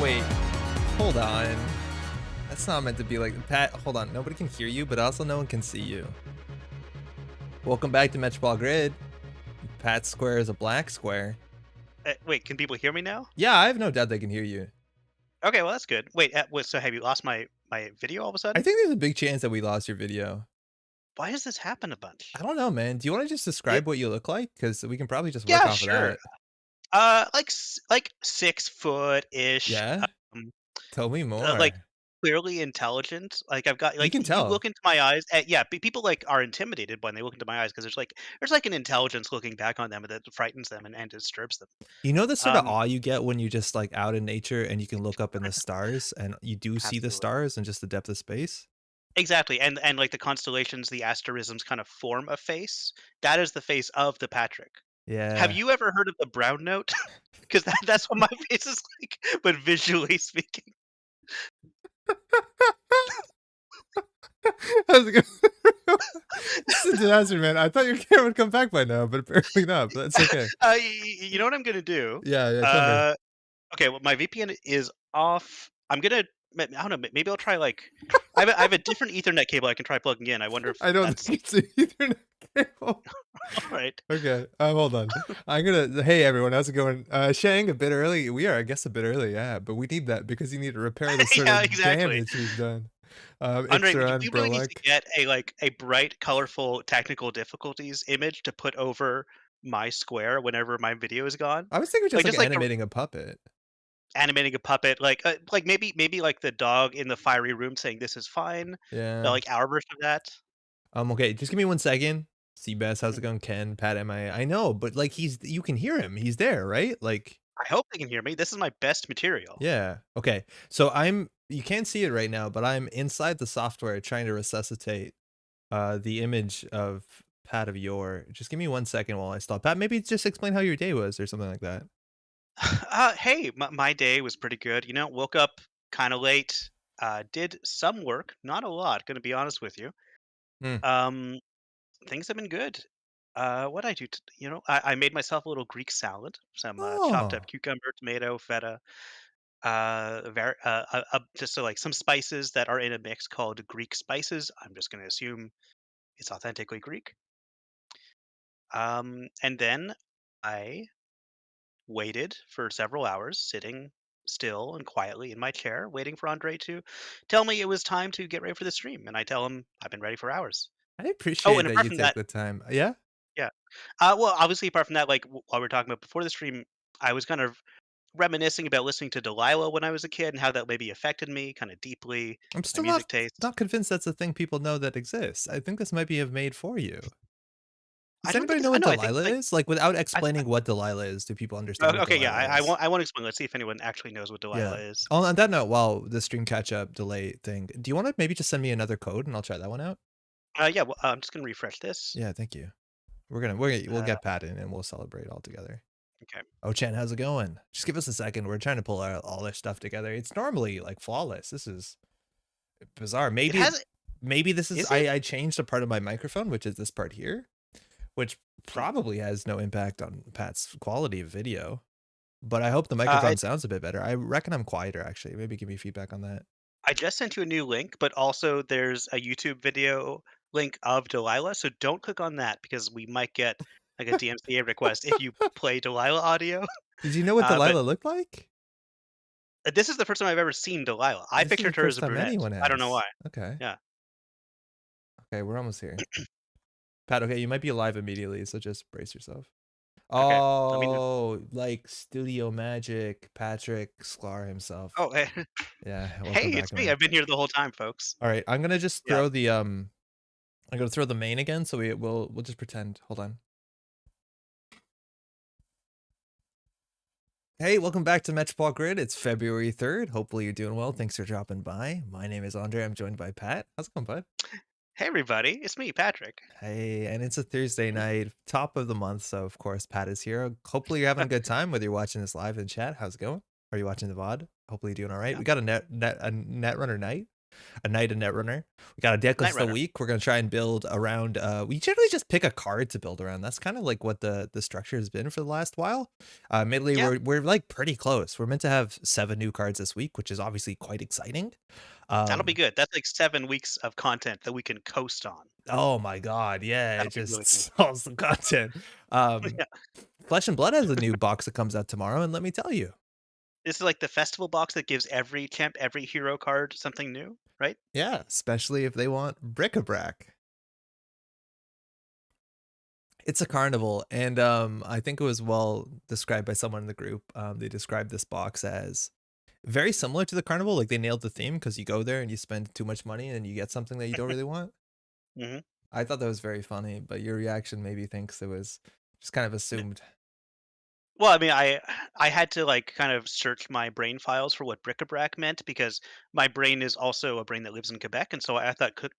wait. Hold on. That's not meant to be like Pat. Hold on. Nobody can hear you, but also no one can see you. Welcome back to Metropolitan Grid. Pat's square is a black square. Wait, can people hear me now? Yeah, I have no doubt they can hear you. Okay, well that's good. Wait, so have you lost my video all of a I sudden? think there's a big chance that we lost your video. Why does this happen a bunch? I don't know, man. Do you want to just It, describe what you look like? Because we can probably just work yeah, off of sure. that. Like 6 foot ish. Yeah? Um, Tell me like more. clearly intelligent. Like I've got You like can you tell. look into my eyes. Yeah, people like are intimidated when they look into my eyes because there's like an intelligence looking back on them that frightens them and disturbs them. You know the sort of Um, awe you get when you just like out in nature and you can look up in the stars and you do see the absolutely. stars and just the depth of space? Exactly, and like the constellations, the asterisms kind of form a face. That is the face of the Patrick. Have Yeah. you ever heard of the brown note? Because that's what my face is like, but visually speaking. How's it going? This is a disaster, man. I thought your camera would come back by now, but apparently not. But that's okay. You know what I'm gonna do? Yeah, yeah, tell me. Uh, okay, well, my VPN is off. I'm gonna I don't know, maybe I'll try, like I have a different Ethernet cable I can try plugging in. I wonder if I don't that's think it's an Ethernet cable. alright. Okay, hold on. I'm gonna. Hey, everyone, how's it going? Shang, a bit early. We are, I guess, a bit early. Yeah, but we need that because you need to repair the sort Yeah, of exactly. damage we've done. Andre, do Ixaron, we really need to Brolek. get a bright, colorful technical difficulties image to put over my square whenever my video is gone? I was thinking just Like, like just like the animating a puppet. animating a puppet, like maybe like the dog in the fiery room saying, "This is fine," Yeah. like our version of that. Okay, just give me 1 second. Seabass, how's it Mhm. going? Ken, Pat, MIA. I know, but like you can hear him. He's there, right? Like, I hope they can hear me. This is my best material. yeah. Okay. So you can't see it right now, but I'm inside the software trying to resuscitate the image of Pat of yore. Just give me 1 second while I stop. Pat, maybe just explain how your day was or something like that. Hey, my day was pretty good. Woke up kind of late. Did some work, not a lot. Gonna be honest with you. Hmm. Um, Things have been good. What I do, I made myself a little Greek salad, some chopped up Oh, cucumber, tomato, feta, just so like some spices that are in a mix called Greek spices. I'm just going to assume it's authentically Greek. And then I waited for several hours, sitting still and quietly in my chair, waiting for Andre to tell me it was time to get ready for the stream. And I tell him I've been ready for hours. I Oh, appreciate and that apart you from take that, the time. Yeah. yeah. Well, obviously, apart from that, like while we are talking about before the stream, I was kind of reminiscing about listening to Delilah when I was a kid and how that maybe affected me kind of deeply, I'm my still music taste. not convinced that's a thing people know that exists. I think this might be have made for you. I Does don't think anybody it's. know I what know. I think Delilah like. is? Like, without I, explaining what Delilah is, do people understand what okay, yeah. Delilah is? I won't explain. Let's see if anyone actually knows what Yeah. Delilah is. On that note, while the stream catch up delay thing, do you want to maybe just send me another code and I'll try that one out? Yeah. Well, I'm just gonna refresh this. Yeah, thank you. We'll Uh, get Pat in and we'll celebrate all together. okay. Oh, Chen, how's it going? Just give us a second. We're trying to pull all this stuff together. It's normally like flawless. This is bizarre. It has. Maybe this is Is it? I changed a part of my microphone, which is this part here, which Hmm. probably has no impact on Pat's quality of video. But I hope the Uh, microphone sounds a bit better. I reckon I'm quieter actually. Maybe give me feedback on that. I just sent you a new link, but also there's a YouTube video link of Delilah. So don't click on that because we might get like a DMCA request if you play Delilah audio. Did you know what But Delilah looked like? this is the first time I've ever seen Delilah. I This is the pictured her as first a time brunette. anyone I don't know has. why. Okay. Yeah. Okay, we're almost here. Pat, okay, you might be alive immediately, so just brace yourself. Okay. Let me know. Oh, like Studio Magic, Patrick Sklar himself. Oh, hey, Yeah, hey, welcome it's back, me. man. I've been here the whole time, folks. All right, I'm gonna just Yeah. throw the I'm gonna throw the main again, so we'll just pretend. Hold on. Hey, welcome back to Metropolitan Grid. It's February 3rd. Hopefully you're doing well. Thanks for dropping by. My name is Andre. I'm joined by Pat. How's it going, bud? Hey, everybody. It's me, Patrick. Hey, and it's a Thursday night, top of the month, so of course Pat is here. Hopefully you're having a good time, whether you're watching this live in chat. How's it going? Are you watching the VOD? Hopefully you're doing all right. Yeah. We got a Netrunner night. a knight and Netrunner. We got a decklist of the Nightrunner. week. We're gonna try and build around. We generally just pick a card to build around. That's kind of like what the structure has been for the last while. Admittedly, Yeah, we're like pretty close. We're meant to have 7 new cards this week, which is obviously quite exciting. that'll be Um, good. That's like 7 weeks of content that we can coast on. oh my god, yeah, it That'll be really just cool. solves the content. Um, Yeah. Flesh and Blood has a new box that comes out tomorrow, and let me tell you, This is like the festival box that gives every champ, every hero card something new, right? yeah, especially if they want bric-a-brac. It's a carnival, and I think it was well described by someone in the group. They described this box as very similar to the carnival. Like they nailed the theme because you go there and you spend too much money and you get something that you don't really want. Mhm. I thought that was very funny, but your reaction maybe thinks it was just kind of assumed. Well, I mean, I had to, like, kind of search my brain files for what bric-a-brac meant because my brain is also a brain that lives in Quebec, and so I thought click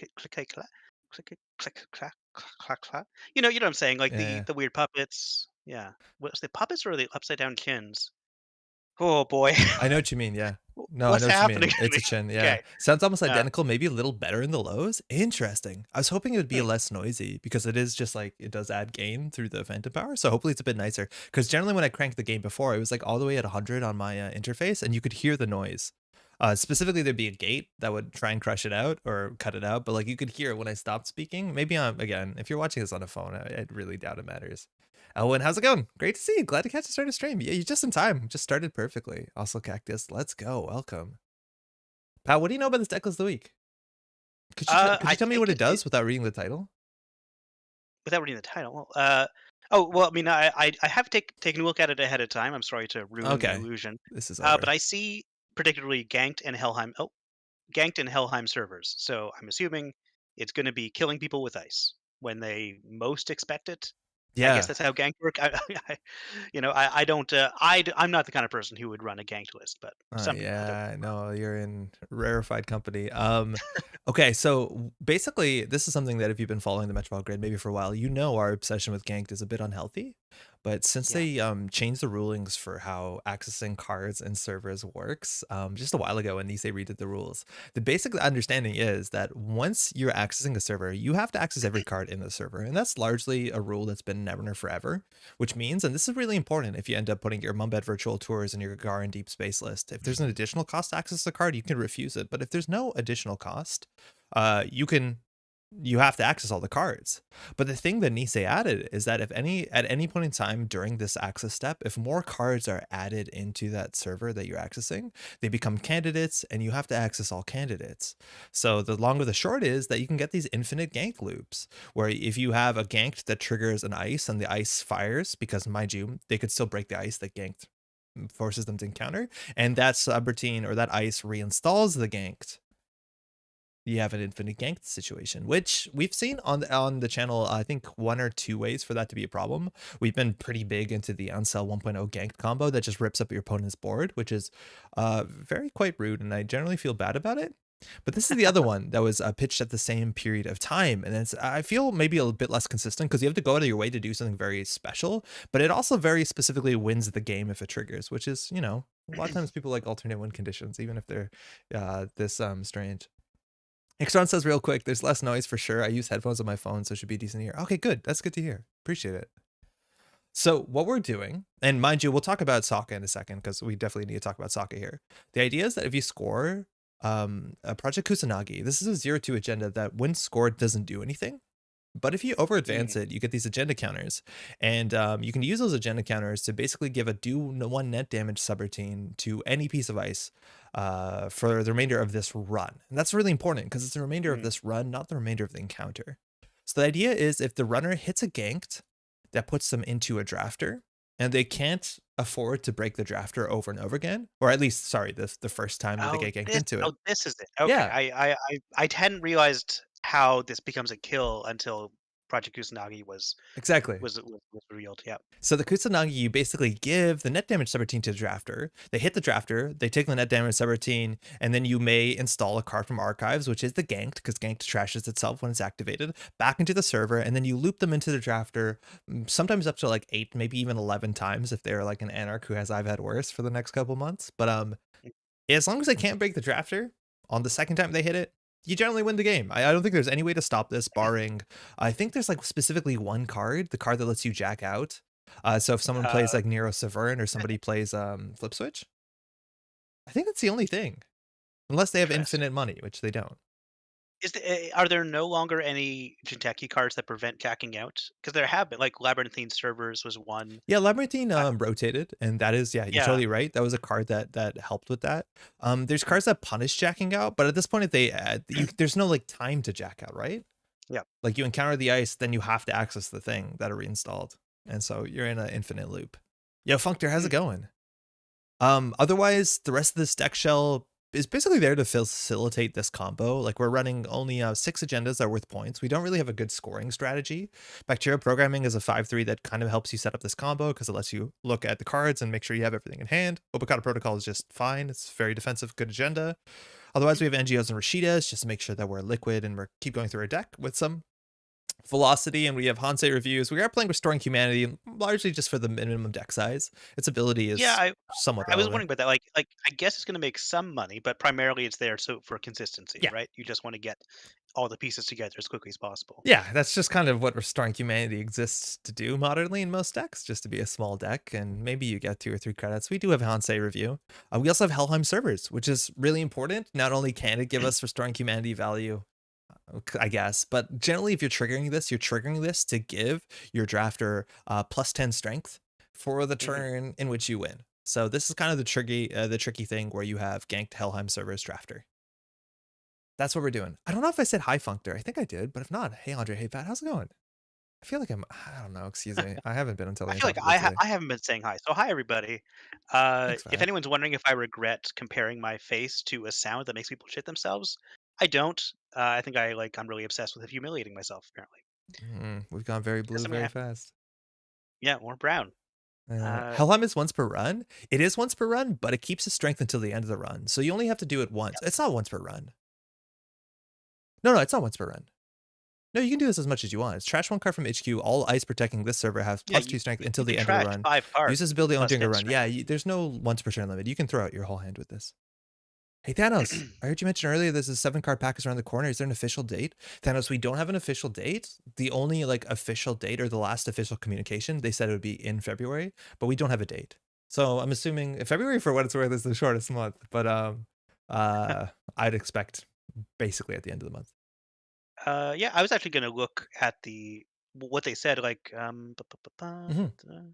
it, click it, clack, click it, click, clack, clack, clack, clack. You know what I'm saying? Like Yeah. the weird puppets. Yeah. What's the puppets or the upside down chins? Oh boy. I know what you mean, yeah. No, I What's know what you happening mean. to It's me? a chin, yeah. Okay. Sounds almost Yeah. identical, maybe a little better in the lows. Interesting. I was hoping it would be Hmm. less noisy because it is just like it does add gain through the phantom power. So hopefully it's a bit nicer. Because generally when I cranked the game before, it was like all the way at 100 on my interface, and you could hear the noise. Specifically, there'd be a gate that would try and crush it out or cut it out, but like you could hear it when I stopped speaking. Maybe again, if you're watching this on a phone, I really doubt it matters. Elwin, how's it going? Great to see you. Glad to catch the start of stream. Yeah, you just in time. Just started perfectly. Also, Cactus, let's go. Welcome. Pat, what do you know about this Decklist of the Week? Could I you tell me think what it does without reading the title? without reading the title. Oh well, I mean, I have taken a look at it ahead of time. I'm sorry to ruin the Okay, illusion, this is but over. I see particularly Ganked and Helheim. Oh, Ganked and Helheim servers. So I'm assuming it's going to be killing people with ice when they most expect it. I guess Yeah. that's how ganked work. I don't. I'm not the kind of person who would run a ganked list, but some people are. Don't Yeah, no, you're in rarefied company. Okay, so basically, this is something that if you've been following the Metropolitan Grid maybe for a while, you know our obsession with Ganked is a bit unhealthy. But since yeah. they changed the rulings for how accessing cards and servers works just a while ago, when Nisei redid the rules, the basic understanding is that once you're accessing a server, you have to access every card in the server, and that's largely a rule that's been in Netrunner forever. Which means, and this is really important if you end up putting your Mumbet virtual tours and your Gar and Deep Space list, if there's an additional cost to access the card, you can refuse it. But if there's no additional cost, you have to access all the cards. But the thing that Nisei added is that if at any point in time during this access step, if more cards are added into that server that you're accessing, they become candidates and you have to access all candidates. So the long or the short is that you can get these infinite gank loops where if you have a ganked that triggers an ice and the ice fires, because mind you, they could still break the ice that ganked forces them to encounter, and that subroutine or that ice reinstalls the ganked, you have an infinite ganked situation, which we've seen on the channel. I think 1 or 2 ways for that to be a problem. We've been pretty big into the Uncell 1.0 ganked combo that just rips up your opponent's board, which is very quite rude, and I generally feel bad about it. But this is the other one that was pitched at the same period of time, and I feel maybe a bit less consistent because you have to go out of your way to do something very special, but it also very specifically wins the game if it triggers, which is a lot of times people like alternate win conditions, even if they're this strange. Extron says real quick, there's less noise for sure. I use headphones on my phone, so it should be decent to hear. Okay, good. That's good to hear. Appreciate it. So what we're doing, and mind you, we'll talk about Sokka in a second because we definitely need to talk about Sokka here. The idea is that if you score a Project Kusanagi, this is a 0-2 agenda that when scored doesn't do anything. But if you over advance Mm, it, you get these agenda counters, and you can use those agenda counters to basically give a do one net damage subroutine to any piece of ice for the remainder of this run. And that's really important because it's the remainder of mm. this run, not the remainder of the encounter. So the idea is if the runner hits a ganked, that puts them into a drafter, and they can't afford to break the drafter over and over again, or at least, sorry, the first time that they Oh, get ganked into it. this is it. Okay, Yeah, I hadn't realized how this becomes a kill until Project Kusanagi exactly. was revealed. Yeah. So the Kusanagi, you basically give the net damage subroutine to the drafter. They hit the drafter, they take the net damage subroutine, and then you may install a card from archives, which is the ganked, because ganked trashes itself when it's activated, back into the server, and then you loop them into the drafter, sometimes up to like 8, maybe even 11 times if they're like an anarch who has I've had worse for the next couple months. But as long as they can't break the drafter, on the second time they hit it, you generally win the game. I don't think there's any way to stop this barring I think there's, like, specifically one card, the card that lets you jack out. So if someone plays, Uh, like, Nero Severn or somebody plays, Flip Switch, I think that's the only thing. Unless they have Interesting. infinite money, which they don't. Are there no longer any Jinteki cards that prevent jacking out? Because there have been, like, Labyrinthine Servers was one. Yeah, Labyrinthine, Uh, rotated, and that is yeah, you're yeah. totally right. That was a card that helped with that. There's cards that punish jacking out, but at this point, if they add you there's no, like, time to jack out, right? Yeah. Like, you encounter the ice, then you have to access the thing that are reinstalled, and so you're in an infinite loop. Yo, Functor, how's it Mm, going? Otherwise, the rest of this deck shell is basically there to facilitate this combo. Like we're running only 6 agendas that are worth points. We don't really have a good scoring strategy. Bacteria programming is a 5/3 that kind of helps you set up this combo because it lets you look at the cards and make sure you have everything in hand. Obokata Protocol is just fine. It's very defensive, good agenda. Otherwise, we have NGOs and Rashidas just to make sure that we're liquid and we're keep going through our deck with some velocity, and we have Hansei reviews. We are playing Restoring Humanity largely just for the minimum deck size. Its ability yeah, is somewhat I was relevant. wondering about that, I guess it's gonna make some money, but primarily it's there so for consistency, Yeah. right? You just wanna get all the pieces together as quickly as possible. Yeah, that's just kind of what Restoring Humanity exists to do modernly in most decks, just to be a small deck, and maybe you get 2 or 3 credits. We do have Hansei review. We also have Helheim servers, which is really important. Not only can it give us Restoring Humanity value, I guess, but generally, if you're triggering this to give your drafter +10 strength for the Mhm. turn in which you win. So this is kind of the tricky thing where you have ganked Helheim servers drafter. That's what we're doing. I don't know if I said hi Functor. I think I did, but if not, hey Andre, hey Pat, how's it going? I feel like I don't know, excuse me. I haven't been until I the feel like top of this today. I haven't been saying hi. So hi, everybody. Thanks, If Pat. anyone's wondering if I regret comparing my face to a sound that makes people shit themselves, I don't. I think I'm really obsessed with humiliating myself, apparently. We've gone very Because blue I'm gonna very have fast. yeah, or brown. Uh, Helheim is once per run. It is once per run, but it keeps the strength until the end of the run. So you only have to do it once. yeah, It's not once per run. No, it's not once per run. No, you can do this as much as you want. It's trash one card from HQ. All ice protecting this server has yeah. +2 strength until You the can end of the trash run. 5 cards Use this ability only plus during a 10 run. strength. Yeah, there's no once per turn limit. You can throw out your whole hand with this. Hey Thanos, I heard you mention earlier there's a 7 card pack is around the corner. Is there an official date? Thanos, we don't have an official date. The only like official date or the last official communication, they said it would be in February, but we don't have a date. So I'm assuming February for what it's worth is the shortest month, but uh I'd expect basically at the end of the month. Yeah, I was actually gonna look at what they said. Mhm.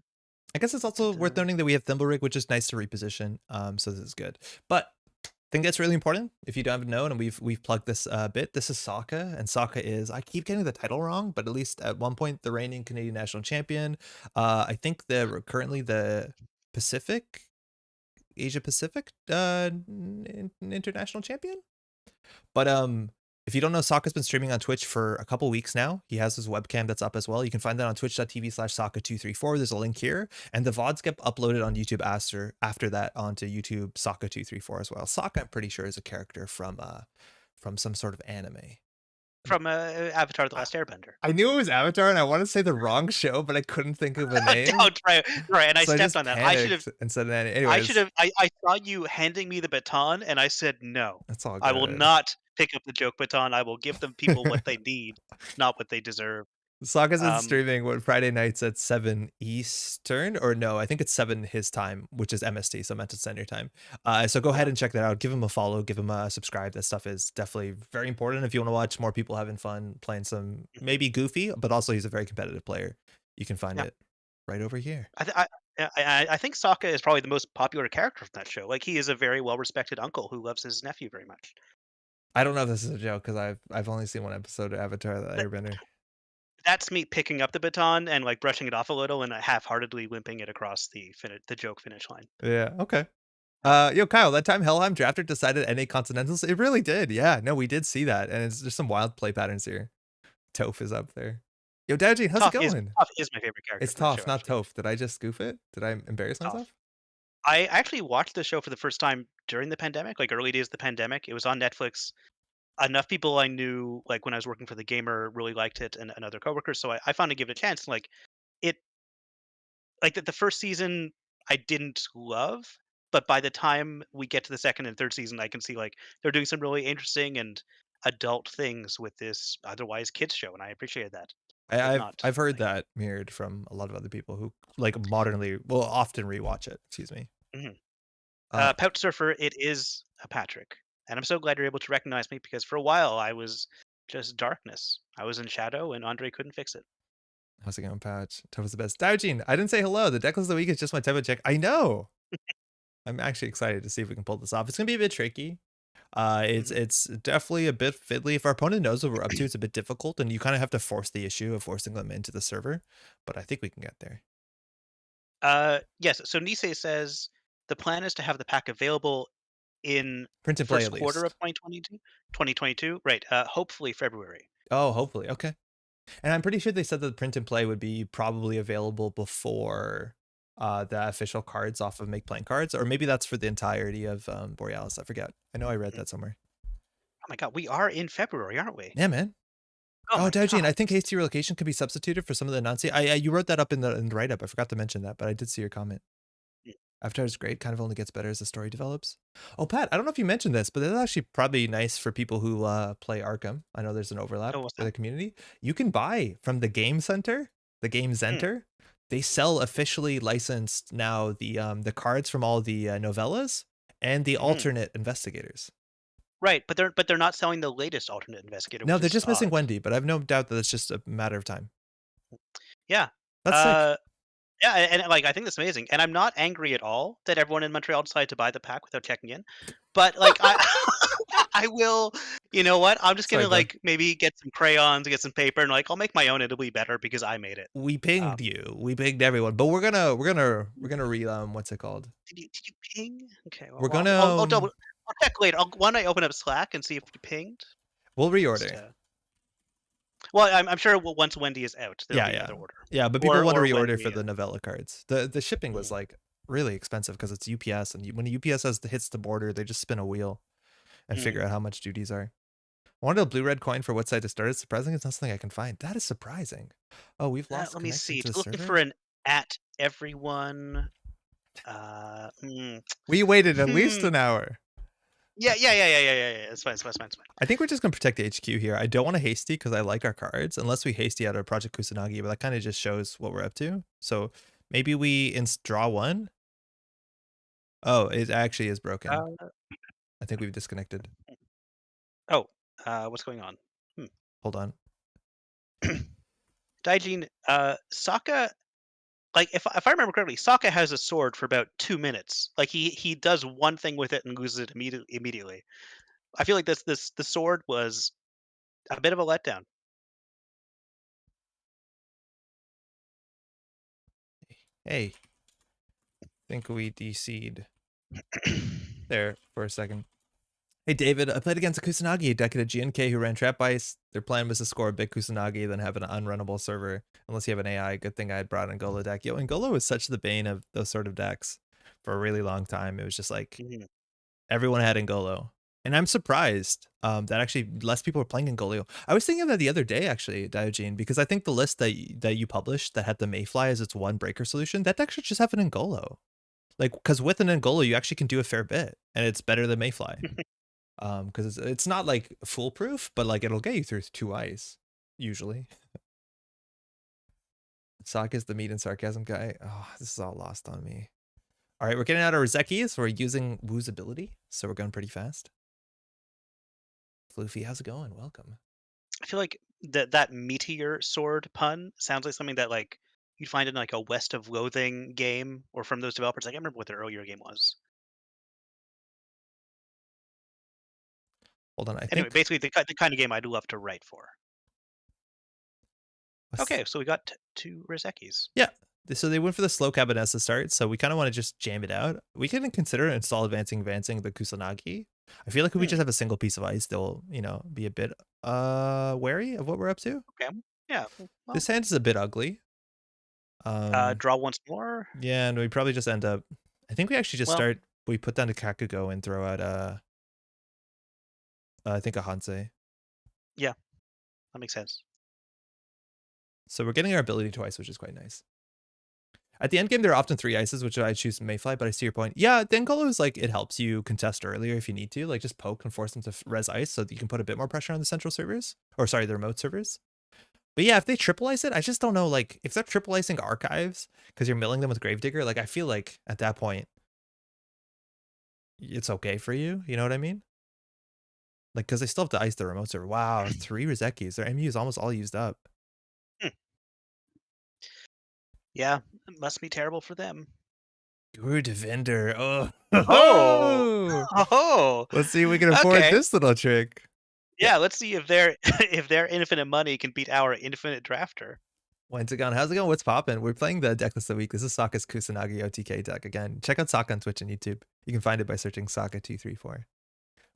I guess it's also worth noting that we have Thimblerig, which is nice to reposition. So this is good. But I think that's really important. If you don't know, and we've plugged this bit, this is Sokka, and Sokka is I keep getting the title wrong, but at least at one point the reigning Canadian national champion. I think currently the Pacific, Asia Pacific international champion. But if you don't know, Sokka's been streaming on Twitch for a couple weeks now. He has his webcam that's up as well. You can find that on twitch.tv/Sokka234. There's a link here. And the VODs get uploaded on YouTube after that onto YouTube Sokka234 as well. Sokka, I'm pretty sure, is a character from some sort of anime. from Avatar: The I Last Airbender. I knew it was Avatar and I want to say the wrong show, but I couldn't think of a name. Don't try. Right, and I So I stepped just on that. I should have. panicked and said anime. I should Anyways, have. I saw you handing me the baton, and I said no. that's all I will good. not pick up the joke baton. I will give them people what they need, not what they deserve. Saga's been Um, streaming what Friday nights at 7 Eastern, or no, I think it's 7 his time, which is MST, so Mountain Standard Time. So go yeah. ahead and check that out. Give him a follow, give him a subscribe. That stuff is definitely very important if you want to watch more people having fun playing some Mhm. maybe goofy, but also he's a very competitive player. You can find Yeah. it right over here. I, th- I, yeah, I think Sokka is probably the most popular character from that show. Like he is a very well respected uncle who loves his nephew very much. I don't know if this is a joke because I've only seen one episode of Avatar: The That, Airbender. that's me picking up the baton and like brushing it off a little and half-heartedly limping it across the joke finish line. Yeah, okay. Yeah. Yo, Kyle, that time Helheim Drafter decided NA Continentals, it really did. Yeah, no, we did see that, and there's some wild play patterns here. Toph is up there. Yo, Daji, how's it going? Toph is my favorite character It's from that show, Toph, not actually. Toph. Did I just goof it? Did I embarrass Toph. myself? I actually watched the show for the first time during the pandemic, like early days of the pandemic. It was on Netflix. Enough people I knew, like when I was working for the Gamer, really liked it, and other coworkers. So I finally give it a chance. Like it, like the first season, I didn't love. but by the time we get to the second and third season, I can see like they're doing some really interesting and adult things with this otherwise kids show, and I appreciated that, but not I've heard like. that mirrored from a lot of other people who like modernly will often rewatch it. Excuse me. Mhm. Uh, Pouch Surfer, it is a Patrick, and I'm so glad you're able to recognize me because for a while I was just darkness. I was in shadow, and Andre couldn't fix it. how's it going, Patch? Toad was the best. Daojin, I didn't say hello. The Decklist of the week is just my tempo check. I know. I'm actually excited to see if we can pull this off. It's gonna be a bit tricky. Mhm. It's definitely a bit fiddly. If our opponent knows what we're up to, it's a bit difficult, and you kind of have to force the issue of forcing them into the server. But I think we can get there. Yes. So Nisei says the plan is to have the pack available in Print and play first at quarter of least. 2022. 2022, right? Hopefully February. Oh, hopefully. Okay. And I'm pretty sure they said that the print and play would be probably available before the official cards off of Make Playing Cards, or maybe that's for the entirety of Borealis. I forget. I know I read Mhm. that somewhere. Oh my god, we are in February, aren't we? Yeah, man. Oh Oh, my Daojin, I god. think hasty relocation can be substituted for some of the Nancy. You wrote that up in the write up. I forgot to mention that, but I did see your comment. Mm. Avatar's great, kind of only gets better as the story develops. Oh, Pat, I don't know if you mentioned this, but it's actually probably nice for people who play Arkham. I know there's an Oh, overlap what's with that? the community. You can buy from the Game Center, the Game Mm, Center. They sell officially licensed now the cards from all the novellas and the mhm. alternate investigators. Right, but they're not selling the latest alternate investigator, No, which they're is just missing odd. Wendy, but I've no doubt that it's just a matter of time. Yeah. That's sick. Uh, yeah, and, like, I think that's amazing, and I'm not angry at all that everyone in Montreal decided to buy the pack without checking in, but, like, I I will you know what? I'm just Sorry, gonna, bro. like, maybe get some crayons, get some paper, and, like, I'll make my own, it'll be better because I made it. We pinged Um, you. We pinged everyone, but we're gonna re what's it called? did you ping? Okay, We're well, gonna I'll double I'll check later. Why don't I open up Slack and see if you pinged? we'll Just, reorder. well, I'm sure once Wendy is out, there'll Yeah, be yeah. another order. Yeah, but people want to Or reorder for Wendy, the novella cards. The shipping was mm, like really expensive because it's UPS, and when UPS hits the border, they just spin a wheel and figure mhm. out how much duties are. I wanted a blue red coin for what site to start. It's surprising it's not something I can find. That is surprising. Oh, we've lost Let me connection see. to the Just looking server. for an at everyone. Hmm. We waited at least Hmm. an hour. Yeah. It's fine. It's fine. It's fine. It's fine. I think we're just gonna protect HQ here. I don't want to hasty because I like our cards, unless we hasty out our Project Kusanagi, but that kind of just shows what we're up to. So maybe we draw one. Oh, it actually is broken. Uh, I think we've disconnected. oh. What's going on? Hmm. Hold on. Daijin. Sokka. Like if I remember correctly, Sokka has a sword for about 2 minutes. Like he does one thing with it and loses it immediately. I feel like this the sword was a bit of a letdown. Hey, think we DC'd there for a second. Hey David, I played against a Kusanagi deck at a GNK who ran Trap Ice. Their plan was to score a big Kusanagi, then have an unrunnable server. Unless you have an AI, good thing I had brought an Ngolo deck. Yo, Ngolo was such the bane of those sort of decks for a really long time. It was just like Mhm. everyone had Ngolo. And I'm surprised that actually less people are playing Ngolo. I was thinking of that the other day, actually, Diogene, because I think the list that you published that had the Mayfly as its one breaker solution, that deck should just have an Ngolo. Like, because with an Ngolo, you actually can do a fair bit, and it's better than Mayfly. Because it's not like foolproof, but like it'll get you through 2 ice usually. Sokka's the meat and sarcasm guy. Oh, this is all lost on me. All right, we're getting out of Rizeki, so we're using Woo's ability, so we're going pretty fast. Floofy, how's it going? Welcome. I feel like that meteor sword pun sounds like something that like you'd find in like a West of Loathing game or from those developers. I can't remember what their earlier game was. Hold on, I Anyway, think. basically the kind of game I'd love to write for. What's, Okay, so we got two Rizekis. yeah. So they went for the slow cabinet to start, so we kind of want to just jam it out. We can consider install advancing the Kusanagi. I feel like if we Hmm, just have a single piece of ice, they'll, be a bit wary of what we're up to. okay. Yeah. Well, This hand is a bit ugly. draw once more. Yeah, and we probably just end up. I think we actually just Well, start. We put down a Kakugo and throw out I think a Hansei. yeah, that makes sense. So we're getting our ability twice, which is quite nice. At the end game, there are often 3 ices, which I choose Mayfly, but I see your point. Yeah, Dengolo is like, it helps you contest earlier if you need to. Like, just poke and force them to res ice so that you can put a bit more pressure on the central servers. Or sorry, the remote servers. But yeah, if they triple ice it, I just don't know, like, if they're triple icing archives, because you're milling them with Gravedigger, like, I feel like at that point, it's okay for you. You know what I mean? Like, because they still have to ice the remote server. Wow, 3 Rizekis. Their MU is almost all used up. Hmm. Yeah, it must be terrible for them. Guru Defender. Oh. Oh! Oh! Let's see if we can afford Okay. this little trick. Yeah, let's see if their if their infinite money can beat our infinite drafter. When's it going? How's it going? What's poppin'? We're playing the deck list of the week. This is Sokka's Kusanagi OTK deck. Again, check out Sokka on Twitch and YouTube. You can find it by searching Sokka234.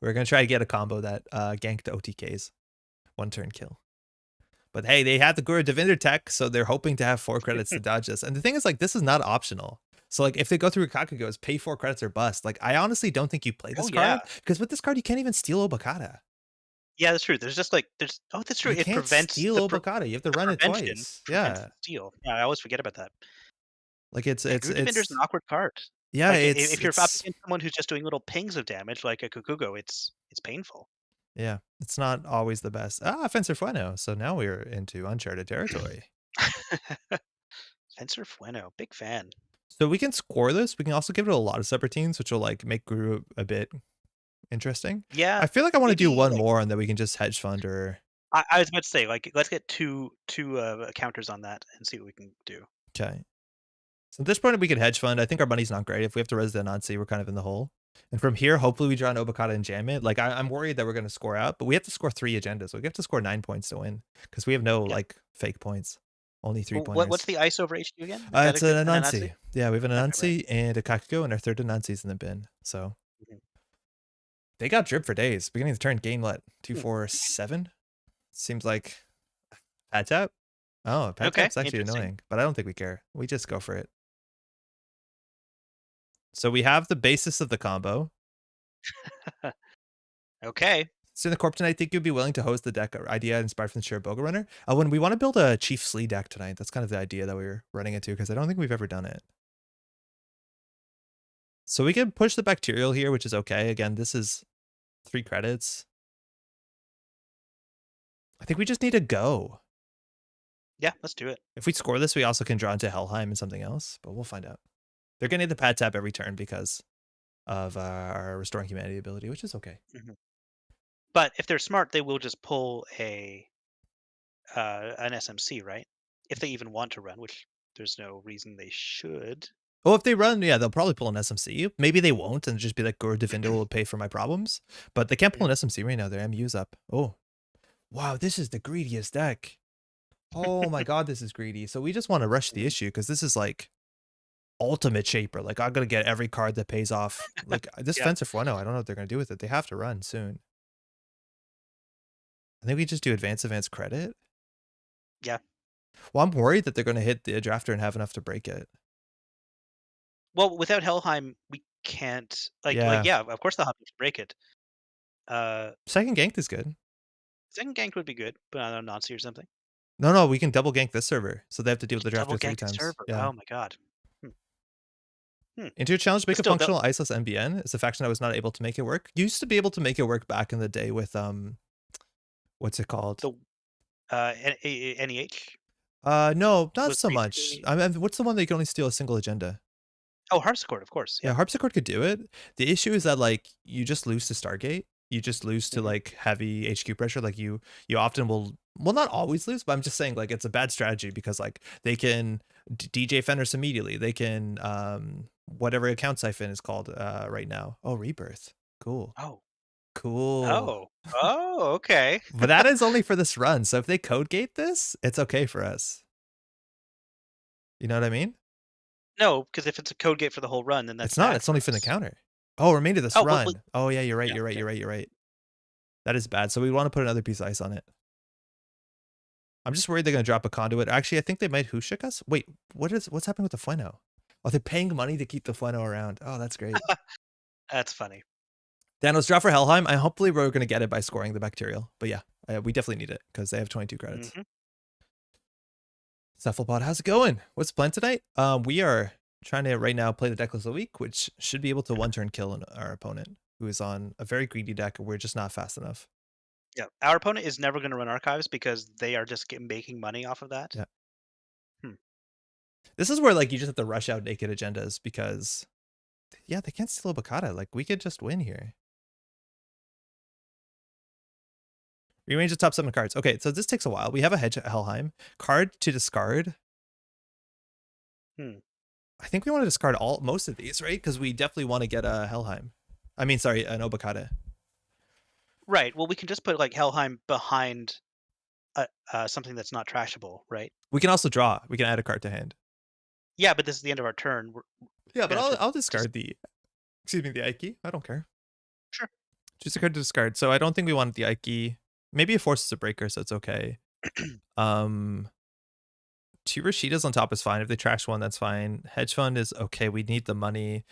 We're going to try to get a combo that ganked OTKs. 1 turn kill. But hey, they had the Guru Devinder tech, so they're hoping to have 4 credits to dodge this. And the thing is, like, this is not optional. So, like, if they go through Kakagos, pay 4 credits or bust. Like, I honestly don't think you play this card, because with this card, you can't even steal Obokata. Yeah, that's true. There's just like that's true. You It can't prevents steal Obokata. You have to the run it prevention twice. prevents Yeah. the steal. Yeah, I always forget about that. Like, it's, Yeah, it's, Guru Defender's an it's, awkward card. yeah, Like it's, if you're up it's, against someone who's just doing little pings of damage like a Kukugo, it's painful. yeah, it's not always the best. Ah, Fencer Fueno. So now we're into uncharted territory. Fencer Fueno, big fan. So we can score this. We can also give it a lot of subroutines, which will like make Guru a bit interesting. Yeah, I feel like I want to do maybe one like more and then we can just hedge fund or. I was about to say like let's get two counters on that and see what we can do. Okay. So at this point, we could hedge fund. I think our money's not great. If we have to res the Nazi, we're kind of in the hole. And from here, hopefully we draw an Obokata and jam it. Like, I'm worried that we're going to score out, but we have to score 3 agendas. So we have to score 9 points to win because we have no, Yeah. like, fake points. Only 3 Well, pointers. what's the ice over HQ again? Is that It's an an Anansi? Anansi. Yeah, we have an Okay, Anansi right. and a Kakugo, and our third Anansi's in the bin. So Mhm. they got drip for days. Beginning of the turn, game let 2, Hmm. 4, 7. Seems like pad tap. Oh, pad Okay, tap's actually interesting. annoying, but I don't think we care. We just go for it. So we have the basis of the combo. Okay. So in the corp tonight, I think you'd be willing to host the deck idea inspired from the Shared Boga Runner. When we want to build a Chief Slee deck tonight, that's kind of the idea that we were running into because I don't think we've ever done it. So we can push the Bacterial here, which is okay. Again, this is 3 credits. I think we just need to go. Yeah, let's do it. If we score this, we also can draw into Helheim and something else, but we'll find out. They're going to need the pad tap every turn because of our Restoring Humanity ability, which is okay. Mhm. But if they're smart, they will just pull an SMC, right? If they even want to run, which there's no reason they should. Oh, if they run, yeah, they'll probably pull an SMC. Maybe they won't and just be like, Guru Devinder will pay for my problems. But they can't pull an SMC right now. Their MU's up. Oh, wow, this is the greediest deck. Oh my god, this is greedy. So we just want to rush the issue because this is like ultimate shaper. Like, I'm going to get every card that pays off. Like, this Yeah. Fencer Fueno, I don't know what they're going to do with it. They have to run soon. I think we just do advance credit. Yeah. Well, I'm worried that they're going to hit the drafter and have enough to break it. Well, without Helheim, we can't. Yeah. Yeah, of course they'll have to break it. Second ganked is good. Second gank would be good, but on a Nazi or something. No, we can double gank this server. So they have to deal with the Double drafter 3 gank the times. server. Yeah. Oh my god. Into your challenge, But make a still, functional iceless MBN. It's a faction that was not able to make it work. Used to be able to make it work back in the day with what's it called? the NEH No, not was so much. basically. I mean, what's the one that you can only steal a single agenda? Oh, Harpsichord, of course. Yeah, Yeah. Harpsichord could do it. The issue is that like you just lose to Stargate. You just lose to Mhm. like heavy HQ pressure. Like you often will not always lose, but I'm just saying like it's a bad strategy because like they can DJ Fenris immediately. They can whatever account siphon is called right now. Oh, Rebirth. Cool. Oh. Cool. Oh. Oh. Okay. But that is only for this run. So if they code gate this, it's okay for us. You know what I mean? No, because if it's a code gate for the whole run, then that's It's not. bad It's for only for the us. counter. Oh, remainder of this Oh well. run. Oh yeah, you're right. Yeah. You're right. Okay. You're right. You're right. That is bad. So we want to put another piece of ice on it. I'm just worried they're going to drop a conduit. Actually, I think they might Hushik us. Wait, what's happening with the Fueno? Oh, they're paying money to keep the Fueno around. Oh, that's great. That's funny. Thanos draw for Helheim. Hopefully we're going to get it by scoring the Bacterial. But yeah, we definitely need it because they have 22 credits. Mhm. Cephalopod, how's it going? What's the plan tonight? We are trying to right now play the decklist of the week, which should be able to one turn kill our opponent, who is on a very greedy deck. We're just not fast enough. Yeah, our opponent is never going to run archives because they are just making money off of that. Yeah. Hmm. This is where like you just have to rush out naked agendas because yeah, they can't steal a Bacata. Like we could just win here. Rearrange the top 7 cards. Okay, so this takes a while. We have a Hedge Helheim. Card to discard. Hmm. I think we want to discard most of these, right? Because we definitely want to get a Helheim. I mean, sorry, an Obakata. Right. Well, we can just put like Helheim behind something that's not trashable, right? We can also draw. We can add a card to hand. Yeah, but this is the end of our turn. Yeah, We're but gonna have to I'll just discard the Ike. I don't care. sure. Choose a card to discard. So I don't think we want the Ike. Maybe it forces a breaker, so it's okay. 2 Rashidas on top is fine. If they trash one, that's fine. Hedge fund is okay. We need the money.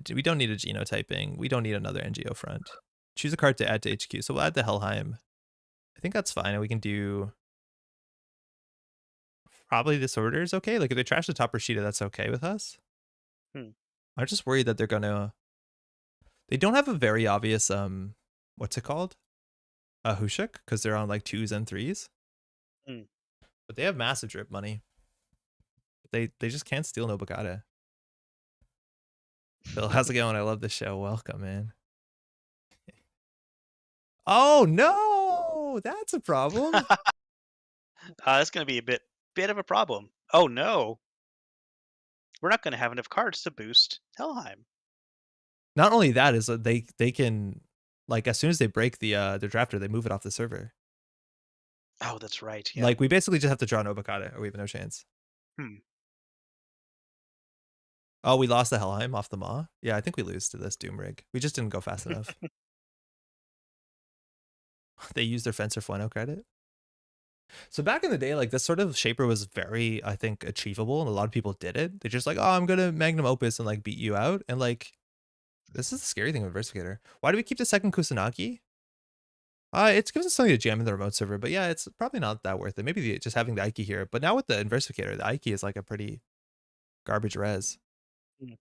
We don't need a genotyping. We don't need another NGO front. Choose a card to add to HQ. So we'll add the Helheim. I think that's fine. And we can do probably Disorder is okay. Like if they trash the top Rashida, that's okay with us. Hmm. I'm just worried that they don't have a very obvious what's it called? Hushuk, because they're on like 2s and 3s. Hmm. But they have massive drip money. They just can't steal no Bacata. Phil, how's it going? I love the show. Welcome, man. Oh no, that's a problem. That's going to be a bit of a problem. Oh no, we're not going to have enough cards to boost Helheim. Not only that is that they can like as soon as they break their drafter, they move it off the server. Oh, that's right. Yeah. Like we basically just have to draw no Bacata or we have no chance. Hmm. Oh, we lost the Helheim off the Maw. Yeah, I think we lose to this Doom Rig. We just didn't go fast enough. They used their Fencer Fueno credit. So back in the day, like this sort of Shaper was very, I think, achievable, and a lot of people did it. They're just like, oh, I'm gonna Magnum Opus and like beat you out. And like, this is the scary thing with Versificator. Why do we keep the second Kusanagi? It gives us something to jam in the remote server, but yeah, it's probably not that worth it. Maybe just having the Ike here, but now with the Inversificator, the Ike is like a pretty garbage res. Hmm.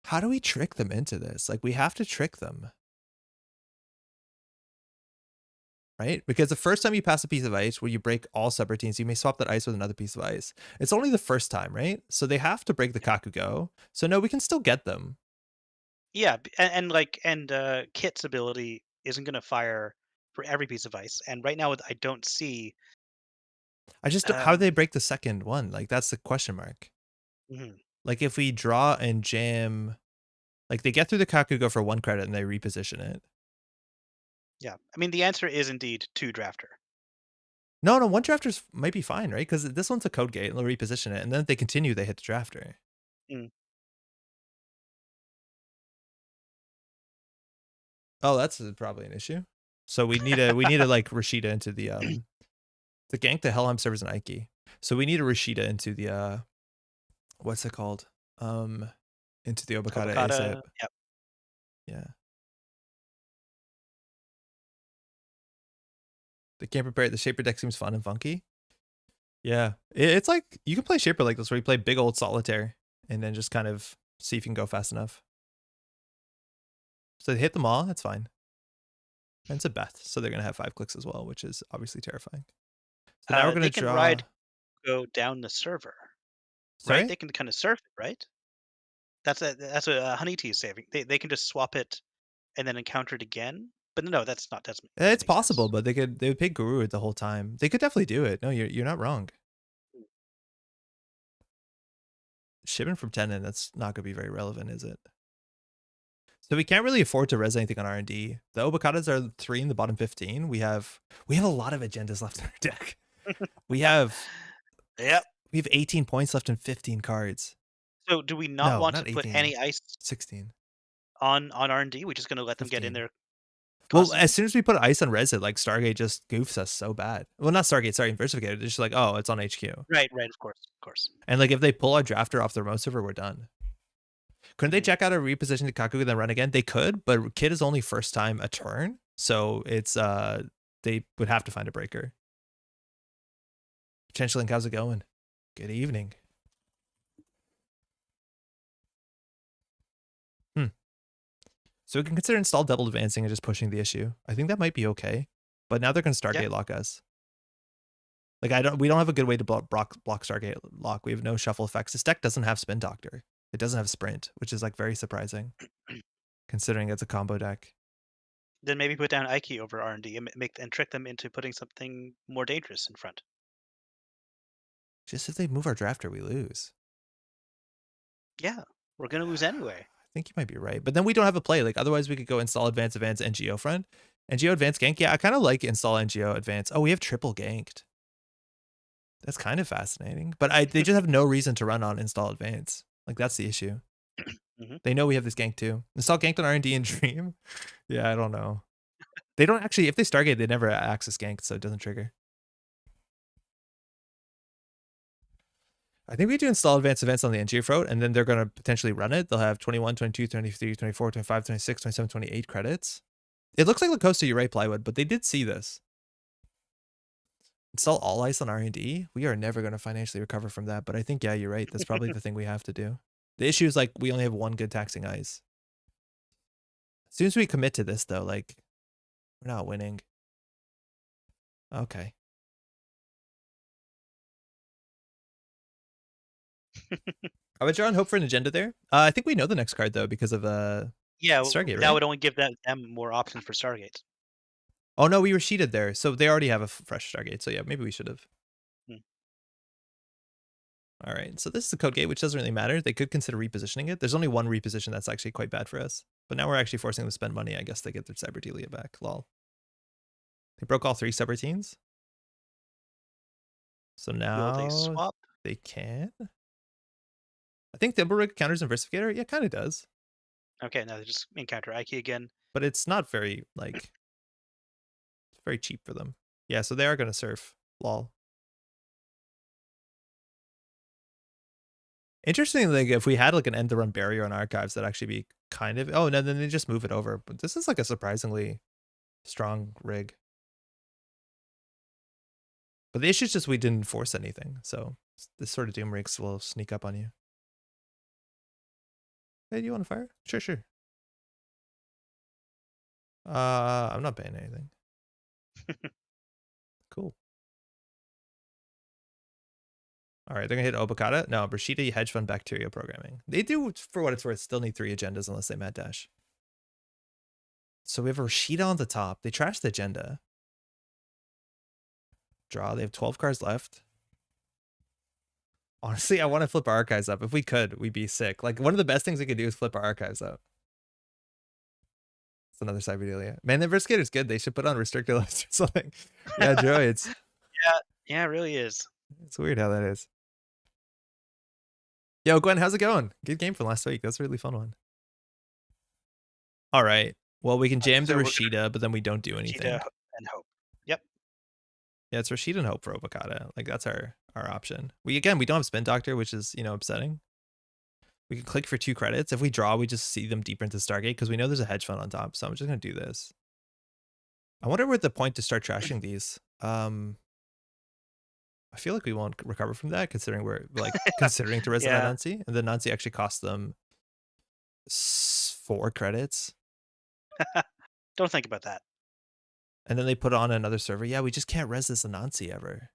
How do we trick them into this? Like, we have to trick them. Right? Because the first time you pass a piece of ice where you break all subroutines, you may swap that ice with another piece of ice. It's only the first time, right? So they have to break the Kakugo. So no, we can still get them. Yeah, and Kit's ability isn't going to fire for every piece of ice. And right now, I don't see. I just don't, how do they break the second one? Like that's the question mark. Mhm. Like if we draw and jam, like they get through the Kakugo for 1 credit and they reposition it. Yeah, I mean the answer is indeed 2 drafter. No, 1 drafters might be fine, right? Because this one's a code gate and they'll reposition it. And then if they continue, they hit the drafter. Mm. Oh, that's probably an issue. So we need to like Rashida into the gank the Helheim servers and Ike. So we need a Rashida into the what's it called? Into the Obakata ASAP. Yep. Yeah. The can't prepare the Shaper deck seems fun and funky. Yeah. It's like you can play Shaper like this where you play big old solitaire and then just kind of see if you can go fast enough. So they hit them all, that's fine. And it's a Beth, so they're gonna have 5 clicks as well, which is obviously terrifying. So now we're gonna They can draw. go down the server, right? Sorry? They can kind of surf it, right? That's a Honey Tea is saving. They can just swap it and then encounter it again. But no, doesn't It's make possible, sense. but they would pay Guru it the whole time. They could definitely do it. No, you're not wrong. Shipping from Tenon, that's not gonna be very relevant, is it? So we can't really afford to res anything on R&D. The Obakatas are 3 in the bottom 15. We have a lot of agendas left in our deck. We have Yep. 18 points left in 15 cards. So do we not No, want not to put 18. any ice 16. on R&D? We're just going to let them get in 15. there Well, as constantly? soon as we put ice on res it, like Stargate just goofs us so bad. Well, not Stargate, sorry, Inversificator. They're just like, oh, it's on HQ. Right, of course, of course. And like if they pull our drafter off the remote server, we're done. Couldn't they check out a reposition to Kakuga and then run again? They could, but Kid is only first time a turn, so it's they would have to find a breaker. Potentially, how's it going? Good evening. Hmm. So we can consider install double advancing and just pushing the issue. I think that might be okay. But now they're going to Yeah. Stargate lock us. Like we don't have a good way to block Stargate lock. We have no shuffle effects. This deck doesn't have Spin Doctor. It doesn't have Sprint, which is like very surprising considering it's a combo deck. Then maybe put down Ike over R&D and make and trick them into putting something more dangerous in front. Just if they move our drafter, we lose. Yeah, we're gonna lose anyway. I think you might be right. But then we don't have a play. Like otherwise we could go install advance, NGO front. NGO advance gank. Yeah, I kind of like install NGO advance. Oh, we have triple ganked. That's kind of fascinating. But they just have no reason to run on install advance. Like that's the issue. Hmm. They know we have this gank too. Install ganked on R&D and Dream. Yeah, I don't know. They don't actually, if they Stargate, they never access ganked, so it doesn't trigger. I think we do install advanced events on the NGO front, and then they're going to potentially run it. They'll have 21, 22, 23, 24, 25, 26, 27, 28 credits. It looks like Lacosta, you're right, Plywood, but they did see this. Install all ice on R&D. We are never going to financially recover from that, but I think, yeah, you're right. That's probably the thing we have to do. The issue is like we only have one good taxing ice. As soon as we commit to this, though, like we're not winning. Okay. I would draw and hope for an agenda there. I think we know the next card though because of Yeah, Stargate, that right? would only give them more options for Stargates. Oh no, we were sheeted there, so they already have a fresh Stargate. So yeah, maybe we should have. Hmm. All right, so this is a code gate, which doesn't really matter. They could consider repositioning it. There's only one reposition that's actually quite bad for us. But now we're actually forcing them to spend money. I guess they get their Cyberdelia back. Lol. They broke all 3 subroutines. So Will they now swap? they can. I think Thimblerig counters Investigator. Yeah, kind of does. Okay, now they just encounter Ike again. But it's not very, like, it's very cheap for them. Yeah, so they are going to surf. Lol. Interesting, like if we had like an end to run barrier on archives, that'd actually be kind of. Oh no, then they just move it over. But this is like a surprisingly strong rig. But the issue is just we didn't force anything, so this sort of doom rigs will sneak up on you. Hey, do you want to fire? Sure, sure. I'm not paying anything. Cool. All right, they're gonna hit Obokata. No, Brashida hedge fund bacteria programming. They do, for what it's worth, still need 3 agendas unless they mad dash. So we have Rashida on the top. They trash the agenda. Draw. They have 12 cards left. Honestly, I want to flip our archives up. If we could, we'd be sick. Like one of the best things we could do is flip our archives up. It's another Cyberdelia. Man, the Investigator's good. They should put on restricted list or something. Yeah, Joey, Yeah, it really is. it's weird how that is. Yo, Gwen, how's it going? Good game from last week. That's a really fun one. All right. Well, we can jam the so Rashida, but then we don't do anything. Rashida and Hope. Yep. Yeah, it's Rashida and Hope for Obokata. Like that's our option. We don't have Spin Doctor, which is, upsetting. We can click for 2 credits. If we draw, we just see them deeper into Stargate because we know there's a hedge fund on top. So I'm just gonna do this. I wonder where the point to start trashing these. I feel like we won't recover from that considering we're like considering to res Yeah. Nancy, and then Nancy actually cost them 4 credits. Don't think about that. And then they put on another server. Yeah, we just can't res this Anansi ever.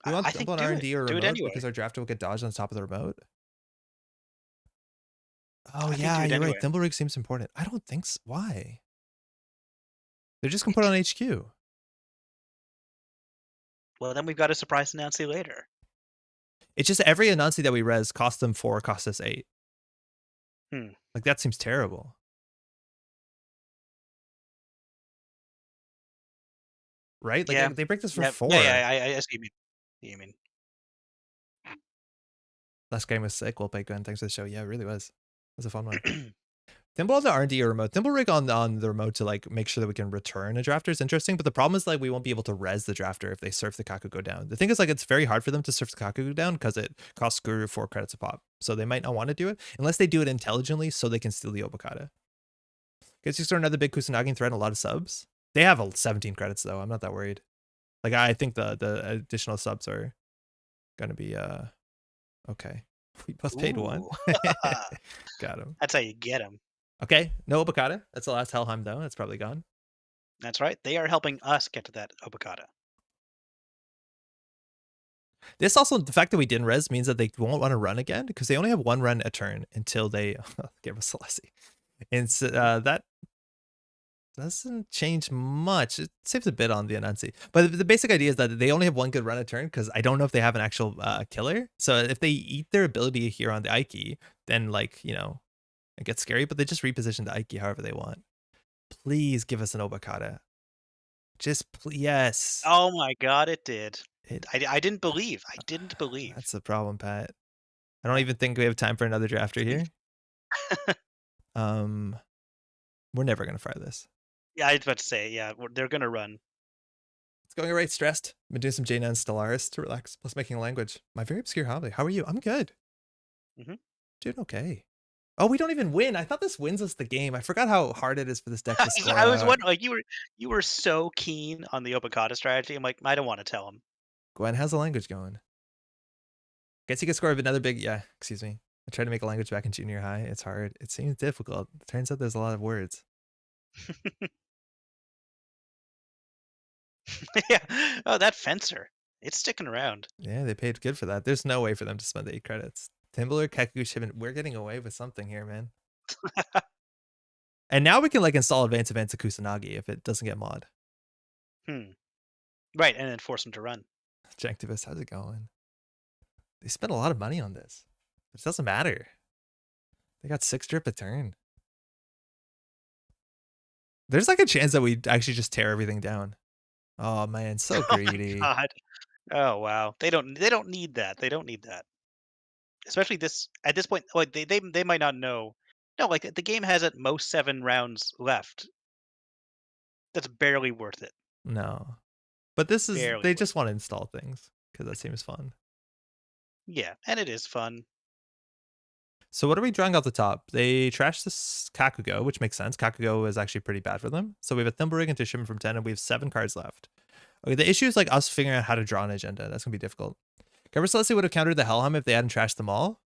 We want I dump think on R&D or do it remote anyway. because our drafter will get dodged on the top of the remote. Oh I think yeah, do it you're anyway. right. Thimblerig seems important. I don't think so. Why? They're just gonna put it on HQ. Well, then we've got a surprise Nancy later. It's just every Anansi that we res cost them 4, cost us 8. Hmm. Like that seems terrible. Right? Like Yeah. they break this for Yeah. 4. Yeah. I see what you mean. Last game was sick. Well played, Gwen. Thanks for the show. Yeah, it really was. It was a fun one. Thimble on the R&D or remote. Thimble rig on the remote to like make sure that we can return a drafter is interesting, but the problem is like we won't be able to res the drafter if they surf the Kakugo down. The thing is like it's very hard for them to surf the Kakugo down because it costs Guru 4 credits a pop. So they might not want to do it unless they do it intelligently so they can steal the Obokata. Gets you start another big Kusanagi threat and a lot of subs. They have 17 credits though. I'm not that worried. Like I think the additional subs are gonna be okay. We both paid one. Ooh. Got him. That's how you get them. Okay, no Obokata. That's the last Helheim though. That's probably gone. That's right. They are helping us get to that Obokata. This also, the fact that we didn't res means that they won't want to run again because they only have one run a turn until they give us Celessi. And so, that doesn't change much. It saves a bit on the Anansi. But the basic idea is that they only have one good run a turn because I don't know if they have an actual killer. So if they eat their ability here on the Aiki, then like, you know, it gets scary, but they just reposition the Aiki however they want. Please give us an Obokata. Just yes. Oh my god, it did. It, I didn't believe. I didn't believe. that's the problem, Pat. I don't Yeah. even think we have time for another drafter here. We're never gonna fire this. Yeah, I was about to say, yeah, they're gonna run. It's going alright, stressed. Been doing some J9 Stellaris to relax, plus making a language. My very obscure hobby. How are you? I'm good. Hmm. Doing okay. Oh, we don't even win. I thought this wins us the game. I forgot how hard it is for this deck to Yeah, score I was out. wondering, like, you were so keen on the Obokata strategy. I'm like, I don't want to tell him. Gwen, how's the language going? Guess you could score another big, yeah, excuse me. I tried to make a language back in junior high. It's hard. It seems difficult. It turns out there's a lot of words. Yeah. Oh, that fencer. It's sticking around. Yeah, they paid good for that. There's no way for them to spend the 8 credits. Timbaler, Keku, Shibin, we're getting away with something here, man. And now we can like install Advanced Events of Kusanagi if it doesn't get mod. Hmm. Right, and then force him to run. Janktivist, how's it going? They spent a lot of money on this. It doesn't matter. They got 6 drip a turn. There's like a chance that we actually just tear everything down. Oh man, so Oh my greedy. god. Oh wow. They don't need that. They don't need that. Especially this at this point, like they might not know. No, like the game has at most 7 rounds left. That's barely worth it. No. But this is, Barely they worth just want to install things because that seems fun. it. Yeah, and it is fun. So what are we drawing off the top? They trashed this Kakugo, which makes sense. Kakugo is actually pretty bad for them. So we have a Thimblerig into Shimmer from 10, and we have 7 cards left. Okay, the issue is like us figuring out how to draw an agenda. That's going to be difficult. Cover Celestia would have countered the Helheim if they hadn't trashed them all.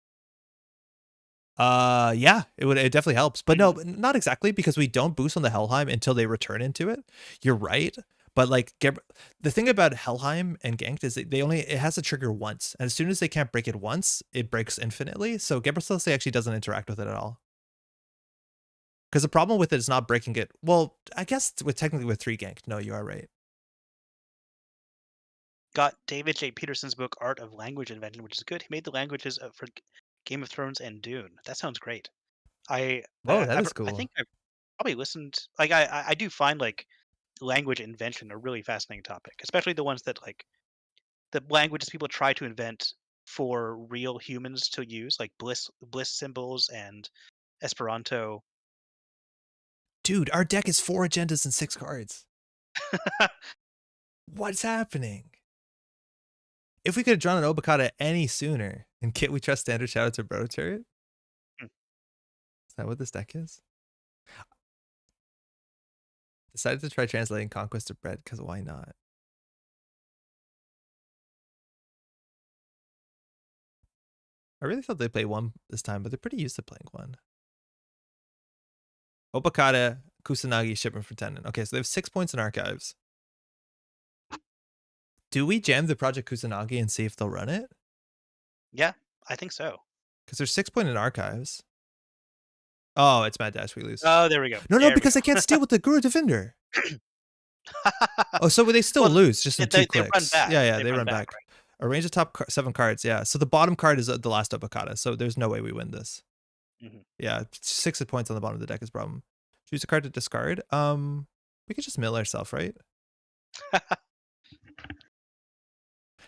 Yeah, it definitely helps. But no, not exactly, because we don't boost on the Helheim until they return into it. You're right. But like the thing about Helheim and Ganked is they only, it has to trigger once. And as soon as they can't break it once, it breaks infinitely. So Gebrselassie actually doesn't interact with it at all. Because the problem with it is not breaking it. Well, I guess with technically with 3 Ganked. No, you are right. Got David J. Peterson's book Art of Language Invention, which is good. He made the languages for Game of Thrones and Dune. That sounds great. I Whoa, I, that I've, is I cool. think I've probably listened. Like I do find like language invention a really fascinating topic, especially the ones that like the languages people try to invent for real humans to use, like bliss symbols and Esperanto. Dude, our deck is 4 agendas and 6 cards. What's happening? If we could have drawn an Obokata any sooner, and Kit We Trust standard shout out to Bro Turret. Hmm. Is that what this deck is? Decided to try translating Conquest of Bread because why not? I really thought they'd play 1 this time, but they're pretty used to playing 1. Obokata, Kusanagi, Shipment for Tenon. Okay, so they have 6 points in archives. Do we jam the Project Kusanagi and see if they'll run it? Yeah, I think so. Because there's 6 point in archives. Oh, it's Mad Dash. We lose. Oh, there we go. No, There we because go. they can't steal with the Guru Defender. Oh, so they still Well, lose just in 2 they run clicks. back. Yeah, they run back. Right? Arrange the top 7 cards. Yeah, so the bottom card is the last Obokata. So there's no way we win this. Mm-hmm. Yeah, 6 points on the bottom of the deck is a problem. Choose a card to discard. We could just mill ourselves, right?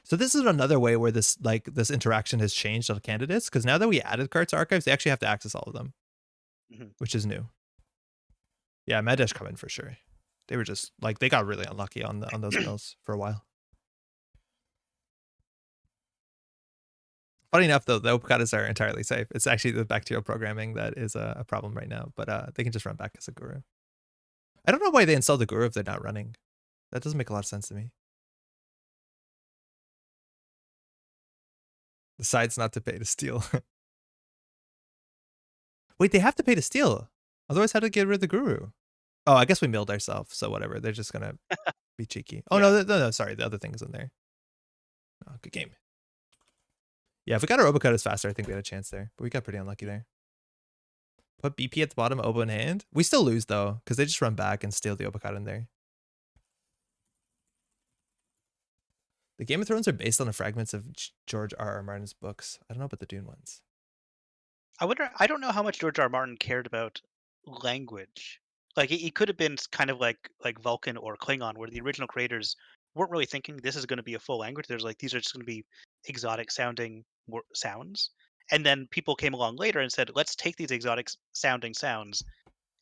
So this is another way where this interaction has changed on candidates, because now that we added cards to archives, they actually have to access all of them, which is new. Yeah, Mad Dash come in for sure. They were just like, they got really unlucky on those mills for a while. Funny enough, though, the Opokatas are entirely safe. It's actually the bacterial programming that is a problem right now, but they can just run back as a Guru. I don't know why they installed the Guru if they're not running. That doesn't make a lot of sense to me. Decides not to pay to steal. Wait, they have to pay to steal. Otherwise, how to get rid of the guru? Oh, I guess we milled ourselves, so whatever. They're just gonna be cheeky. Oh Yeah. no, no, sorry, the other thing is in there. Oh, good game. Yeah, if we got our Obocutters faster, I think we had a chance there. But we got pretty unlucky there. Put BP at the bottom, Obo in hand. We still lose though, because they just run back and steal the Obocut in there. The Game of Thrones are based on the fragments of George R. R. Martin's books. I don't know about the Dune ones. I don't know how much George R. R. Martin cared about language. Like it could have been kind of like Vulcan or Klingon, where the original creators weren't really thinking this is going to be a full language. There's like these are just going to be exotic sounding sounds, and then people came along later and said, let's take these exotic sounding sounds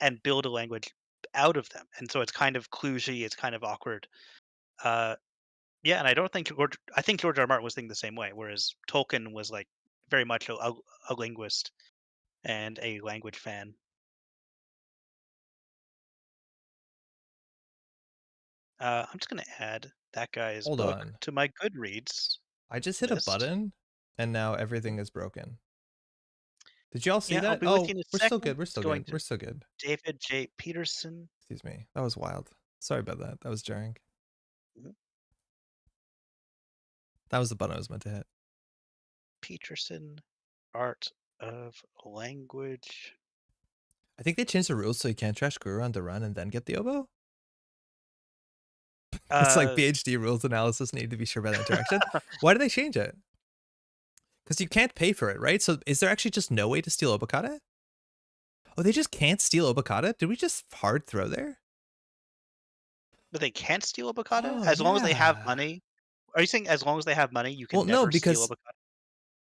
and build a language out of them. And so it's kind of kludgy, it's kind of awkward. Uh, yeah, and I don't think I think George R. R. Martin was thinking the same way, whereas Tolkien was like very much a linguist and a language fan. I'm just gonna add that guy's Hold book on. to my Goodreads I just hit a list. button and now everything is broken. Did y'all see Yeah, I'll that? be with you Oh, in a we're still second. good. We're It's still going good. to We're still good. David J. Peterson. Excuse me. That was wild. Sorry about that. That was jarring. Mhm. That was the button I was meant to hit. Peterson, Art of Language. I think they changed the rules so you can't trash Guru on the run and then get the oboe. It's like Uh, PhD rules analysis need to be sure about the interaction. Why did they change it? Because you can't pay for it, right? So is there actually just no way to steal Obokata? Oh, they just can't steal Obokata? Did we just hard throw there? but they can't steal a Bacata Oh, as long as they have yeah. money. Are you saying as long as they have money, you Well, can no, never steal a because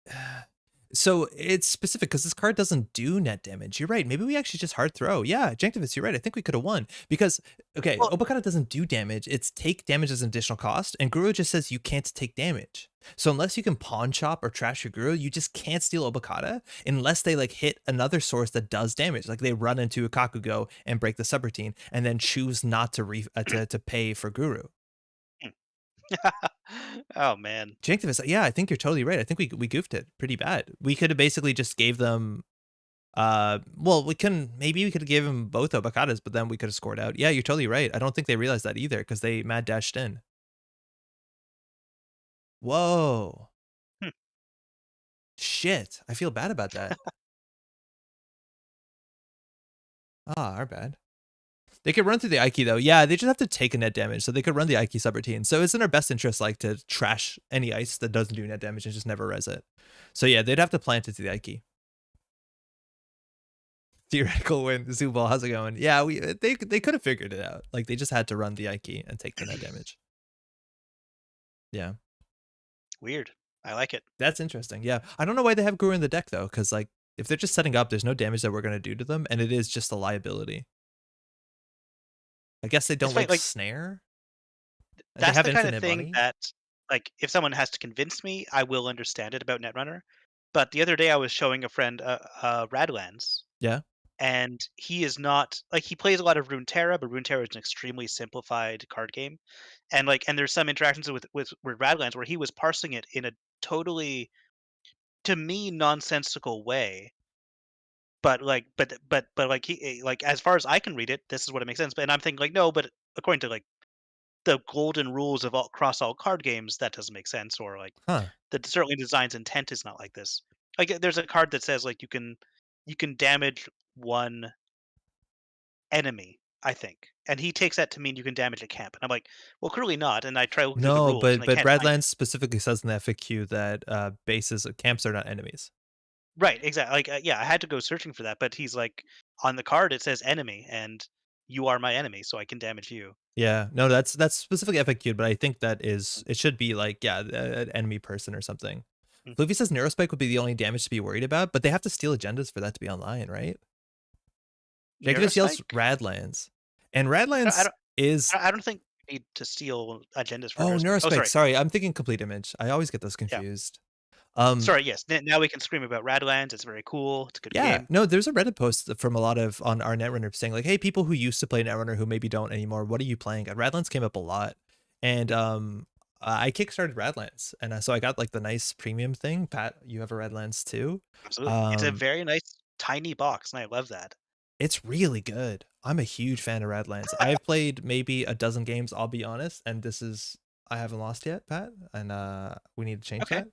Bacata? so it's specific because this card doesn't do net damage. You're right. Maybe we actually just hard throw. Yeah, Janktivist, you're right. I think we could have won because okay, Well, Obokata doesn't do damage. It's take damage as an additional cost, and Guru just says you can't take damage. So unless you can pawn chop or trash your Guru, you just can't steal Obokata unless they like hit another source that does damage. Like they run into a Kakugo and break the subroutine, and then choose not to to pay for Guru. oh man, Janktivist, yeah, I think you're totally right. I think we goofed it pretty bad. We could have basically just gave them well, we couldn't maybe we could have given them both Obokatas, but then we could have scored out. Yeah, you're totally right. I don't think they realized that either because they mad dashed in. Whoa. hmm. Shit. I feel bad about that. Ah, our bad. They could run through the Aiki though. Yeah, they just have to take a net damage. So they could run the Aiki subroutine. So it's in our best interest like to trash any ice that doesn't do net damage and just never res it. So yeah, they'd have to plant it to the Aiki. Theoretical win. Zubal, how's it going? Yeah, they could have figured it out. Like they just had to run the Aiki and take the net damage. Yeah. Weird. I like it. That's interesting. Yeah. I don't know why they have Guru in the deck though, because like if they're just setting up, there's no damage that we're gonna do to them, and it is just a liability. I guess they It's don't funny, like like snare. And they that's have the kind of infinite thing money. that, like, if someone has to convince me, I will understand it about Netrunner. But the other day, I was showing a friend Radlands, Yeah. and he is not like he plays a lot of Runeterra, but Runeterra is an extremely simplified card game, and and there's some interactions with Radlands where he was parsing it in a totally, to me, nonsensical way. But like like as far as I can read it, this is what it makes sense. But and I'm thinking like no, but according to like the golden rules of all across all card games, that doesn't make sense, or like Huh. that certainly design's intent is not like this. Like there's a card that says like you can damage one enemy, I think. And he takes that to mean you can damage a camp. And I'm like, well, clearly not. And I try looking through the No, rules and I but can't find it. Radlands specifically says in the FAQ that bases camps are not enemies. Right, exactly. Like yeah, I had to go searching for that, but he's like on the card it says enemy and you are my enemy, so I can damage you. Yeah, no, that's specifically FAQ'd, but I think that is it should be like yeah, an enemy person or something. Mhm. Luffy says Neurospike would be the only damage to be worried about, but they have to steal agendas for that to be online, right? Jacob yells Neurospike? Radlands, and I Radlands don't is I don't think you need to steal agendas for oh Neurospike. Oh, Neurospike. sorry. Sorry, I'm thinking complete image. I always get those Yeah. confused. Um, Sorry, yes. Now we can scream about Radlands. It's very cool. It's a good yeah, game. no, there's a Reddit post from a lot of on our Netrunner saying like, hey, people who used to play Netrunner who maybe don't anymore, what are you playing? And Radlands came up a lot, and I kickstarted Radlands, and so I got like the nice premium thing. Pat, you have a Radlands too. Absolutely. It's a Um, very nice tiny box, and I love that. it's really good. I'm a huge fan of Radlands. I've played maybe a dozen games, I'll be honest, and this is I haven't lost yet, Pat, and we need to change Okay. that.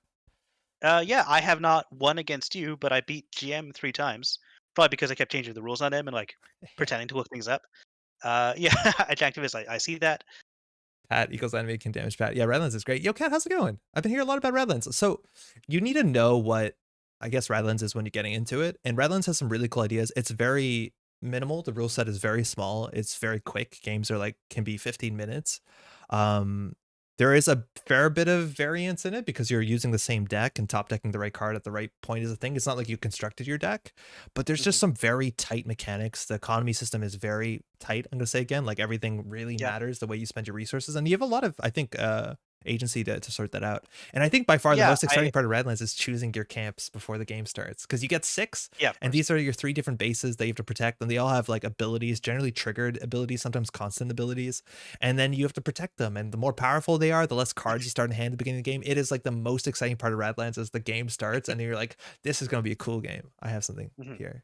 Yeah, I have not won against you, but I beat GM 3 times. Probably because I kept changing the rules on him and, like, Yeah. pretending to look things up. Yeah, Adjunctivist, I see that. Pat equals enemy can damage Pat. Yeah, Redlands is great. Yo, Cat, how's it going? I've been hearing a lot about Redlands. So you need to know what I guess Redlands is when you're getting into it. And Redlands has some really cool ideas. It's very minimal. The rule set is very small. It's very quick. Games are like can be 15 minutes. Um, there is a fair bit of variance in it because you're using the same deck and top decking the right card at the right point is a thing. It's not like you constructed your deck, but there's just Mhm. some very tight mechanics. The economy system is very tight. I'm gonna say again, like everything really Yeah. matters the way you spend your resources, and you have a lot of, I think, agency to sort that out. And I think by far the Yeah, most exciting part of Redlands is choosing your camps before the game starts because you get six, yeah, of and course. these are your three different bases that you have to protect, and they all have like abilities, generally triggered abilities, sometimes constant abilities, and then you have to protect them. And the more powerful they are, the less cards you start in hand at the beginning of the game. It is like the most exciting part of Redlands as the game starts, and you're like, this is gonna be a cool game. I have something Mhm. here.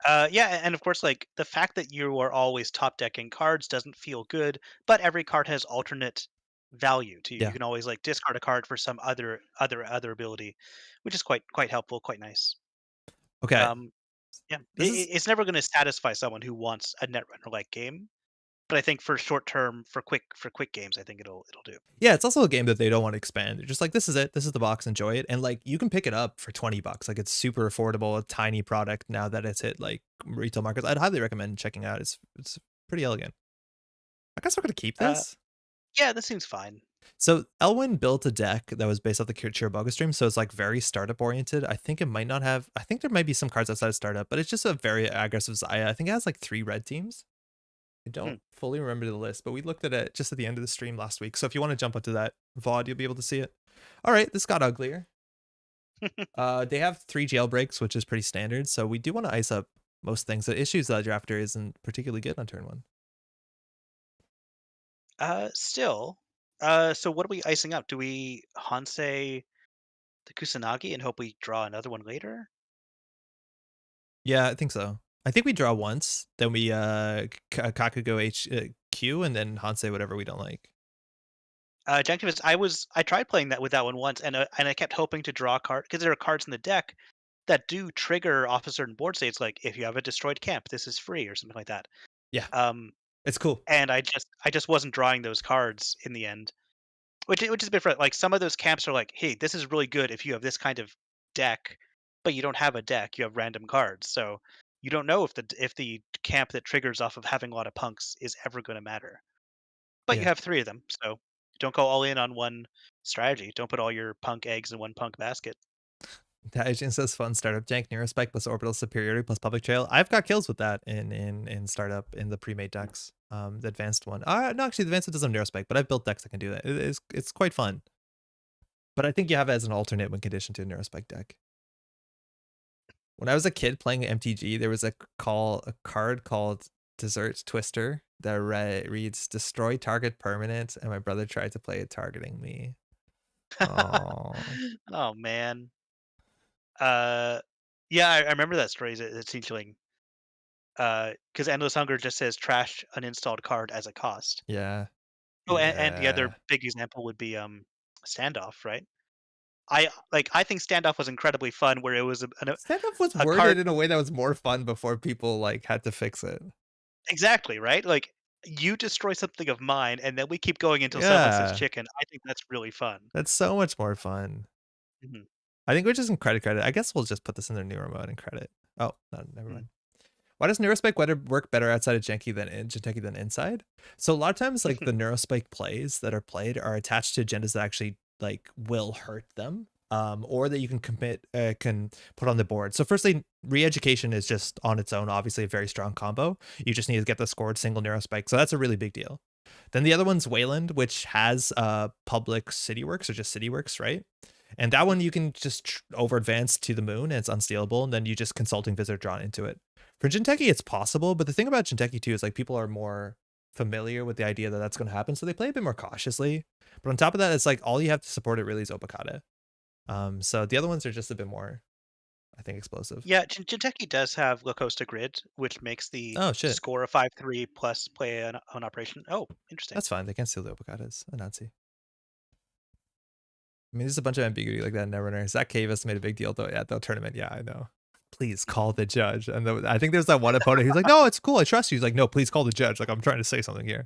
Yeah, and of course, like, the fact that you are always top decking cards doesn't feel good, but every card has alternate value to you. You Yeah. can always, like, discard a card for some other ability, which is quite helpful, quite nice. Okay. Um, yeah, This is it's never gonna satisfy someone who wants a Netrunner-like game, but I think for short term, for quick games, I think it'll do. Yeah, it's also a game that they don't want to expand. They're just like, this is it. This is the box. Enjoy it. And like, you can pick it up for 20 bucks. Like, it's super affordable, a tiny product now that it's hit like retail markets. I'd highly recommend checking out. It's pretty elegant. I guess we're gonna keep Uh, this. yeah, this seems fine. So Elwin built a deck that was based off the Chiriboga stream, so it's like very startup oriented. I think it might not have. I think there might be some cards outside of startup, but it's just a very aggressive Zaya. I think it has like 3 red teams. I Mhm. don't fully remember the list, but we looked at it just at the end of the stream last week. So if you want to jump onto that VOD, you'll be able to see it. All right, this got uglier. They have 3 jailbreaks, which is pretty standard. So we do want to ice up most things. The issues that Drafter isn't particularly good on turn 1. Still, so what are we icing up? Do we Hansei the Kusanagi and hope we draw another one later? Yeah, I think so. I think we draw once, then we Kakugo Q, and then Hansei whatever we don't like. Janktivist, I tried playing that with that one once, and I kept hoping to draw a card because there are cards in the deck that do trigger off a certain board states, like if you have a destroyed camp, this is free or something like that. Yeah, Um, it's cool. and I just wasn't drawing those cards in the end, which is a bit like some of those camps are like, hey, this is really good if you have this kind of deck, but you don't have a deck, you have random cards, so you don't know if the camp that triggers off of having a lot of punks is ever going to matter. But you Yeah. have 3 of them, so don't go all in on one strategy. Don't put all your punk eggs in one punk basket. That agent says fun startup jank, Neurospike plus orbital superiority plus public trail. I've got kills with that in startup in the pre-made decks. The advanced one. No, actually the advanced one doesn't have Neurospike, but I've built decks that can do that. It's quite fun. But I think you have it as an alternate when conditioned to a Neurospike deck. When I was a kid playing MTG, there was a card called Desert Twister that reads destroy target permanent, and my brother tried to play it targeting me. Oh, Oh, man. Uh, yeah, I remember that story as a Changeling. Because Endless Hunger just says trash uninstalled card as a cost. yeah, Oh, and the other yeah. big example would be, Standoff, right? I think Standoff was incredibly fun where it was Standoff was a card. worded in a way that was more fun before people like had to fix it. Exactly, right? Like, you destroy something of mine, and then we keep going until someone says Yeah, chicken. I think that's really fun. that's so much more fun. Mhm, I think we're just in credit. I guess we'll just put this in their newer mode and credit. Oh, no, never mhm, mind. Why does Neurospike work better outside of Jinteki than inside? So a lot of times, like the Neurospike plays that are played are attached to agendas that actually like will hurt them, or that you can can put on the board. So firstly, re-education is just on its own, obviously a very strong combo. You just need to get the scored single Neurospike, so that's a really big deal. Then the other one's Wayland, which has public city works or just city works, right? And that one mhm. you can just over advance to the moon and it's unstealable, and then you just consulting visitor drawn into it. For Jinteki, it's possible, but the thing about Jinteki too is like people are more familiar with the idea that that's going to happen, so they play a bit more cautiously. But on top of that, it's like all you have to support it really is Obokata. So the other ones are just a bit more, I think, explosive. Yeah, Jinteki does have La Costa Grid, which makes the Oh shit, score a 5-3 plus play an operation. Oh, interesting. that's fine. They can steal the Obokatas. Anansi. I mean, there's a bunch of ambiguity like that in Netrunner. Zach Cavis made a big deal though at the tournament. Yeah, I know. Please call the judge. And I think there's that one opponent who's like, "No, it's cool. I trust you." He's like, "No, please call the judge. Like, I'm trying to say something here."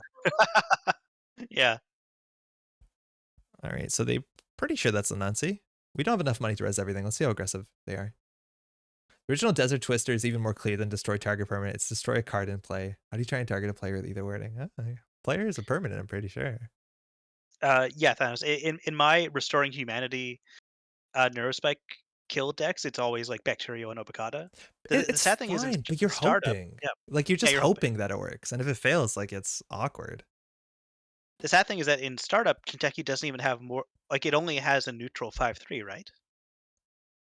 Yeah. All right, so they pretty sure that's Anansi. We don't have enough money to res everything. Let's see how aggressive they are. The original Desert Twister is even more clear than destroy target permanent. It's destroy a card in play. How do you try and target a player with either wording? Player is a permanent, I'm pretty sure. Yeah, Thanos. In my Restoring Humanity Neurospike kill decks, it's always like Bacterial and Obokata. The It's sad thing is fine, but you're in startup. hoping. Yeah, Like, you're yeah, just you're hoping. hoping that it works. And if it fails, like, it's awkward. The sad thing is that in startup, Kentucky doesn't even have more. Like it only has a neutral 5-3, right?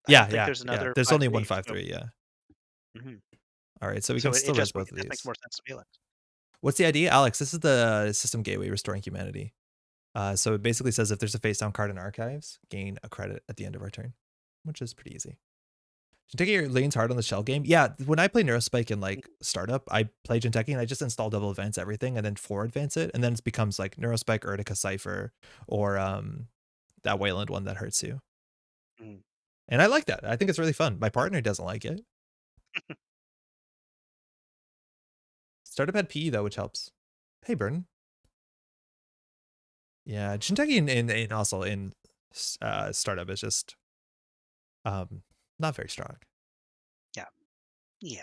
I don't Yeah, think yeah, there's yeah. another There's only one 5-3. five So, three. Yeah. mhm. All right, so we So can still res both it of just makes these. more sense to be like. What's the idea, Alex? This is the system gateway restoring humanity. So it basically says if there's a face down card in archives, gain a credit at the end of our turn, which is pretty easy. Jinteki leans hard on the shell game. Yeah, when I play Neurospike in like startup, I play Jinteki and I just install double advance everything and then 4 advance it, and then it becomes like Neurospike, Urtica Cipher, or that Wayland one that hurts you. Mm. And I like that. I think it's really fun. My partner doesn't like it. Startup had PE though, which helps. Hey, Burton. Yeah, Jinteki in also in startup is just not very strong. Yeah, yeah.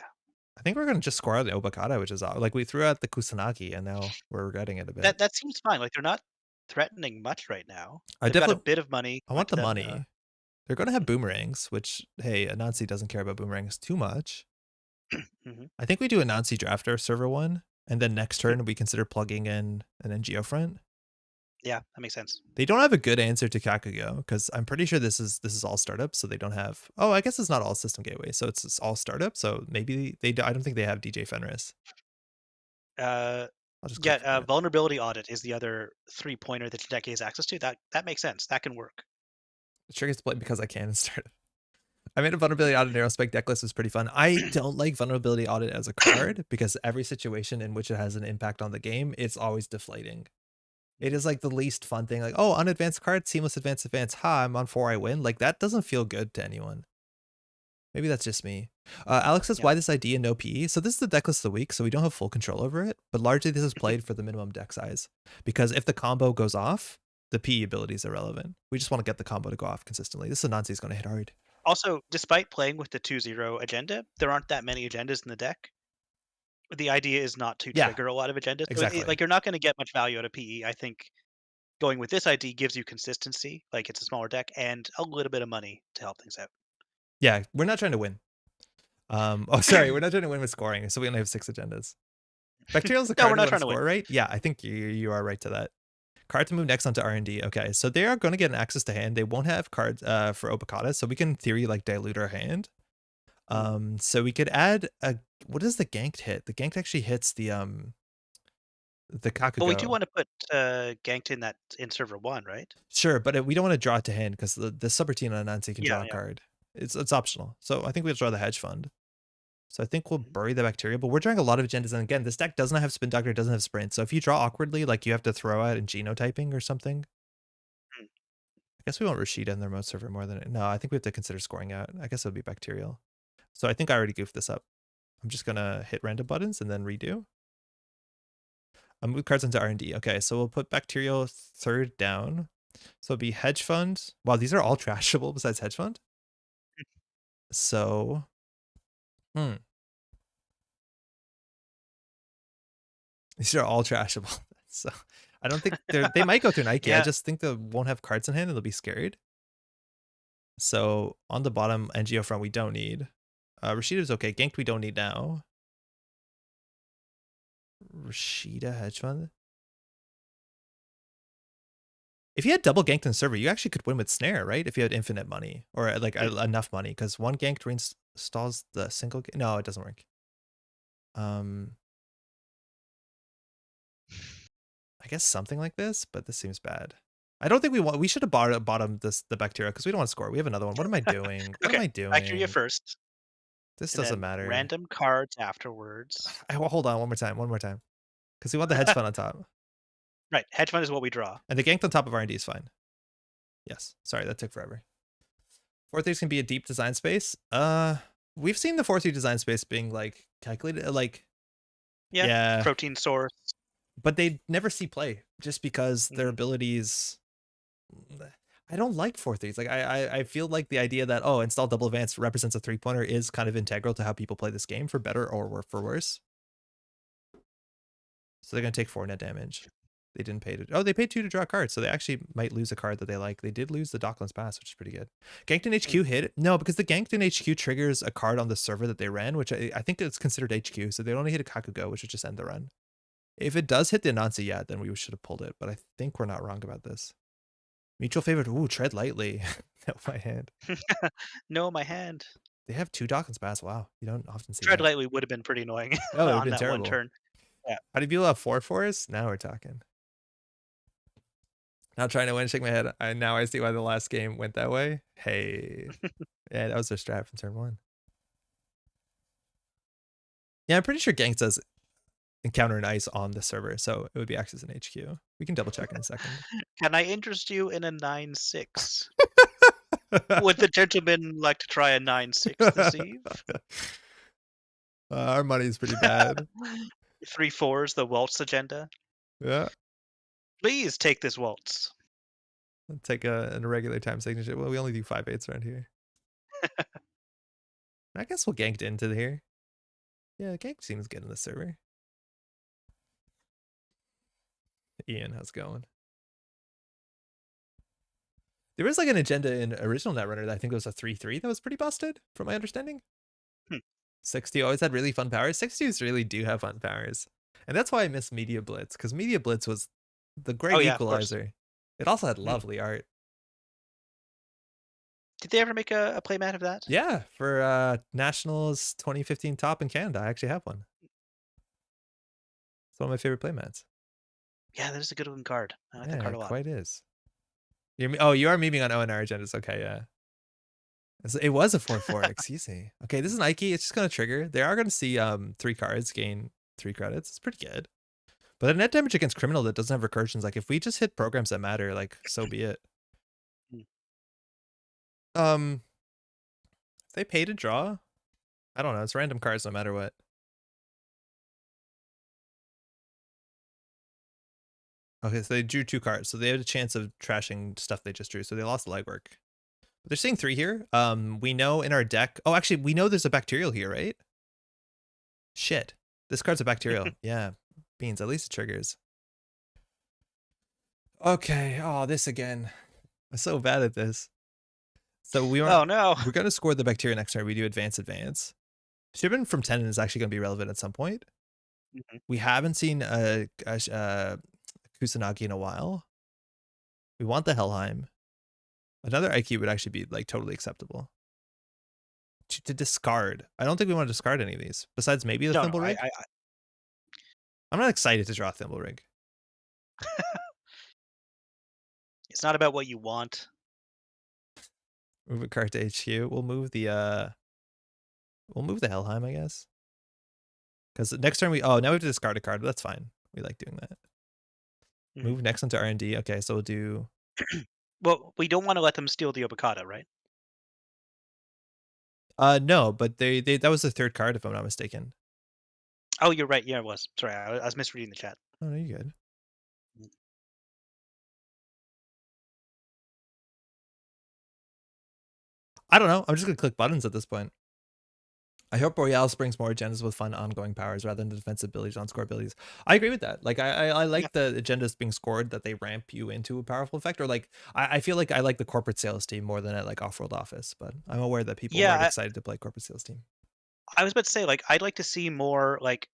I think we're gonna just score out the Obokata, which is like we threw out the Kusanagi and now we're regretting it a bit. That seems fine. Like they're not threatening much right now. I They've got a definitely bit of money I going want to the them. money. They're gonna have boomerangs, which hey, Anansi doesn't care about boomerangs too much. Mhm. I think we do Anansi drafter server one, and then next turn we consider plugging in an NGO front. Yeah, that makes sense. They don't have a good answer to Kakugo because I'm pretty sure this is all startup, so they don't have. Oh, I guess it's not all system gateway, so it's all startup. So maybe they. I don't think they have DJ Fenris. Uh, I'll just yeah, click forget. vulnerability audit is the other 3-pointer that Hideki has access to. That makes sense. That can work. The trick is play because I can start. I made a vulnerability audit Aerospec deck list was pretty fun. I don't like vulnerability audit as a card because every situation in which it has an impact on the game, it's always deflating. It is like the least fun thing. Like, oh, unadvanced card, seamless advance, advance. Ha, I'm on 4, I win. Like that doesn't feel good to anyone. Maybe that's just me. Alex says, Yeah. why this idea no PE? So this is the deck list of the week, so we don't have full control over it, but largely this is played for the minimum deck size. Because if the combo goes off, the PE ability is irrelevant. We just want to get the combo to go off consistently. This Anansi is going to hit hard. Also, despite playing with the 2-0 agenda, there aren't that many agendas in the deck. The idea is not to Yeah, trigger a lot of agendas. So exactly. like you're not going to get much value out of PE. I think going with this ID gives you consistency. Like it's a smaller deck and a little bit of money to help things out. Yeah, we're not trying to win. Oh, sorry, we're not trying to win with scoring, so we only have 6 agendas. Bacterial is a No, card we're we not want to trying to win. score, right? Yeah, I think you are right to that. Card to move next onto R&D. Okay, so they are going to get an access to hand. They won't have cards for Obokata, so we can in theory like dilute our hand. So we could add a what is the ganked hit? The ganked actually hits the But we do Kakugo. want to put Ganked in server 1, right? Sure, but we don't want to draw it to hand because the subroutine on Nancy can Yeah, draw a yeah. card. It's optional. So I think we'll draw the hedge fund. So I think we'll Mhm. bury the bacteria, but we're drawing a lot of agendas. And again, this deck doesn't have spin doctor, doesn't have sprint. So if you draw awkwardly, like you have to throw out in genotyping or something. Mm. I guess we want Rashida in the remote server more than no. I think we have to consider scoring out. I guess it would be bacterial. So I think I already goofed this up. I'm just gonna hit random buttons and then redo. I'll move cards into R&D. Okay, so we'll put bacterial third down. So it'll be hedge fund. Wow, these are all trashable besides hedge fund. So, these are all trashable. So I don't think they might go through Nike. I Yeah. just think they won't have cards in hand and they'll be scared. So on the bottom NGO front, we don't need. Rashida's okay. Ganked we don't need now. Rashida hedge fund. If you had double ganked in server, you actually could win with snare, right? If you had infinite money or like enough money, because one ganked reinstalls the single. No, it doesn't work. guess something like this, but this seems bad. I don't think we should have bottomed the bacteria because we don't want to score. We have another one. What am I doing? What am Okay, I bacteria doing? first, This and doesn't then matter. random cards afterwards. Well, hold on, one more time, because we want the hedge fund on top, Right, hedge fund is what we draw. and the ganked on top of R&D is fine. Yes, sorry, that took forever. 4-3 can be a deep design space. We've seen the 4-3 design space being like calculated, like Yeah, yeah, protein source. but they never see play just because their Mhm. abilities. I don't like 4-3s. Like I feel like the idea that install double advance represents a 3-pointer is kind of integral to how people play this game for better or for worse. So they're gonna take 4 net damage. They didn't pay to. Oh, they paid 2 to draw a card, so they actually might lose a card that they like. They did lose the DECKLISTS pass, which is pretty good. Ganked in Mm. HQ hit? No, because the Ganked in HQ triggers a card on the server that they ran, which I think it's considered HQ. So they only hit a Kakugo, which would just end the run. If it does hit the Anansi, yeah, then we should have pulled it. But I think we're not wrong about this. Mutual favorite. Ooh, tread lightly. No, my hand. No, my hand. They have 2 DECKLISTS pass. Wow, you don't often see Tread that. lightly would have been pretty annoying Oh, it would have on been that one terrible. turn. Yeah. How do you feel about 4-4s? Now we're talking. Not trying to win, shake my head. Now I see why the last game went that way. Hey. Yeah, that was their strat from turn 1. Yeah, I'm pretty sure Gang says encounter an ice on the server, so it would be access in HQ. We can double check in a second. Can I interest you in a 9-6? Would the gentleman like to try a 9-6 this eve? Our money is pretty bad. 3-4s, the waltz agenda. Yeah. Please take this waltz. I'll take a irregular time signature. Well, we only do 5/8 around here. I guess we'll ganked into here. Yeah, gank seems good in the server. Ian, how's it going? There was like an agenda in original Netrunner that I think was a 3-3 that was pretty busted, from my understanding. Hmm. 60 always had really fun powers. 60s really do have fun powers. And that's why I miss Media Blitz, because Media Blitz was the Oh, great yeah, of course. equalizer. It also had Mhm. lovely art. Did they ever make a playmat of that? Yeah, for Nationals 2015 top in Canada, I actually have one. It's one of my favorite playmats. Yeah, that is a good looking card. I like that Yeah, card a it lot. quite is. Oh, you are memeing on ONR agendas. Okay, yeah. It was a 4-4, excuse me. Okay, this is Nike. It's just gonna trigger. They are gonna see 3 cards, gain 3 credits. It's pretty good. But a net damage against criminal that doesn't have recursions, like if we just hit programs that matter, like so be it. Mm. Um if they pay to draw, I don't know, it's random cards no matter what. Okay, so they drew 2 cards, so they had a chance of trashing stuff they just drew, so they lost the legwork. But they're seeing 3 here. We know in our deck. Oh, actually, we know there's a bacterial here, right? Shit. This card's a bacterial. Yeah. Beans, at least it triggers. Okay. Oh, this again. I'm so bad at this. So Oh, no. we're gonna score the bacteria next turn. We do advance. Shipment from Tenon is actually gonna be relevant at some point. Mhm. We haven't seen a Kusanagi in a while. We want the Helheim. Another IQ would actually be like totally acceptable. To discard. I don't think we want to discard any of these. Besides maybe the No, no, Thimble Rig. I'm not excited to draw Thimble Rig. it's not about what you want. Move a card to HQ. We'll move the Helheim, I guess. Because next turn now we have to discard a card, but that's fine. We like doing that. Mhm. Move next onto R&D. Okay, so we'll do Well, we don't wanna let them steal the Obokata, right? no, but they that was the 3rd card if I'm not mistaken. Oh, you're right. Yeah, it was. Sorry, I was misreading the chat. Oh no, you're good. Mm. I don't know. I'm just gonna click buttons at this point. I hope Borealis brings more agendas with fun ongoing powers rather than the defensive abilities on score abilities. I agree with that. Like I Yeah. like the agendas being scored that they ramp you into a powerful effect, or like I feel like I like the corporate sales team more than I like off-world office, but I'm aware that people weren't Yeah, excited to play corporate sales team. I was about to say, like, I'd like to see more, like,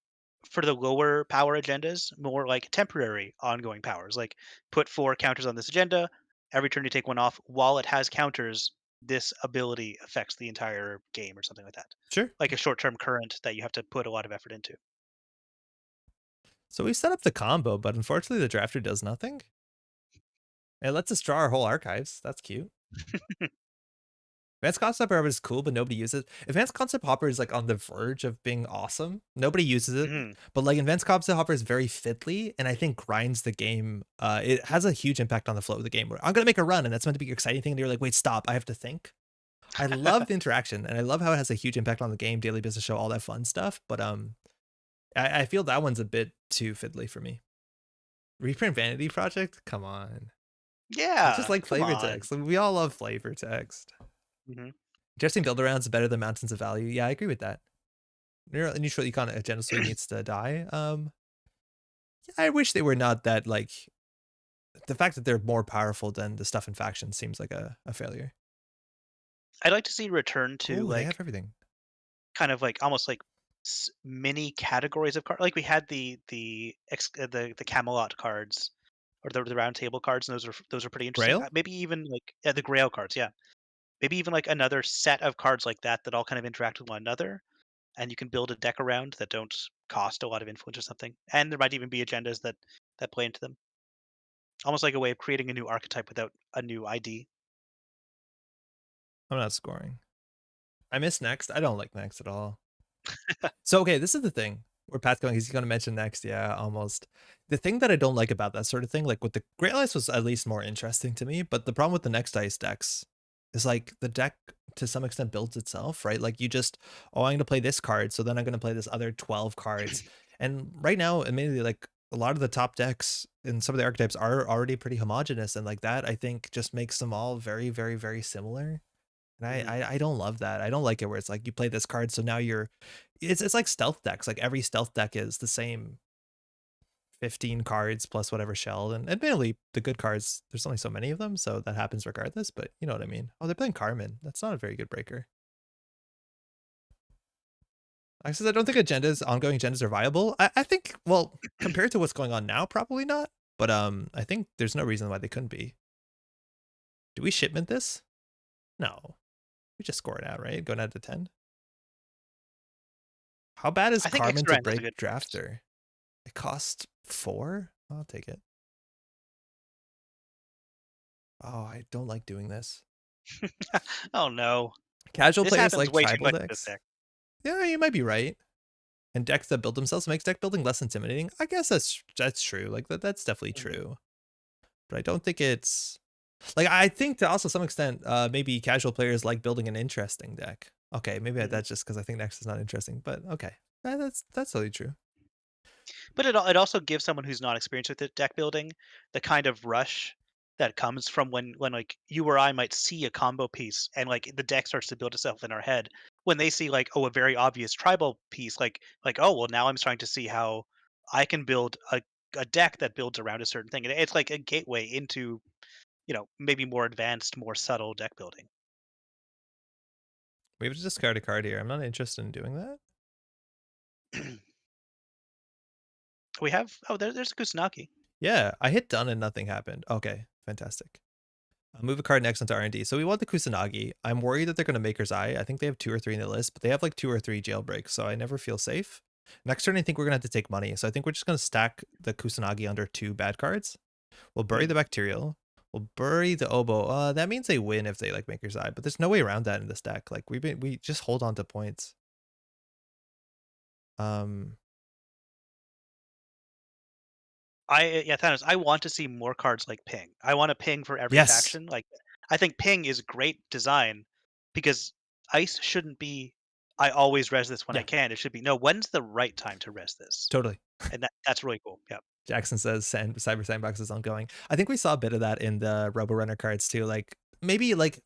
for the lower power agendas, more, like, temporary ongoing powers. Like, put 4 counters on this agenda. Every turn you take one off. While it has counters, this ability affects the entire game or something like that. Sure. Like a short-term current that you have to put a lot of effort into. So we set up the combo, but unfortunately the drafter does nothing. It lets us draw our whole archives. That's cute. Advanced Concept Hopper is cool, but nobody uses it. Advanced Concept Hopper is like on the verge of being awesome. Nobody uses it, Mhm. but like Advanced Concept Hopper is very fiddly, and I think grinds the game. It has a huge impact on the flow of the game. Where I'm gonna make a run, and that's meant to be your exciting thing, and you're like, wait, stop, I have to think. I love the interaction, and I love how it has a huge impact on the game, daily business show, all that fun stuff. But I feel that one's a bit too fiddly for me. Reprint Vanity Project, come on. I just Yeah, like come flavor on. text. Like, we all love flavor text. Mhm. Interesting build arounds better than Mountains of Value. Yeah, I agree with that. Neutral econ agenda suite needs to die. Yeah, I wish they were not that like the fact that they're more powerful than the stuff in faction seems like a failure. I'd like to see return to, Oh, they have like, everything. kind of, like, almost like mini categories of cards. Like, we had the Camelot cards, or the round table cards, and those are pretty interesting. Grail? Maybe even, like, yeah, the Grail cards, yeah. Maybe even, like, another set of cards like that that all kind of interact with one another, and you can build a deck around that don't cost a lot of influence or something. And there might even be agendas that play into them. Almost like a way of creating a new archetype without a new ID. I'm not scoring. I miss next. I don't like next at all. So okay, this is the thing. Where Pat's going, he's gonna mention next. Yeah, almost. The thing that I don't like about that sort of thing, like with the Great Ice was at least more interesting to me, but the problem with the next ice decks is like the deck to some extent builds itself, right? Like you just, oh, I'm gonna play this card, so then I'm gonna play this other 12 cards. And right now, admittedly, like a lot of the top decks and some of the archetypes are already pretty homogenous, and like that I think just makes them all very, very, very similar. And Mhm. I don't love that. I don't like it where it's like you play this card, so now you're it's like stealth decks. Like every stealth deck is the same 15 cards plus whatever shell. And admittedly, the good cards, there's only so many of them, so that happens regardless, but you know what I mean. Oh, they're playing Carmen. That's not a very good breaker. I says I don't think agendas, ongoing agendas are viable. I think, well, compared to what's going on now, probably not. But I think there's no reason why they couldn't be. Do we shipment this? No. We just score it out, right? Going out to 10. How bad is I think Carmen to Extra End is a break good choice. Drafter? It costs 4? I'll take it. Oh, I don't like doing this. Oh, no. Casual This players happens like way too tribal much with this decks. deck. Yeah, you might be right. And decks that build themselves makes deck building less intimidating. I guess that's true. Like that's definitely Mhm. true. But I don't think it's like I think to also some extent, maybe casual players like building an interesting deck. Okay, maybe Mhm. that's just because I think next is not interesting, but okay. That's totally true. But it also gives someone who's not experienced with the deck building the kind of rush that comes from when, like, you or I might see a combo piece and, like, the deck starts to build itself in our head. When they see, like, oh, a very obvious tribal piece, like, "Oh, well, now I'm starting to see how I can build a deck that builds around a certain thing." And it's like a gateway into, maybe more advanced, more subtle deck building. We have to discard a card here. I'm not interested in doing that. We have there's a Kusanagi. Yeah, I hit done and nothing happened. Okay, fantastic. I'll move a card next onto R&D. So we want the Kusanagi. I'm worried that they're going to Maker's Eye. I think they have 2 or 3 in the list, but they have like 2 or 3 jailbreaks, so I never feel safe. Next turn, I think we're going to have to take money. So I think we're just going to stack the Kusanagi under 2 bad cards. We'll bury Hmm. the Bacterial. We'll bury the Oboe. That means they win if they like Maker's Eye, but there's no way around that in this deck. Like we just hold on to points. Um, Yeah, Thanos, I want to see more cards like Ping. I want a Ping for every yes. faction. Like, I think Ping is great design because Ice shouldn't be, I always res this when I Yeah, can. It should be, no, when's the right time to res this? totally. And that's really cool. Yeah. Jackson says Cyber Sandbox is ongoing. I think we saw a bit of that in the Robo Runner cards too. Like maybe like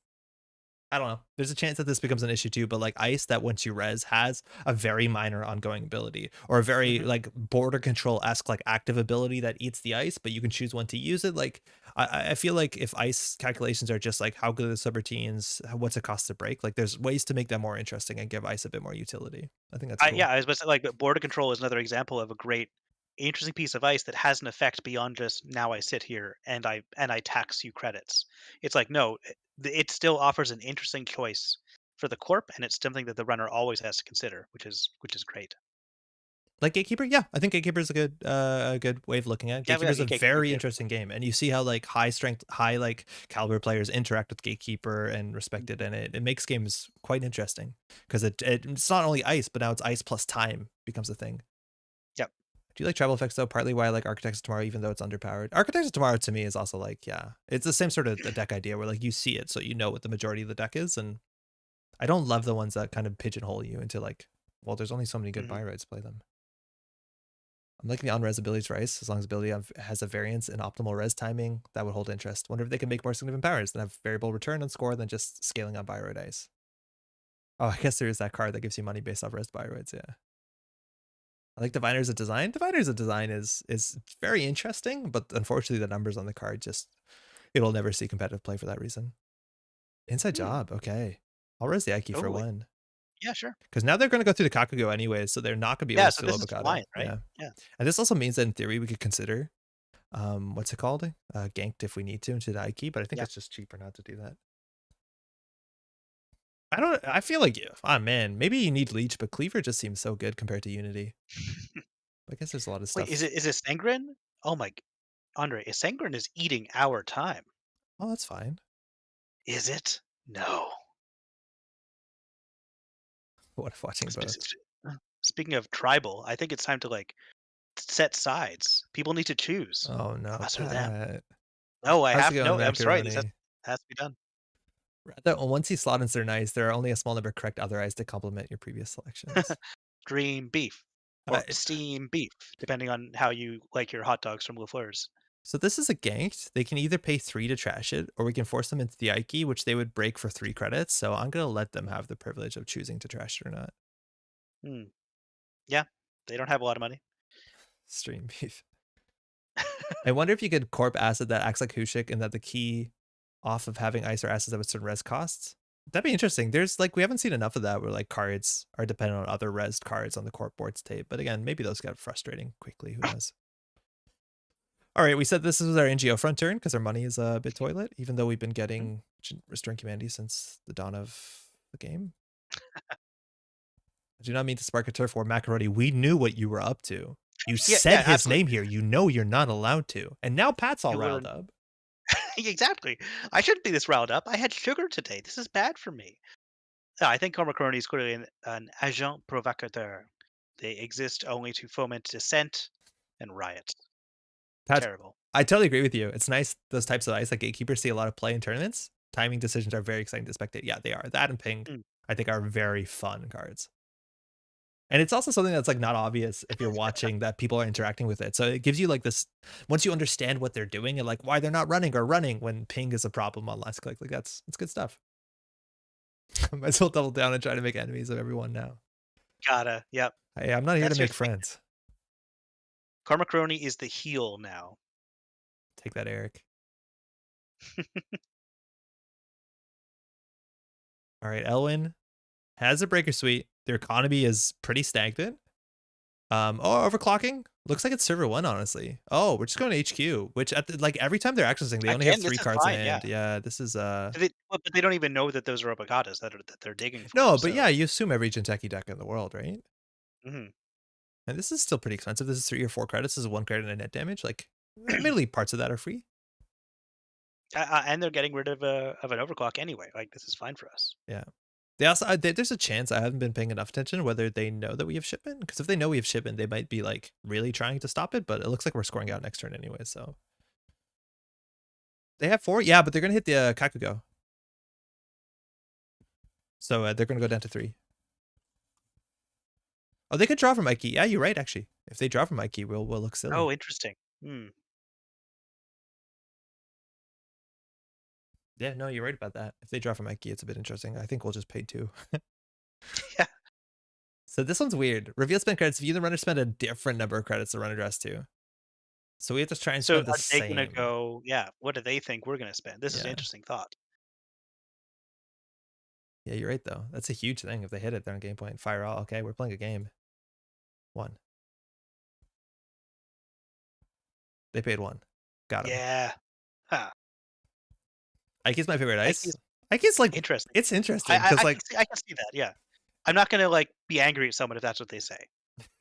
I don't know. There's a chance that this becomes an issue too, but like ice that once you res has a very minor ongoing ability or a very Hmm. like border control esque like active ability that eats the ice, but you can choose when to use it. Like I feel like if ice calculations are just like how good are the subroutines, what's it cost to break, like there's ways to make that more interesting and give ice a bit more utility. I think that's Yeah, cool. I was about to say, like, border control is another example of a great, interesting piece of ice that has an effect beyond just now I sit here and I tax you credits. It's like, no, it still offers an interesting choice for the corp, and it's something that the runner always has to consider, which is great. Like Gatekeeper, yeah, I think Gatekeeper is a good way of looking at it. Yeah, Gatekeeper is a Gatekeeper very beautiful. interesting game, and you see how like high strength, high like caliber players interact with Gatekeeper and respect it, and it makes games quite interesting because it's not only ice, but now it's ice plus time becomes a thing. Yep. Do you like travel effects though? Partly why I like Architects of Tomorrow, even though it's underpowered. Architects of Tomorrow to me is also like, yeah, it's the same sort of the deck idea where like you see it, so you know what the majority of the deck is, and I don't love the ones that kind of pigeonhole you into like, well, there's only so many good Mhm. buy rights to play them. I'm liking the on-res abilities for Ice, as long as ability has a variance in optimal res timing, that would hold interest. Wonder if they can make more significant powers than have variable return on score than just scaling on Bioroid Ice. Oh, I guess there is that card that gives you money based off res Bioroids, yeah. I like Diviners of Design. Diviners of Design is very interesting, but unfortunately the numbers on the card just, it'll never see competitive play for that reason. Inside Hmm. Job, okay. I'll res the Ike for Oh, one. yeah, sure. Because now they're going to go through the Kakugo anyway, so they're not going to be able Yeah, to so steal this is Obokata. fine, right? Yeah. Yeah. And this also means that in theory we could consider what's it called? Ganked if we need to into the Ike, but I think Yeah. it's just cheaper not to do that. I feel like, oh man, maybe you need Leech, but Cleaver just seems so good compared to Unity. I guess there's a lot of Wait, stuff. is it Sangren? Oh my Andre, Sangren is eating our time. Oh, that's fine. Is it? No. What if watching Sp- both? sp- Speaking of tribal, I think it's time to like set sides. People need to choose Oh no, us or them. Pat. No, I How's it have going, no. I'm sorry. This Macaroni? has to be done. Once these slot ins are nice, there are only a small number of correct otherized to complement your previous selections. Dream beef Uh, or steam beef, depending on how you like your hot dogs from LaFleur's. so this is a ganked. They can either pay 3 to trash it, or we can force them into the Ike, which they would break for 3 credits. So I'm gonna let them have the privilege of choosing to trash it or not. Hmm. Yeah, they don't have a lot of money. Stream beef. I wonder if you could corp acid that acts like Hushik and that the key off of having ice or acids with certain res costs. That'd be interesting. There's like we haven't seen enough of that where like cards are dependent on other res cards on the corp board state. But again, maybe those get frustrating quickly. Who knows? All right, we said this is our NGO front turn because our money is a bit toilet, even though we've been Mhm. getting Restoring Humanity since the dawn of the game. I do not mean to spark a turf war, Macaroni. We knew what you were up to. You Yeah, said yeah, his absolutely. name here. You know you're not allowed to. And now Pat's all You riled learn up. exactly. I shouldn't be this riled up. I had sugar today. This is bad for me. I think Cormac is clearly an agent provocateur. They exist only to foment dissent and riot. Pat, Terrible. I totally agree with you. It's nice those types of ice like gatekeepers see a lot of play in tournaments. Timing decisions are very exciting to spectate. Yeah, they are. That and ping, Mm. I think, are very fun cards. And it's also something that's like not obvious if you're watching that people are interacting with it. So it gives you like this once you understand what they're doing and like why they're not running or running when ping is a problem on last click. Like that's good stuff. Might as well double down and try to make enemies of everyone now. Gotta. Yep. Hey, I'm not here to That's your make thing. friends. Cormac is the heel now. Take that, Eric. All right, Elwin has a breaker suite. Their economy is pretty stagnant. Overclocking looks like it's server one, honestly. Oh, we're just going to HQ, which at the, like every time they're accessing, they only have Again, this 3 is cards in fine. Yeah. hand. Yeah, this is But they don't even know that those are avocados that they're digging for. no, but So. yeah, you assume every Jinteki deck in the world, right? Mhm. And this is still pretty expensive. This is 3 or 4 credits. This is 1 credit and a net damage. Like, admittedly, parts of that are free. And they're getting rid of an overclock anyway. Like this is fine for us. Yeah. They also there's a chance I haven't been paying enough attention whether they know that we have shipment. Because if they know we have shipment, they might be like really trying to stop it. But it looks like we're scoring out next turn anyway. So they have 4, yeah, but they're gonna hit the Kakugo. So they're gonna go down to 3. Oh, they could draw from Mikey. Yeah, you're right. Actually, if they draw from Mikey, we'll look silly. Oh, interesting. Hmm. Yeah, no, you're right about that. If they draw from Mikey, it's a bit interesting. I think we'll just pay 2. Yeah. So this one's weird. Reveal spend credits. If you the runner spend a different number of credits, the runner draws 2. So we have to try and So spend the are they gonna same. go? Yeah. What do they think we're gonna spend? This is an Yeah. interesting thought. Yeah, you're right though. That's a huge thing. If they hit it, they're on game point. Fire all. Okay, we're playing a game. 1. They paid 1. Got him. Yeah. Huh. Ike's my favorite I ice. Ike's like Interesting. it's interesting because I can like see that, yeah. I'm not gonna, like, be angry at someone if that's what they say.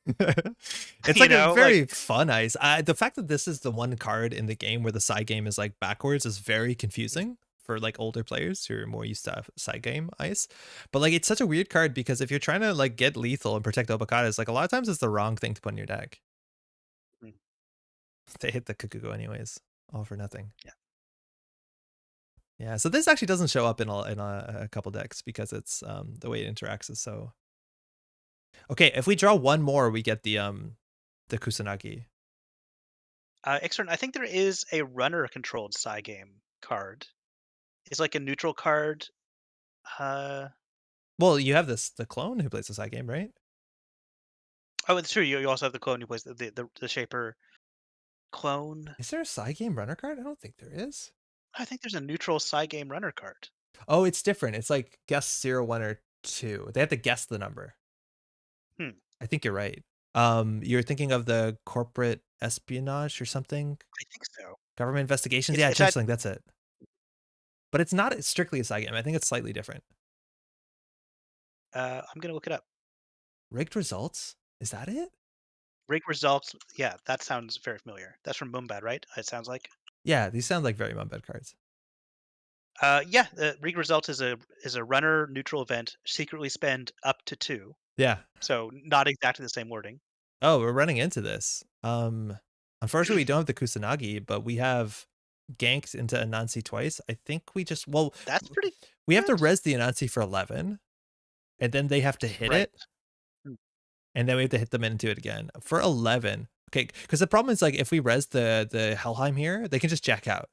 It's You like a know, like, very fun ice. The fact that this is the one card in the game where the side game is like backwards is very confusing for like older players who are more used to side game ice. But like it's such a weird card because if you're trying to like get lethal and protect Obacadas, like a lot of times it's the wrong thing to put in your deck. mm, They hit the Kukugo anyways, all for nothing. yeah. Yeah, so this actually doesn't show up in a couple decks because it's the way it interacts is so. Okay, if we draw one more, we get the Kusanagi. Extern, I think there is a runner-controlled side game card. It's like a neutral card. Uh, Well, you have the clone who plays the side game, right? oh, it's true. You also have the clone who plays the Shaper clone. Is there a side game runner card? I don't think there is. I think there's a neutral side game runner card. Oh, it's different. It's like guess 0, 1, or 2. They have to guess the number. Hmm, I think you're right. You're thinking of the corporate espionage or something? I think so. Government investigations? It's Yeah, it's at changeling, that's it. But it's not strictly a side game. I think it's slightly different. I'm gonna look it up. Rigged results? Is that it? Rig results. Yeah, that sounds very familiar. That's from Moombad, right? It sounds like. Yeah, these sound like very Mumbed cards. Yeah, Rig results is a runner neutral event. Secretly spend up to 2. Yeah. So not exactly the same wording. Oh, we're running into this. Unfortunately, we don't have the Kusanagi, but we have ganked into Anansi twice. I think we just That's pretty we have to good. res the Anansi for 11, and then they have to hit Right. it, Mm, and then we have to hit them into it again for 11. Okay, because the problem is like if we res the Helheim here, they can just jack out.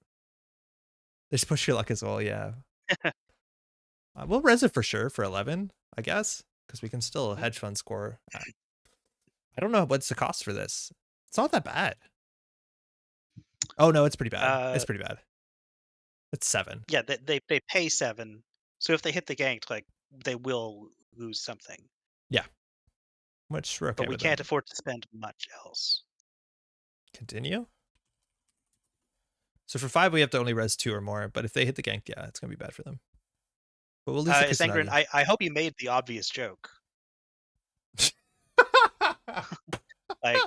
They just push your luck as well. Yeah, we'll res it for sure for 11, I guess, because we can still mhm. hedge fund score. I don't know what's the cost for this. It's not that bad. Oh no, it's pretty bad. Uh, It's pretty bad. It's 7. yeah, they pay 7. So if they hit the ganked, like they will lose something. Yeah, which we're But okay we with can't that. afford to spend much else. Continue. So for 5, we have to only res 2 or more, but if they hit the gank, yeah, it's gonna be bad for them. But we'll lose the Sangren, Kusanagi. I hope you made the obvious joke. Like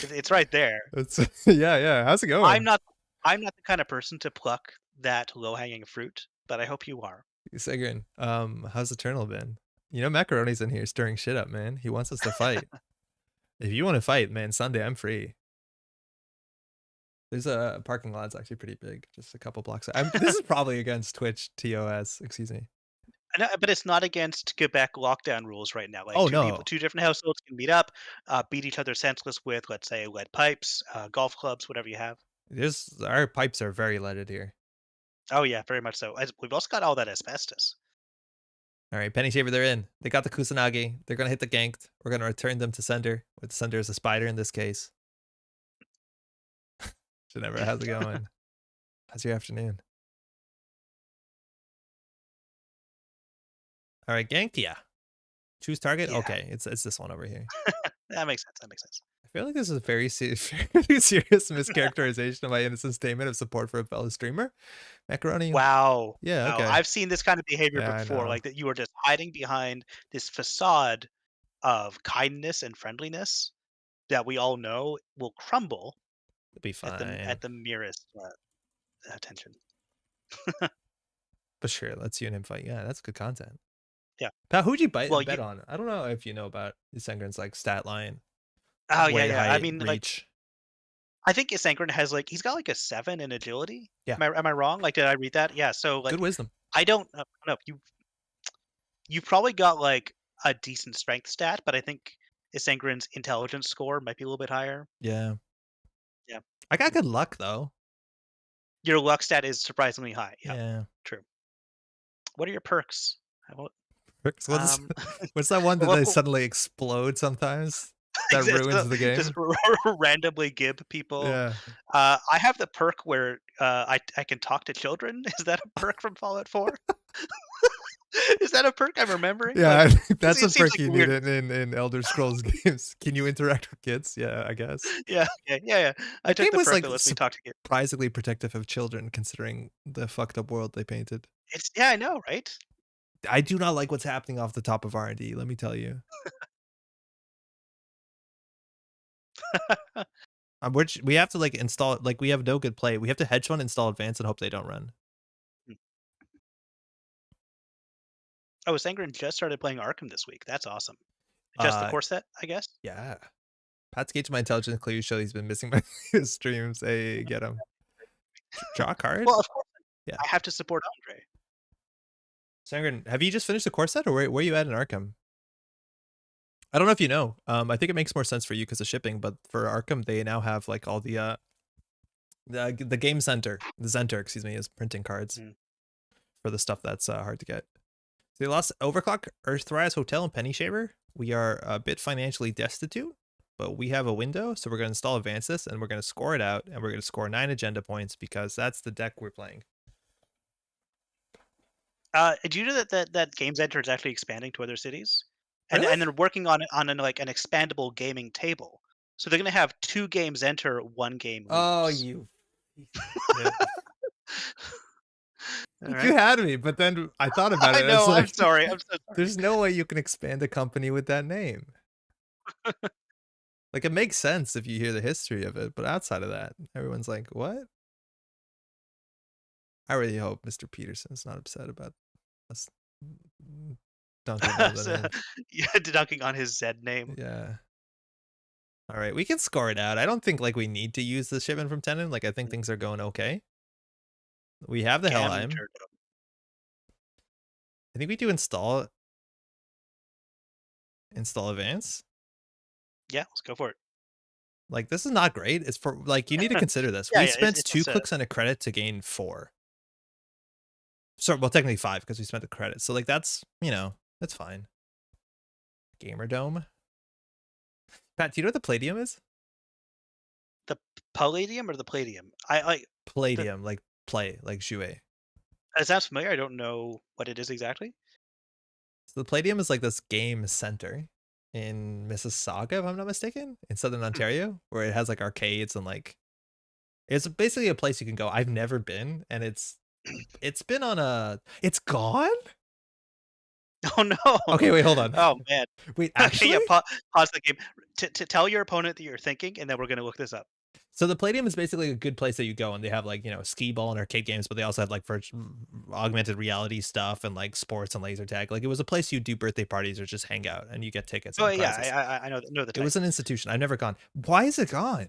it's right there. It's yeah, yeah. How's it I'm going? not I'm not the kind of person to pluck that low-hanging fruit, but I hope you are. Sigurd, how's Eternal been? You know, Macaroni's in here stirring shit up, man. He wants us to fight. If you want to fight, man, Sunday I'm free. There's a parking lot's actually pretty big, just a couple blocks. This is probably against Twitch TOS. Excuse me. I know, but it's not against Quebec lockdown rules right now. Like Oh 2 people, no, 2 different households can meet up, beat each other senseless with, let's say, lead pipes, golf clubs, whatever you have. there's our pipes are very leaded here. Oh yeah, very much so. As we've also got all that asbestos. All right, Penny Shaver, they're in. They got the Kusanagi. They're gonna hit the ganked. We're gonna return them to sender. With sender as a spider in this case. Ginevra, how's it going? How's your afternoon? All right, ganked. Yeah. Choose target. Yeah, Okay, it's this one over here. that makes sense. That makes sense. I feel like this is a very very serious mischaracterization of my innocent statement of support for a fellow streamer. Macaroni. Wow. Yeah. Wow. Okay. I've seen this kind of behavior Yeah, I before, know. like that you are just hiding behind this facade of kindness and friendliness that we all know will crumble It'll be at fine. the merest attention. But sure, let's you and him fight. Yeah, that's good content. Yeah. Pat, who'd you Well, you. bet on? I don't know if you know about Sengren's like stat line, Oh yeah, weight, yeah. I height, mean, like, reach. I think Isankaran has like he's got like a 7 in agility. Yeah, Am I wrong? Like, did I read that? Yeah. So good like, wisdom. I don't know. You've probably got like a decent strength stat, but I think Isankaran's intelligence score might be a little bit higher. Yeah, Yeah. I got good luck though. Your luck stat is surprisingly high. Yeah. Yeah. True. What are your perks? I won't- What's Um, what's that one that what, they suddenly explode sometimes? That exists ruins the just game. randomly give people. Yeah. I have the perk where I can talk to children. Is that a perk from Fallout 4? Is that a perk I'm remembering? Yeah, Like, I think it, that's a it seems perk like you a need weird. in Elder Scrolls games. Can you interact with kids? Yeah, I guess. Yeah, yeah. I That took game the was perk like that lets me talk to kids. surprisingly protective of children considering the fucked up world they painted. It's yeah, I know, right? I do not like what's happening off the top of R&D, let me tell you. Which we have to like install like we have no good play. We have to hedge fund, install advanced, and hope they don't run. Oh, Sangren just started playing Arkham this week. That's awesome. Just the Uh, core set, I guess? yeah. Pat's gauge my intelligence clearly show he's been missing my streams. Hey, get him. Draw a card? Well, of course, Yeah. I have to support Andre. Sangren, have you just finished the core set or where are you at in Arkham? I don't know if you know. I think it makes more sense for you because of shipping, but for Arkham, they now have like all the game center, the Center, excuse me, is printing cards Mm. for the stuff that's hard to get. So they lost Overclock, Earthrise Hotel, and Penny Shaver. We are a bit financially destitute, but we have a window, so we're going to install Advances, and we're going to score it out, and we're going to score 9 agenda points because that's the deck we're playing. Do you know that Games Enter is actually expanding to other cities? And Really? and they're working on like an expandable gaming table. So they're gonna have 2 games enter, 1 game Oh, leaves. you piece of shit. All You right. had me, but then I thought about I it. I was know. I'm like, sorry. I'm so sorry. there's no way you can expand a company with that name. Like, it makes sense if you hear the history of it, but outside of that, everyone's like, what? I really hope Mr. Peterson's not upset about us dunking on the So, name. yeah, dunking on his Z name. Yeah. All right, we can score it out. I don't think like we need to use the shipment from Tenon. Like, I think things are going okay. We have the Cam Helheim. entered. I think we do install advance. Yeah, let's go for it. Like, this is not great. It's for like you need to consider this. Yeah, We yeah. It's, spent it's 2 just a clicks and a credit to gain 4. So, well, technically 5 because we spent the credit. So, like, that's that's fine. Gamer Dome. Pat, do you know what the Palladium is? the palladium or the palladium. I like the. Palladium, like play, like jouer. It sounds familiar. I don't know what it is exactly. So the Palladium is like this game center in Mississauga, if I'm not mistaken, in Southern Hmm. Ontario, where it has like arcades and like it's basically a place you can go. I've never been, and it's been on a it's gone? Oh no. Okay, wait, hold on. Oh man. Wait, Okay, yeah. actually? Pause the game. To tell your opponent that you're thinking, and then we're gonna look this up. So the Palladium is basically a good place that you go, and they have like skee ball and arcade games, but they also have like for augmented reality stuff and like sports and laser tag. Like it was a place you do birthday parties or just hang out, and you get tickets Oh and yeah, prizes. I know the It type. was an institution. I've never gone. Why is it gone?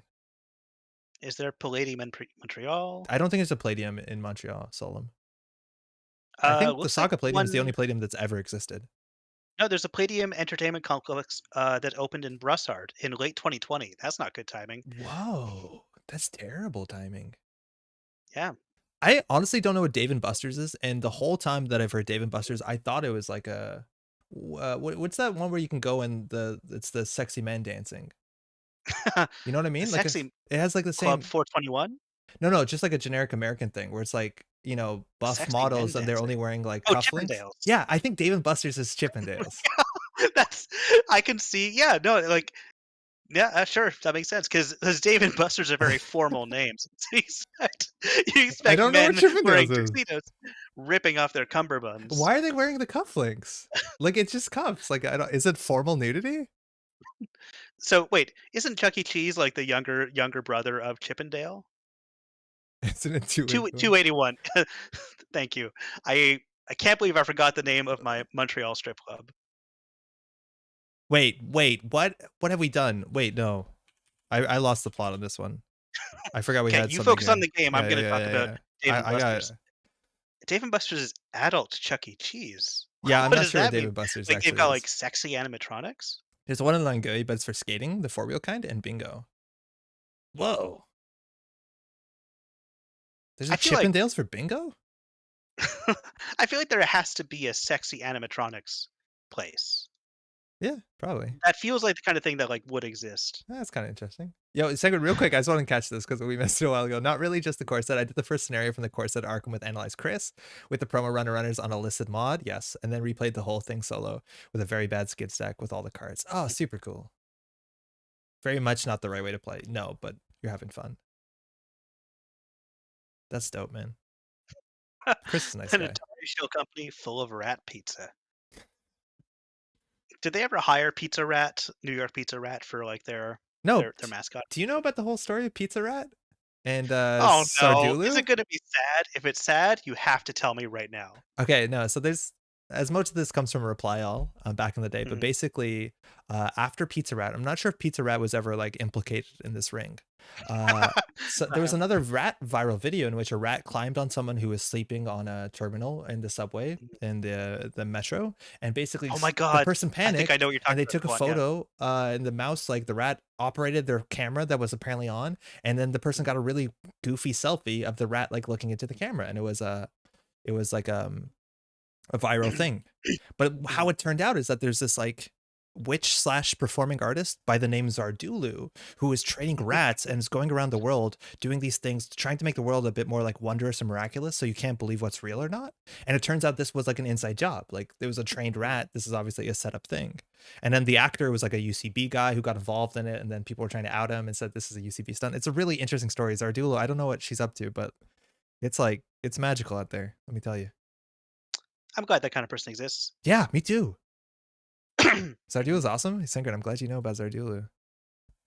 Is there palladium in Montreal? I don't think there's a Palladium in Montreal, Solom. I think the Looks like Saga Palladium is the only one. Palladium that's ever existed. No, there's a Palladium Entertainment Complex that opened in Brossard in late 2020. That's not good timing. Whoa, that's terrible timing. Yeah. I honestly don't know what Dave and Buster's is, and the whole time that I've heard Dave and Buster's, I thought it was like what's that one where you can go and it's the sexy man dancing. You know what I The mean? Like Sexy it has like the Club same 421? no, just like a generic American thing where it's like buff Sexy Men models and they're Dancing. only wearing like Oh, cufflinks. Chippendales. Yeah, I think Dave and Buster's is Chippendales. That's I can see. Yeah, no, like yeah, sure, that makes sense because Dave and Buster's are very formal names. So you I expect don't know what men wearing Chippendales is. tuxedos ripping off their cummerbunds. Why are they wearing the cufflinks? Like, it's just cuffs. Like, I don't is it formal nudity? So wait, isn't Chuck E. Cheese like the younger brother of Chippendale? Isn't it too Two into 281. Thank you. I can't believe I forgot the name of my Montreal strip club. Wait, what have we done? Wait, no. I lost the plot on this one. I forgot we Okay, had you something focus on here. the game. I'm Yeah, yeah, gonna yeah, talk yeah, about yeah. Dave and I got Buster's. Dave and Buster's is adult Chuck E. Cheese. yeah, I'm What not does sure what that mean? David Buster's Like they've actually got is. like sexy animatronics? There's one in Langueuil, but it's for skating, the four-wheel kind, and bingo. Whoa. There's a I feel like Chippendales for bingo? I feel like there has to be a sexy animatronics place. Yeah, probably. That feels like the kind of thing that like would exist. That's kind of interesting. Yo, second, real quick, I just want to catch this because we missed it a while ago. Not really just the core set. I did the first scenario from the core set Arkham with Analyze Chris, with the promo runners on a listed mod, yes, and then replayed the whole thing solo with a very bad skid stack with all the cards. Oh, super cool. Very much not the right way to play. No, but you're having fun. That's dope, man. Chris is a nice An guy. entire shell company full of rat pizza. Did they ever hire Pizza Rat, New York Pizza Rat, for like their No, their mascot. do you know about the whole story of Pizza Rat and Oh, no. Is Sardulu? it gonna be sad? If it's sad, you have to tell me right now. Okay, no, so there's as much of this comes from Reply All back in the day, but Mhm. basically, after Pizza Rat, I'm not sure if Pizza Rat was ever like implicated in this ring. Uh, so there was Uh-huh. another rat viral video in which a rat climbed on someone who was sleeping on a terminal in the subway Mhm. in the metro, and basically Oh my the god. person I think I know panicked what you're and talking they about. took a Go on, yeah. photo. And the mouse, like the rat, operated their camera that was apparently on, and then the person got a really goofy selfie of the rat like looking into the camera, and it was like a viral Mhm. thing. But how Mhm. it turned out is that there's this like witch slash performing artist by the name Zardulu who is training rats and is going around the world doing these things, trying to make the world a bit more like wondrous and miraculous so you can't believe what's real or not. And it turns out this was like an inside job. Like there was a trained Mhm. rat. This is obviously a setup thing. And then the actor was like a UCB guy who got involved in it. And then people were trying to out him and said this is a UCB stunt. It's a really interesting story. Zardulu, I don't know what she's up to, but it's like, it's magical out there. Let me tell you. I'm glad that kind of person exists. Yeah, me too. Zardulu Mhm. is awesome. He's Singed. I'm glad you know about Zardulu.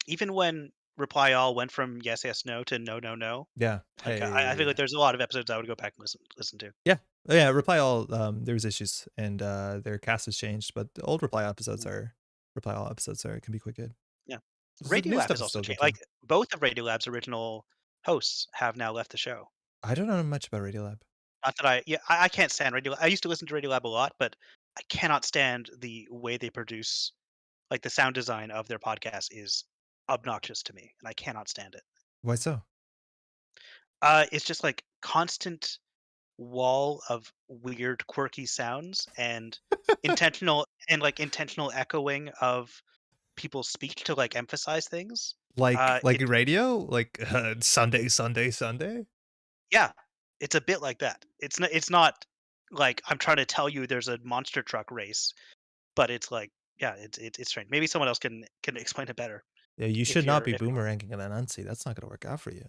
Even when Reply All went from yes, yes, no to no, no, no, Yeah. like, I feel like Hey. there's a lot of episodes I would go back and listen to. Yeah. Oh, yeah. Reply All. There was issues and their cast has changed, but the old Mhm. Reply All episodes are can be quite good. Yeah. The new Radiolab stuff has is also still good changed. too. Like, both of Radiolab's original hosts have now left the show. I don't know much about Radiolab. Not that I can't stand Radiolab. I used to listen to Radiolab a lot, but I cannot stand the way they produce, like, the sound design of their podcast is obnoxious to me, and I cannot stand it. Why so? It's just, like, constant wall of weird, quirky sounds and intentional echoing of people's speech to, like, emphasize things. Like It radio? Like Sunday, Sunday, Sunday? Yeah, it's a bit like that. It's not like I'm trying to tell you there's a monster truck race, but it's like, yeah, it's strange. Maybe someone else can explain it better Yeah, you if should not you're be if you boomeranging an Anansi. That's not gonna work out for you.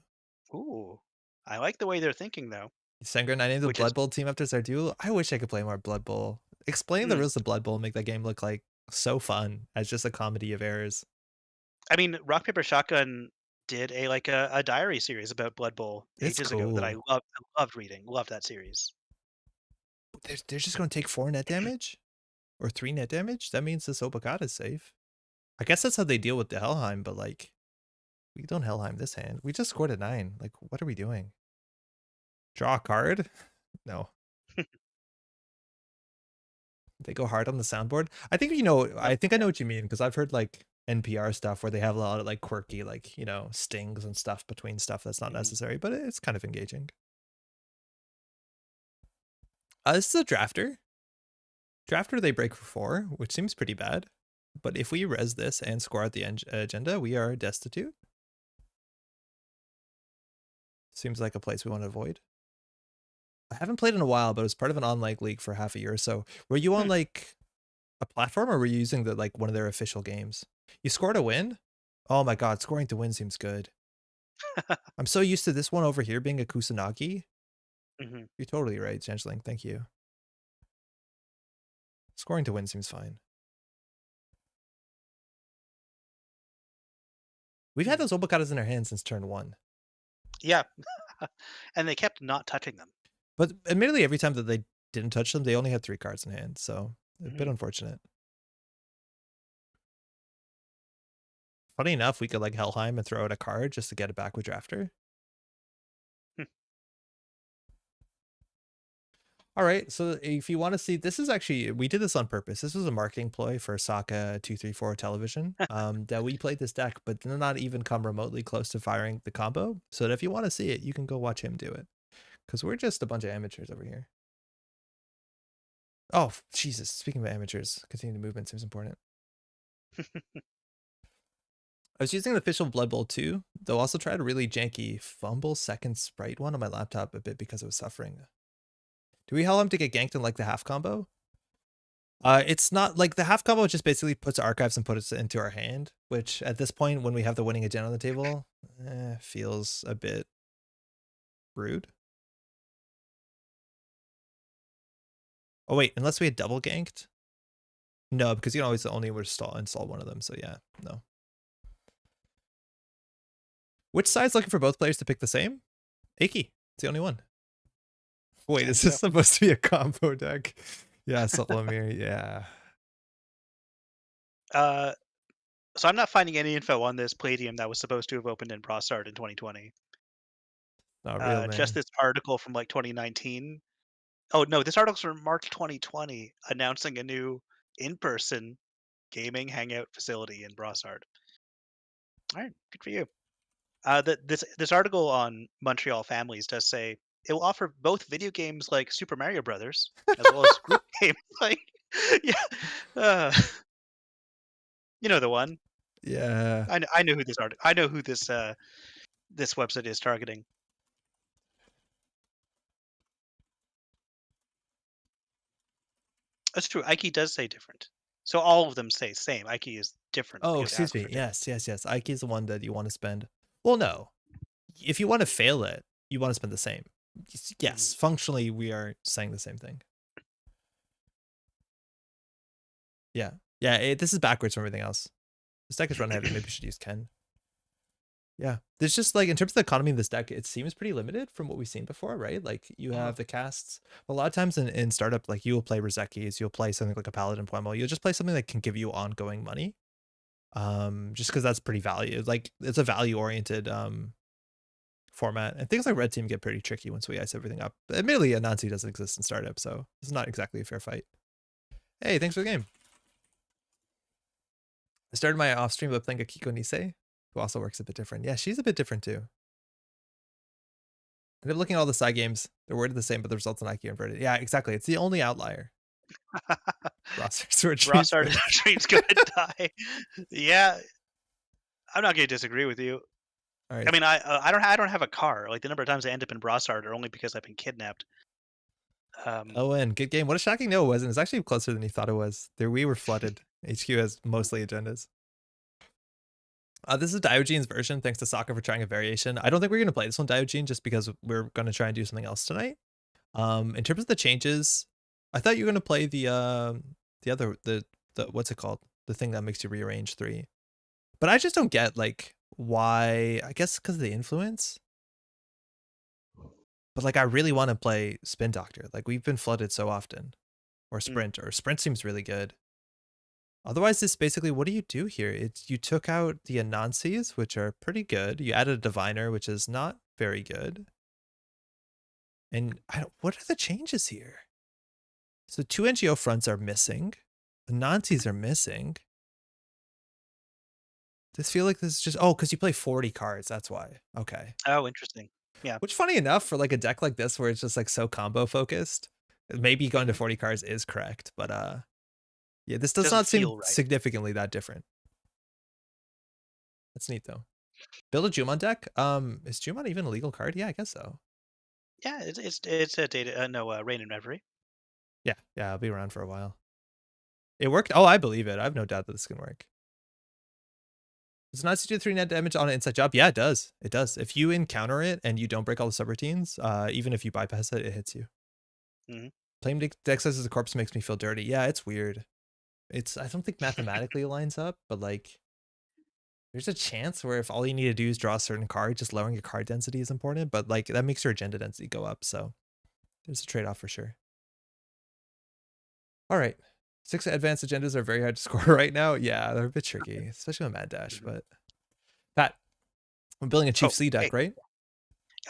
Ooh, I like the way they're thinking though, Sengren, I named the which is Blood Bowl team after Zardulu. I wish I could play more Blood Bowl. Explaining the mm, rules of Blood Bowl make that game look like so fun as just a comedy of errors. I mean, Rock Paper Shotgun did a diary series about Blood Bowl It's ages ago that cool. I loved reading. Loved that series. They're just gonna take 4 net damage? Or 3 net damage? That means this Obokata is safe. I guess that's how they deal with the Helheim, but like, we don't Helheim this hand. We just scored a 9. Like, what are we doing? Draw a card? No. They go hard on the soundboard. I think Yep, I think I know yep. what you mean because I've heard like NPR stuff where they have a lot of like quirky like, stings and stuff between stuff that's not Mhm. necessary, but it's kind of engaging. This is a drafter. Drafter they break for 4, which seems pretty bad. But if we res this and score out the agenda, we are destitute. Seems like a place we want to avoid. I haven't played in a while, but it was part of an online league for half a year or so. Were you on Hmm. like a platform or were you using the like one of their official games? You scored a win? Oh my god, scoring to win seems good. I'm so used to this one over here being a Kusanagi. Mhm. You're totally right, Changeling. Thank you. Scoring to win seems fine. We've had Hmm. those Obokatas in our hands since turn 1. Yeah, and they kept not touching them. But admittedly, every time that they didn't touch them, they only had 3 cards in hand, so a bit Mhm. unfortunate. Funny enough, we could like Helheim and throw out a card just to get it back with Drafter. Hmm. All right, so if you want to see, this is actually we did this on purpose. This was a marketing ploy for Saka 234 television. That we played this deck, but did not even come remotely close to firing the combo. So that if you want to see it, you can go watch him do it. Because we're just a bunch of amateurs over here. Oh Jesus! Speaking of amateurs, continuing the movement seems important. I was using an official Blood Bowl too. Though also tried a really janky fumble second sprite one on my laptop a bit because it was suffering. Do we hell him to get ganked in like the half combo? It's not like the half combo just basically puts archives and puts it into our hand, which at this point, when we have the winning agenda on the table, feels a bit rude. Oh wait, unless we had double ganked? No, because you can always only install one of them. So yeah, no. Which side's looking for both players to pick the same? Aki. It's the only one. Wait, is this supposed to be a combo deck? Yeah, Solomir, yeah. So I'm not finding any info on this Palladium that was supposed to have opened in Brossard in 2020. Not real, Just man. this article from like 2019. Oh no, this article's from March 2020 announcing a new in-person gaming hangout facility in Brossard. All right, good for you. This article on Montreal Families does say it will offer both video games like Super Mario Brothers as well as group games like yeah, uh, you know the one. Yeah. I know who this I know who this website is targeting. That's true. Ike does say different. So all of them say same. Ike is different Oh, because it excuse asks me. for different. Yes, yes, yes. Ike is the one that you want to spend. Well, no. If you want to fail it, you want to spend the same. Yes, Mhm. functionally, we are saying the same thing. Yeah. Yeah, this is backwards from everything else. This deck is run heavy. Maybe we should use Ken. Yeah. There's just like, in terms of the economy of this deck, it seems pretty limited from what we've seen before, right? Like you have the casts. A lot of times in startup, like you will play Rozekis, you'll play something like a Paladin Poemo. You'll just play something that can give you ongoing money. Just because that's pretty value. Like it's a value oriented format. And things like Red Team get pretty tricky once we ice everything up. Admittedly, Anansi doesn't exist in startup, so it's not exactly a fair fight. Hey, thanks for the game. I started my off stream by playing Akiko Nisei, who also works a bit different. Yeah, she's a bit different too. I ended up looking at all the side games. They're worded the same, but the results in IQ inverted. Yeah, exactly. It's the only outlier. Rosters where trees Brossard treat's gonna die. Yeah, I'm not gonna disagree with you. All I right. mean, I don't have a car. Like the number of times I end up in Brossard are only because I've been kidnapped. Owen, good game. What a shocking no it wasn't. It's actually closer than you thought it was. There we were flooded. HQ has mostly agendas. This is Diogene's version. Thanks to Sokka for trying a variation. I don't think we're going to play this one, Diogene, just because we're going to try and do something else tonight. In terms of the changes, I thought you were going to play the other the what's it called? The thing that makes you rearrange 3. But I just don't get like why. I guess because of the influence. But like I really want to play Spin Doctor. Like we've been flooded so often, or Sprint. Or Sprint seems really good. Otherwise, this basically, what do you do here? It's you took out the Anansis, which are pretty good. You added a Diviner, which is not very good. And what are the changes here? So 2 NGO fronts are missing. The Nansis are missing. Does feel like this is just, oh, because you play 40 cards. That's why. Okay. Oh, interesting. Yeah. Which, funny enough, for like a deck like this where it's just like so combo focused, maybe going to 40 cards is correct. But yeah, this does Doesn't not seem feel right. significantly that different. That's neat though. Build a Jumon deck. Is Jumon even a legal card? Yeah, I guess so. Yeah, it's a data. No, Rain and Reverie. Yeah, I'll be around for a while. It worked. Oh, I believe it. I have no doubt that this can work. Does not do 3 net damage on an inside job? Yeah, it does. It does. If you encounter it and you don't break all the subroutines, even if you bypass it, it hits you. Mm-hmm. Playing deck size as a corpse makes me feel dirty. Yeah, it's weird. I don't think mathematically it lines up, but like there's a chance where if all you need to do is draw a certain card, just lowering your card density is important, but like that makes your agenda density go up. So there's a trade-off for sure. All right. 6 advanced agendas are very hard to score right now. Yeah, they're a bit tricky, especially with Mad Dash. But Pat, I'm building a Chief Slee deck, Hey, right?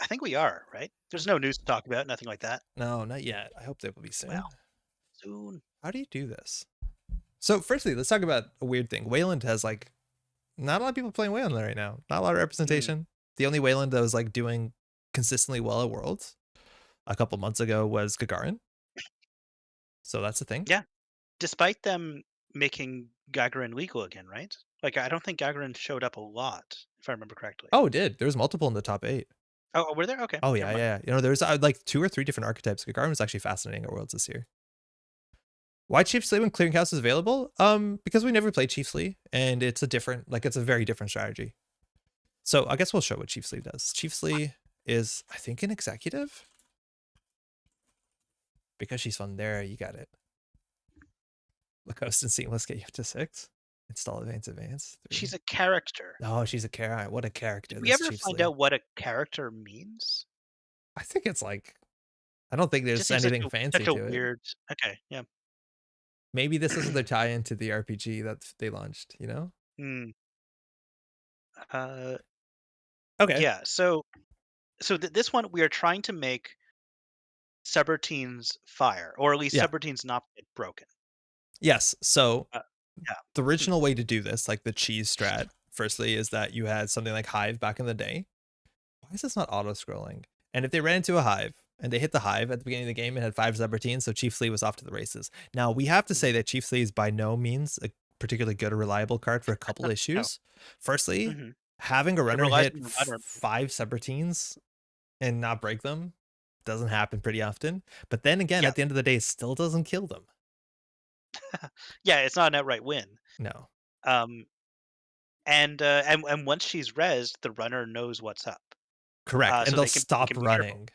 I think we are right. There's no news to talk about. Nothing like that. No, not yet. I hope they will be Well, soon. soon. How do you do this? So, firstly, let's talk about a weird thing. Wayland has like not a lot of people playing Wayland right now. Not a lot of representation. The only Wayland that was like doing consistently well at Worlds a couple months ago was Gagarin. So that's the thing. Yeah. Despite them making Gagarin legal again, right? Like I don't think Gagarin showed up a lot, if I remember correctly. Oh, it did. There was multiple in the top 8. Oh, were there? Okay, Oh never yeah, mind. yeah. You know, there's like 2 or 3 different archetypes. Gagarin was actually fascinating at Worlds this year. Why Chief Slee when Clearinghouse is available? Because we never played Chief Slee, and it's a very different strategy. So I guess we'll show what Chief Slee does. Chief Slee is, I think, an executive. Because she's fun there, you got it. Lacoste and Seamless get you up to 6. Install advanced. She's 3. a character. Oh, she's a character. What a Did character, we this ever Chief find Slee. out what a character means? I think it's like I don't think It just there's seems anything such fancy a to it. weird. Okay, yeah. Maybe this is their tie-in to the RPG that they launched, you know? Hmm. Uh, Okay. yeah. This one we are trying to make subroutines fire, or at least Yeah. subroutines not get broken. Yes. So Uh, yeah. the Hmm. original way to do this, like the cheese strat, firstly, is that you had something like Hive back in the day. Why is this not auto scrolling? And if they ran into a Hive and they hit the Hive at the beginning of the game and had 5 subroutines, so Chief Slee was off to the races. Now we have to Mhm. say that Chief Slee is by no means a particularly good or reliable card for a couple No. issues. Firstly, Hmm. having a It runner relies hit on the runner. 5 subroutines and not break them doesn't happen pretty often. But then again, Yeah. at the end of the day, it still doesn't kill them. Yeah. It's not an outright win. No. Um, and once she's rezzed, the runner knows what's up. Correct. And So they'll they stop can be careful. running.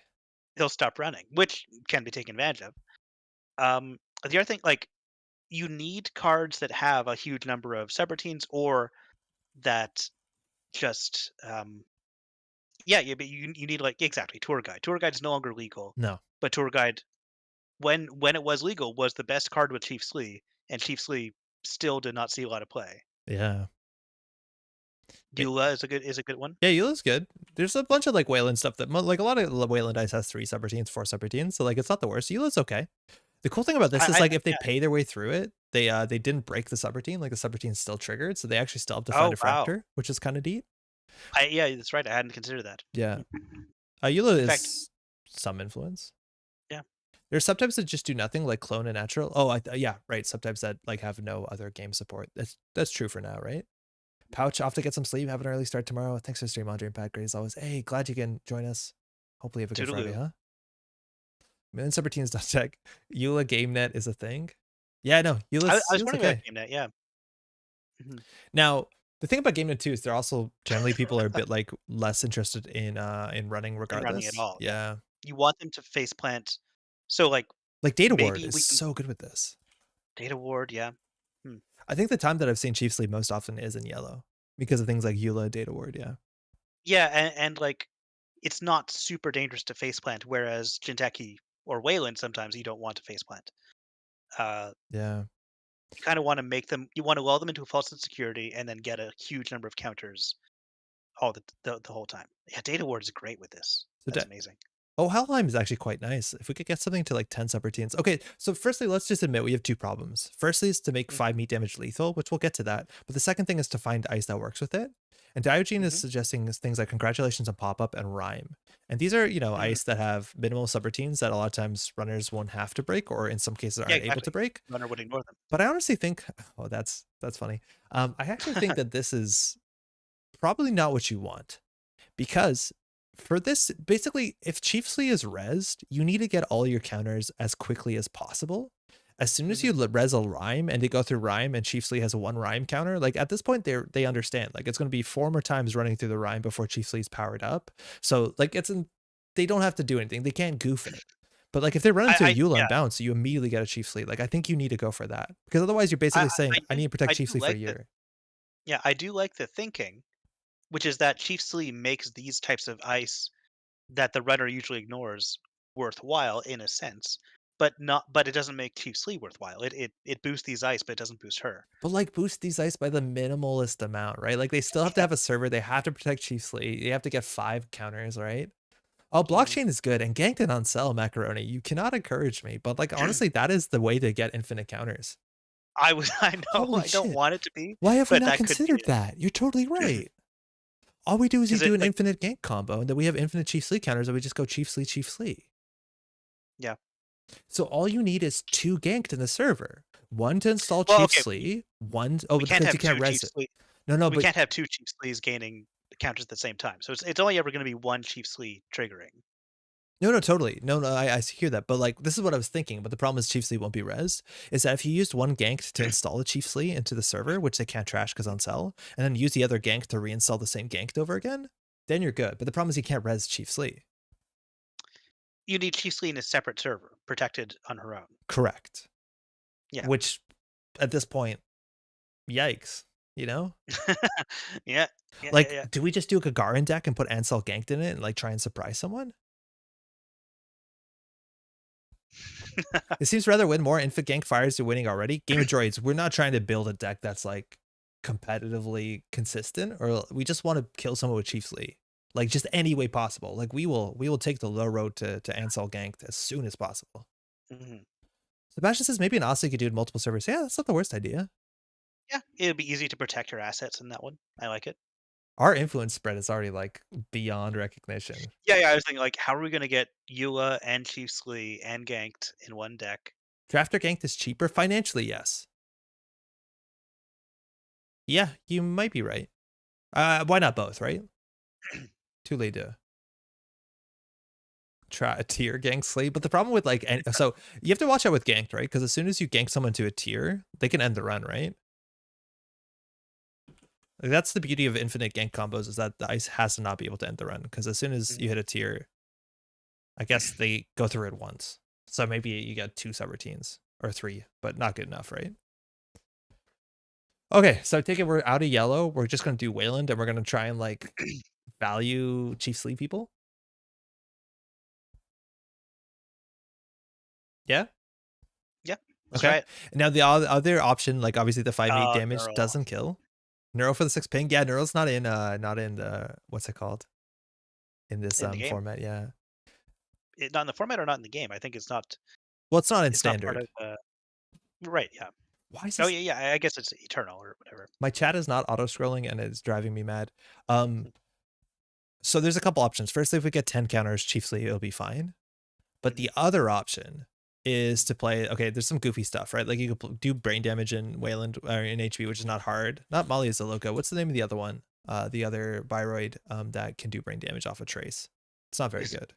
He'll stop running, which can be taken advantage of. The other thing, like, you need cards that have a huge number of subroutines, or that just yeah, you need, like, exactly, tour guide. Tour guide is no longer legal, No. but tour guide, when it was legal, was the best card with Chief Slee, and Chief Slee still did not see a lot of play. Yeah. Dula is a good one. Yeah, Eula's good. There's a bunch of like Wayland stuff that like a lot of Wayland dice has 3 subroutines, 4 subroutines, so like it's not the worst. Eula's okay. The cool thing about this is like if they Yeah. pay their way through it, they didn't break the subroutine, like the subroutine's still triggered, so they actually still have to find Oh, a wow. fractor, which is kind of neat. Yeah, that's right, I hadn't considered that. Yeah. Eula In fact, is some influence. yeah. There's subtypes that just do nothing, like clone and natural. Oh, yeah, right. Subtypes that like have no other game support. That's true for now, right? Pouch, off to get some sleep. Have an early start tomorrow. Thanks for the stream, Andre and Pat. Great as always. Hey, glad you can join us. Hopefully you have a good Friday, Toodaloo. huh? Million subroutines dot tech. Eula GameNet is a thing. Yeah, no, I was Eula's wondering about okay. Game Net, yeah. Mhm. Now, the thing about GameNet too is they're also generally people are a bit like less interested in running And running at regardless. all, yeah. Yeah. You want them to face plant, so, like, Like Data Ward maybe is we can so good with this. Data Ward, yeah. Hmm. I think the time that I've seen Chief Sleep most often is in yellow because of things like Eula, Data Ward. Yeah. Yeah, and, like, it's not super dangerous to face plant, whereas Jinteki or Wayland, sometimes you don't want to face plant. Uh, Yeah. you kinda wanna make them, you wanna lull them into a false insecurity and then get a huge number of counters all the whole time. Yeah, Data Ward is great with this. So That's amazing. Oh, Helheim is actually quite nice. If we could get something to like 10 subroutines. Okay, so firstly, let's just admit we have 2 problems. Firstly is to make Mhm, 5 meat damage lethal, which we'll get to that. But the second thing is to find ice that works with it. And Diogen is mhm, suggesting things like congratulations on pop-up and rhyme. And these are, mhm. ice that have minimal subroutines that a lot of times runners won't have to break, or in some cases Yeah, aren't able to exactly. break. Runner would ignore them. But I honestly think, oh, that's funny. I actually think that this is probably not what you want. Because for this, basically, if Chief Slee is rezzed, you need to get all your counters as quickly as possible. As soon as you Mhm. res a rhyme and they go through rhyme and Chief Slee has a 1 rhyme counter, like at this point they understand. Like it's gonna be 4 more times running through the rhyme before Chief Slee's powered up. So like they don't have to do anything. They can't goof it. But like if they run into a Eula Yeah, and bounce, you immediately get a Chief Slee. Like I think you need to go for that. Because otherwise you're basically saying, I need to protect I Chief do Slee for a like the year. yeah, I do like the thinking, which is that Chief Slee makes these types of ice that the runner usually ignores worthwhile in a sense, but it doesn't make Chief Slee worthwhile. It boosts these ice, but it doesn't boost her. But like boost these ice by the minimalist amount, right? Like they still have to Yeah. have a server. They have to protect Chief Slee. They have to get 5 counters, right? Oh, Mhm. blockchain is good and ganked and on sell macaroni. You cannot encourage me, but like honestly, that is the way to get infinite counters. I know, Holy I don't shit. want it to be, Why have we but not that could be considered it. that? You're totally right. All we do is you 'Cause do it, an like, infinite gank combo, and then we have infinite Chief Slee counters, and we just go Chief Slee, Chief Slee. yeah. So all you need is 2 ganked in the server. One to install Well, Chief okay, Slee, oh, we can't because you have can't 2 Chief res it. Slee No, we but can't have 2 Chief Slees gaining counters at the same time. So it's only ever gonna be 1 Chief Slee triggering. no, totally. No, I hear that. But like, this is what I was thinking. But the problem is Chief Slee won't be res. Is that if you used 1 ganked to install a Chief Slee into the server, which they can't trash because on sell, and then use the other gank to reinstall the same ganked over again, then you're good. But the problem is you can't res Chief Slee. You need Chief Slee in a separate server, protected on her own. Correct. Yeah. Which at this point, Yikes. You know? Yeah. Yeah, yeah, Like, yeah. do we just do a Gagarin deck and put Ansel Ganked in it and like try and surprise someone? It seems rather win more infant gank fires you're winning already. Game of Droids, we're not trying to build a deck that's like competitively consistent, or we just want to kill someone with Chief Slee. Like just any way possible. Like we will take the low road to Ansel ganked as soon as possible. Mhm. Sebastian says maybe an Aussie could do it in multiple servers. Yeah, that's not the worst idea. Yeah, it'd be easy to protect your assets in that one. I like it. Our influence spread is already like beyond recognition. Yeah, yeah, I was thinking, like, how are we gonna get Eula and Chief Slee and Ganked in one deck? Drafter ganked is cheaper financially, yes. Yeah, you might be right. Why not both, right? Too late to try a tier gank Slate. But the problem with like, so you have to watch out with ganked, right? Because as soon as you gank someone to a tier, they can end the run, right? Like, that's the beauty of infinite gank combos, is that the ice has to not be able to end the run. Because as soon as you Mhm. hit a tier, I guess they go through it once. So maybe you get 2 subroutines or 3, but not good enough, right? Okay, so I take it we're out of yellow. We're just gonna do Wayland, and we're gonna try and like value Chief Sleep people. Yeah. Yeah, let's try Okay. it. Now the other option, like obviously the 5/8 damage Neural. doesn't kill. Neuro for the 6 ping. Yeah, Neuro's not in the what's it called? In this In the game. format, yeah. Not in the format or not in the game. I think Well, it's not in it's not part standard. of right, yeah. Why is Oh, this? yeah, yeah, I guess it's eternal or whatever. My chat is not auto scrolling and it's driving me mad. So there's a couple options. First, if we get 10 counters, chiefly it'll be fine. But Mhm. the other option is to play, okay, there's some goofy stuff, right? Like you could do brain damage in Wayland or in HB, which is not hard. Not Molly is the loco. What's the name of the other one? The other Biroid that can do brain damage off a trace. It's not very Is good.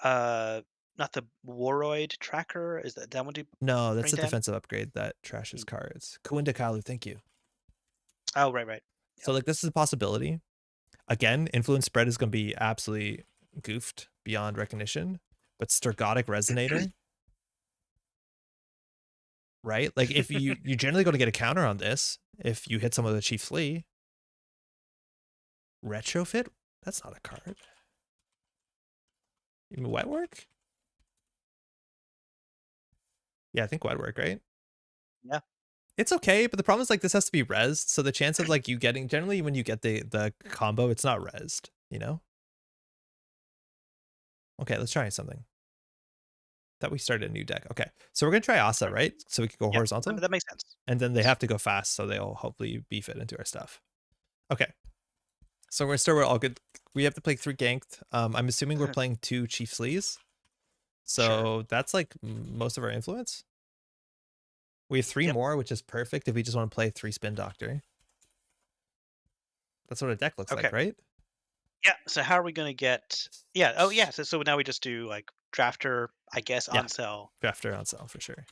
uh, not the Waroid tracker? Is that one do No, that's brain a damage? defensive upgrade that trashes Mm. cards. Kawinda Kalu, thank you. Oh, right, right. So Yep. like this is a possibility. Again, influence spread is going to be absolutely goofed beyond recognition, but Sturgotic Resonator, right? Like if you're generally going to get a counter on this if you hit someone with a Chief Slee. Retrofit? That's not a card. You mean wet work? Yeah, I think wet work, right? Yeah. It's okay, but the problem is like this has to be rezzed, so the chance of like you getting, generally when you get the combo, it's not rezzed, you know? Okay, let's try something. Thought we started a new deck. Okay, so we're gonna try Asa, right? So we can go Yeah, horizontal, that makes sense. and then they have to go fast, so they'll hopefully beef it into our stuff. Okay, so we're gonna start with all good. We have to play 3 ganked. I'm assuming we're playing 2 Chief Slees, Sure. so that's like most of our influence. We have 3 Yep. more, which is perfect if we just want to play 3 Spin Doctor. That's what a deck looks Okay. like, right? Yeah, so how are we gonna get yeah, oh, yeah, so now we just do, like, drafter, I guess, Yeah, on sell. drafter on sale for sure.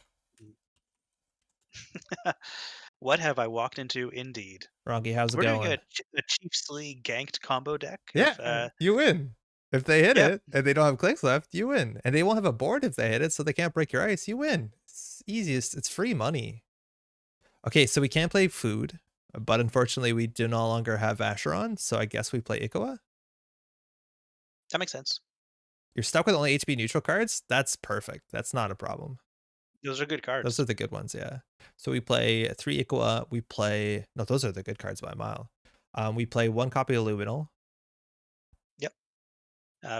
What have I walked into indeed? Rongi, how's it We're doing going? a Chief Slee ganked combo deck Yeah, if, you win. If they hit yeah. it and they don't have clicks left, you win. And they won't have a board if they hit it, so they can't break your ice. You win. It's easiest. It's free money. Okay, so we can't play food, but unfortunately we do no longer have Asheron, so I guess we play Ikoa. That makes sense. You're stuck with only HB neutral cards? That's perfect. That's not a problem. Those are good Those cards. are the good ones, yeah. So we play 3 Ikoa. We play, no, those are the good cards by a mile. We play 1 copy of Luminal. Yep.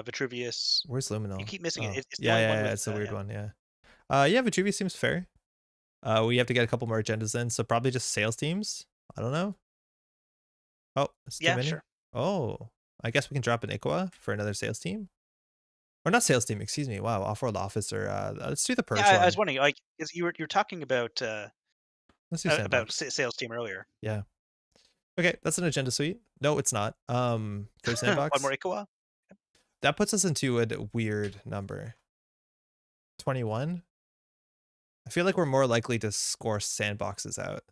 Vitruvius. Where's You Luminal? keep missing it. Oh, It's the yeah, only yeah, one yeah. with, It's a weird yeah. one, yeah. Yeah, Vitruvius seems fair. We have to get a couple more agendas in, so probably just sales teams. I don't know. Oh, it's too Yeah, many. sure. Oh, I guess we can drop an Iqua for another sales team. Or not sales team, excuse me. Wow, off-world officer. Let's do the Yeah, purge I was one. wondering, like, 'cause you're talking Let's do about sandbox. sales team earlier. Yeah. Okay, that's an agenda suite. No, it's not. Third One more sandbox. Ikawa? That puts us into a weird number. 21. I feel like we're more likely to score sandboxes out.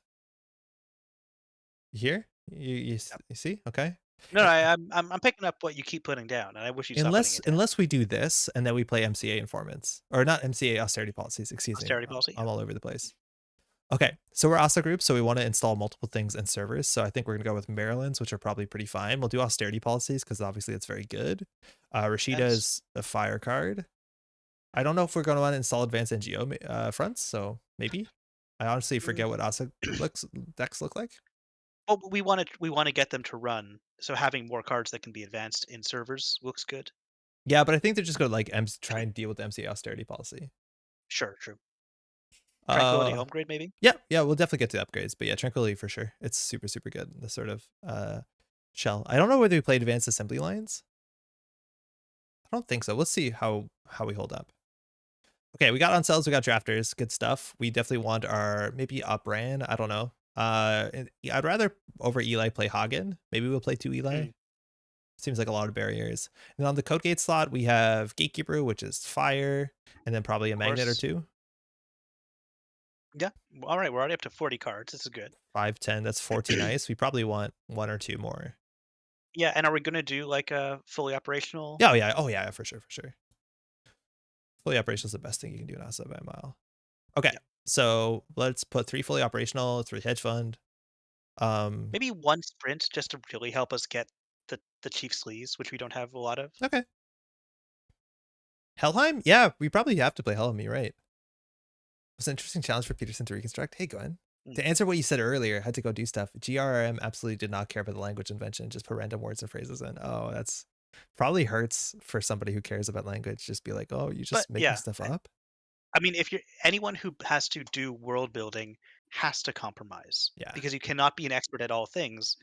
You hear? You see? Okay. No, no, Eh, I'm picking up what you keep putting down, and I wish you'd stop putting Unless it down. unless we do this and then we play MCA informants, or not MCA austerity policies. Excuse me. Austerity policy, I'm yeah. all over the place. Okay, so we're ASA group, so we want to install multiple things and servers. So I think we're gonna go with Maryland's, which are probably pretty fine. We'll do austerity policies because obviously it's very good. Rashida Sense. is a fire card. I don't know if we're gonna want to install advanced NGO fronts, so maybe. I honestly Mm, forget what ASA looks decks look like. well, we wanna get them to run, so having more cards that can be advanced in servers looks good. Yeah, but I think they're just gonna like try and deal with the MCA austerity policy. Sure, true. Tranquility Uh, home grade maybe? yeah, yeah, we'll definitely get to upgrades, but yeah, Tranquility for sure. It's super, super good. The sort of shell. I don't know whether we played advanced assembly lines. I don't think so. Let's see how we hold up. Okay, we got on cells, we got drafters, good stuff. We definitely want our maybe up ran. I don't know. Yeah, I'd rather over Eli play Hagen. Maybe we'll play two Eli. Mm, Seems like a lot of barriers. And on the code gate slot, we have Gatekeeper, which is fire, and then probably a of magnet or course. two. Yeah. Alright, we're already up to 40 cards, this is good. 5, 10. That's 14 ice. We probably want one or two more. Yeah, and are we gonna do, like, a fully operational? Yeah, oh yeah, oh yeah, for sure, for sure. Fully operational is the best thing you can do in Asa by a mile. Okay, Yeah. so let's put 3 fully operational, 3 hedge fund. Um, Maybe 1 sprint just to really help us get the Chief Slees, which we don't have a lot of. okay. Helheim? Yeah, we probably have to play Helheim, you're right. It's an interesting challenge for Peterson to reconstruct. Hey, Glenn. Mm. To answer what you said earlier, I had to go do stuff. GRM absolutely did not care about the language invention, just put random words and phrases in. Oh, that's probably hurts for somebody who cares about language. Just be like, oh, you But, just making yeah, stuff up? I mean, if you're anyone who has to do world building has to compromise, Yeah. because you cannot be an expert at all things.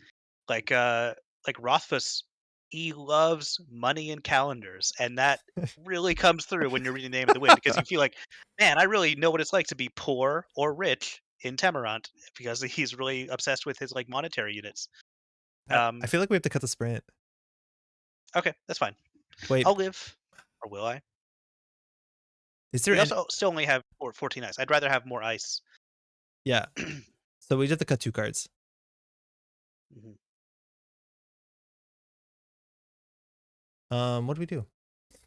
Like, uh, like Rothfuss, he loves money and calendars, and that really comes through when you're reading Name of the Wind, because you feel like, man, I really know what it's like to be poor or rich in Temerant, because he's really obsessed with his like monetary units. I Um, feel like we have to cut the sprint. okay, that's fine. Wait, I'll live, or will I? is there We any? also still only have 14 ice. I'd rather have more ice. Yeah. So we just have to cut 2 cards. Mhm. What do we do?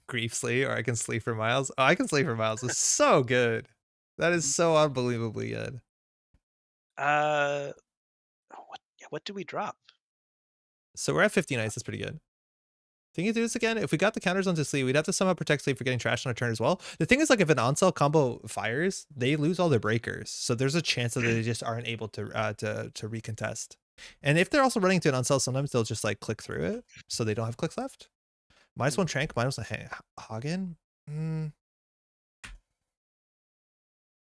Grief Slee or I can sleep for miles. Oh, I can sleep for miles is so good. That is so unbelievably good. Uh, what? Yeah, what do we drop? So we're at 15 ice. That's pretty good. Think you do this again? If we got the counters onto Slee, we'd have to somehow protect Slee for getting trashed on a turn as well. The thing is, like, if an on-cell combo fires, they lose all their breakers. So there's a chance that they just aren't able to recontest. And if they're also running to an on-cell, sometimes they'll just like click through it, so they don't have clicks left. Minus one Mhm. Trank, minus one Hagen. Mm,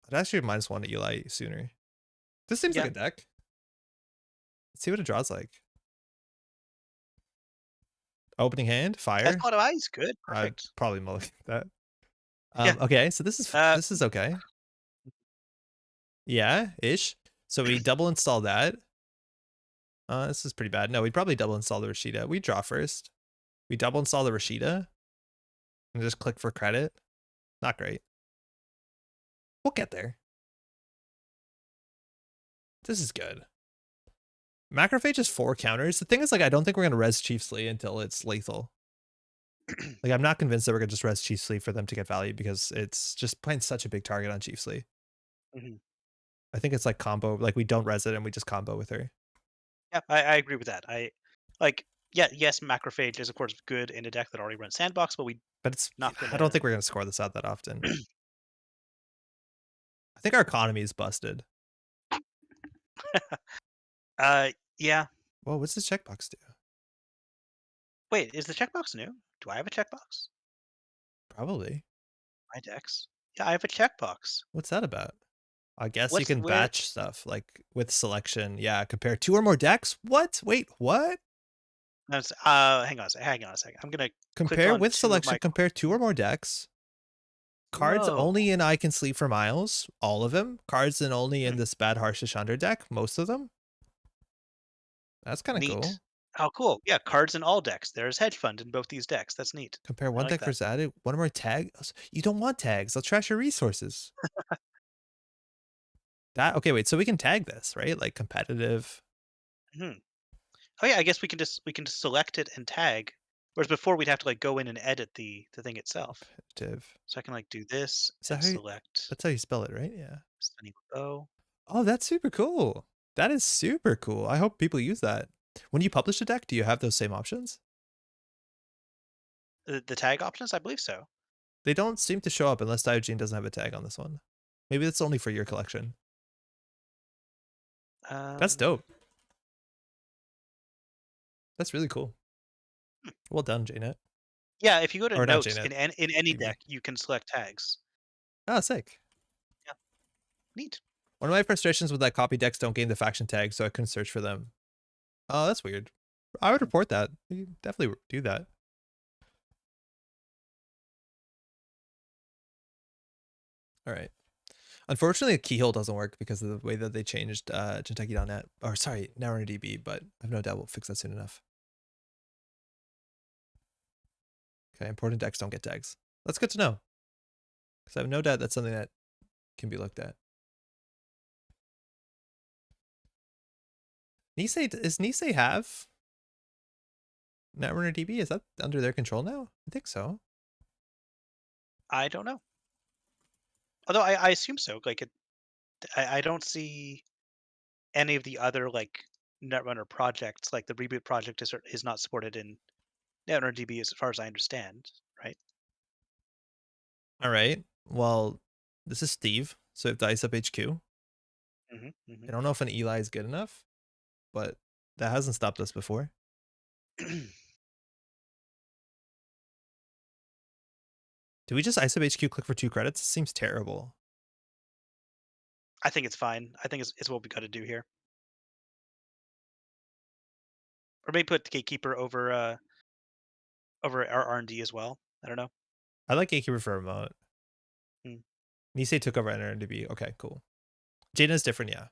I'd actually minus one to Eli sooner. This seems like Yeah, a deck. Let's see what it draws like. Opening hand, that's fire. a lot of ice. Good, I'd perfect. probably mulligan that. Yeah. Okay, so Uh, this is okay. Yeah, ish. So we double install that. This is pretty bad. No, we'd probably double install the Rashida. We draw first. We double install the Rashida and just click for credit. Not great. We'll get there. This is good. Macrophage is 4 counters. The thing is, like, I don't think we're gonna res Chief Slee until it's lethal. Like, I'm not convinced that we're gonna just res Chief Slee for them to get value because it's just playing such a big target on Chief Slee. mhm. I think it's like combo, like we don't res it and we just combo with her. Yeah, I agree with that. I like. Yeah, yes, macrophage is of course good in a deck that already runs sandbox, but we But it's not I don't gonna. think we're gonna score this out that often. I think our economy is busted. Yeah. Whoa, what's this checkbox do? Wait, is the checkbox new? Do I have a checkbox? Probably. My decks. Yeah, I have a checkbox. What's that about? I guess you What's can where? batch stuff like with selection. Yeah, compare 2 or more decks. What? Wait, what? Hang on a second. Hang on a second. I'm gonna click Compare on with two of selection, my. compare 2 or more decks. Cards Whoa. only in I Can Sleep for Miles, all of them. Cards in only in Hmm, this Bad Harshish Under deck, most of them. That's kind of neat. cool. Oh, cool. Yeah, cards in all decks. There's hedge fund in both these decks. That's neat. Compare I one like deck that. versus added, one or more tags. You don't want tags. They'll trash your resources. That okay, wait, so we can tag this, right? Like competitive, Hmm. Oh yeah, I guess we can just select it and tag. Whereas before we'd have to like go in and edit the thing itself. competitive. So I can like do this Is that and how you, select that's how you spell it, right? Yeah. Sunny Bow. Oh, that's super cool. That is super cool. I hope people use that. When you publish a deck, do you have those same options? The tag options, I believe so. They don't seem to show up unless Diogene doesn't have a tag on this one. Maybe that's only for your collection. That's Um, dope. That's really cool. Well done, JNet. yeah, if you go to Or not notes JNet, in any DB. deck, you can select tags. Oh, sick. Yeah, neat. One of my frustrations with that copy decks don't gain the faction tag, so I couldn't search for them. Oh, that's weird. I would Hmm. report that. You definitely do that. All right. Unfortunately, Keyhole doesn't work because of the way that they changed Kentucky.net. Or sorry, Netrunner DB, but I've no doubt we'll fix that soon enough. Okay, important decks don't get tags. That's good to know. Because I have no doubt that's something that can be looked at. Nisei, is Nisei have Netrunner DB? Is that under their control now? I think so. I don't know. Although I assume so. Like I don't see any of the other like Netrunner projects. Like the reboot project is not supported in Netrunner DB as far as I understand. Right. All right. Well, this is Steve. So if Dice Up HQ. Hmm. I don't know if an Eli is good enough, but that hasn't stopped us before. Hmm. Do we just Ice Up HQ click for 2 credits? It seems terrible. I think it's fine. I think it's what we got to do here. Or maybe put Gatekeeper over our R&D as well. I don't know. I like Gatekeeper for remote. Hmm. Nisei took over NRDB. Okay, cool. Jaina's different, yeah.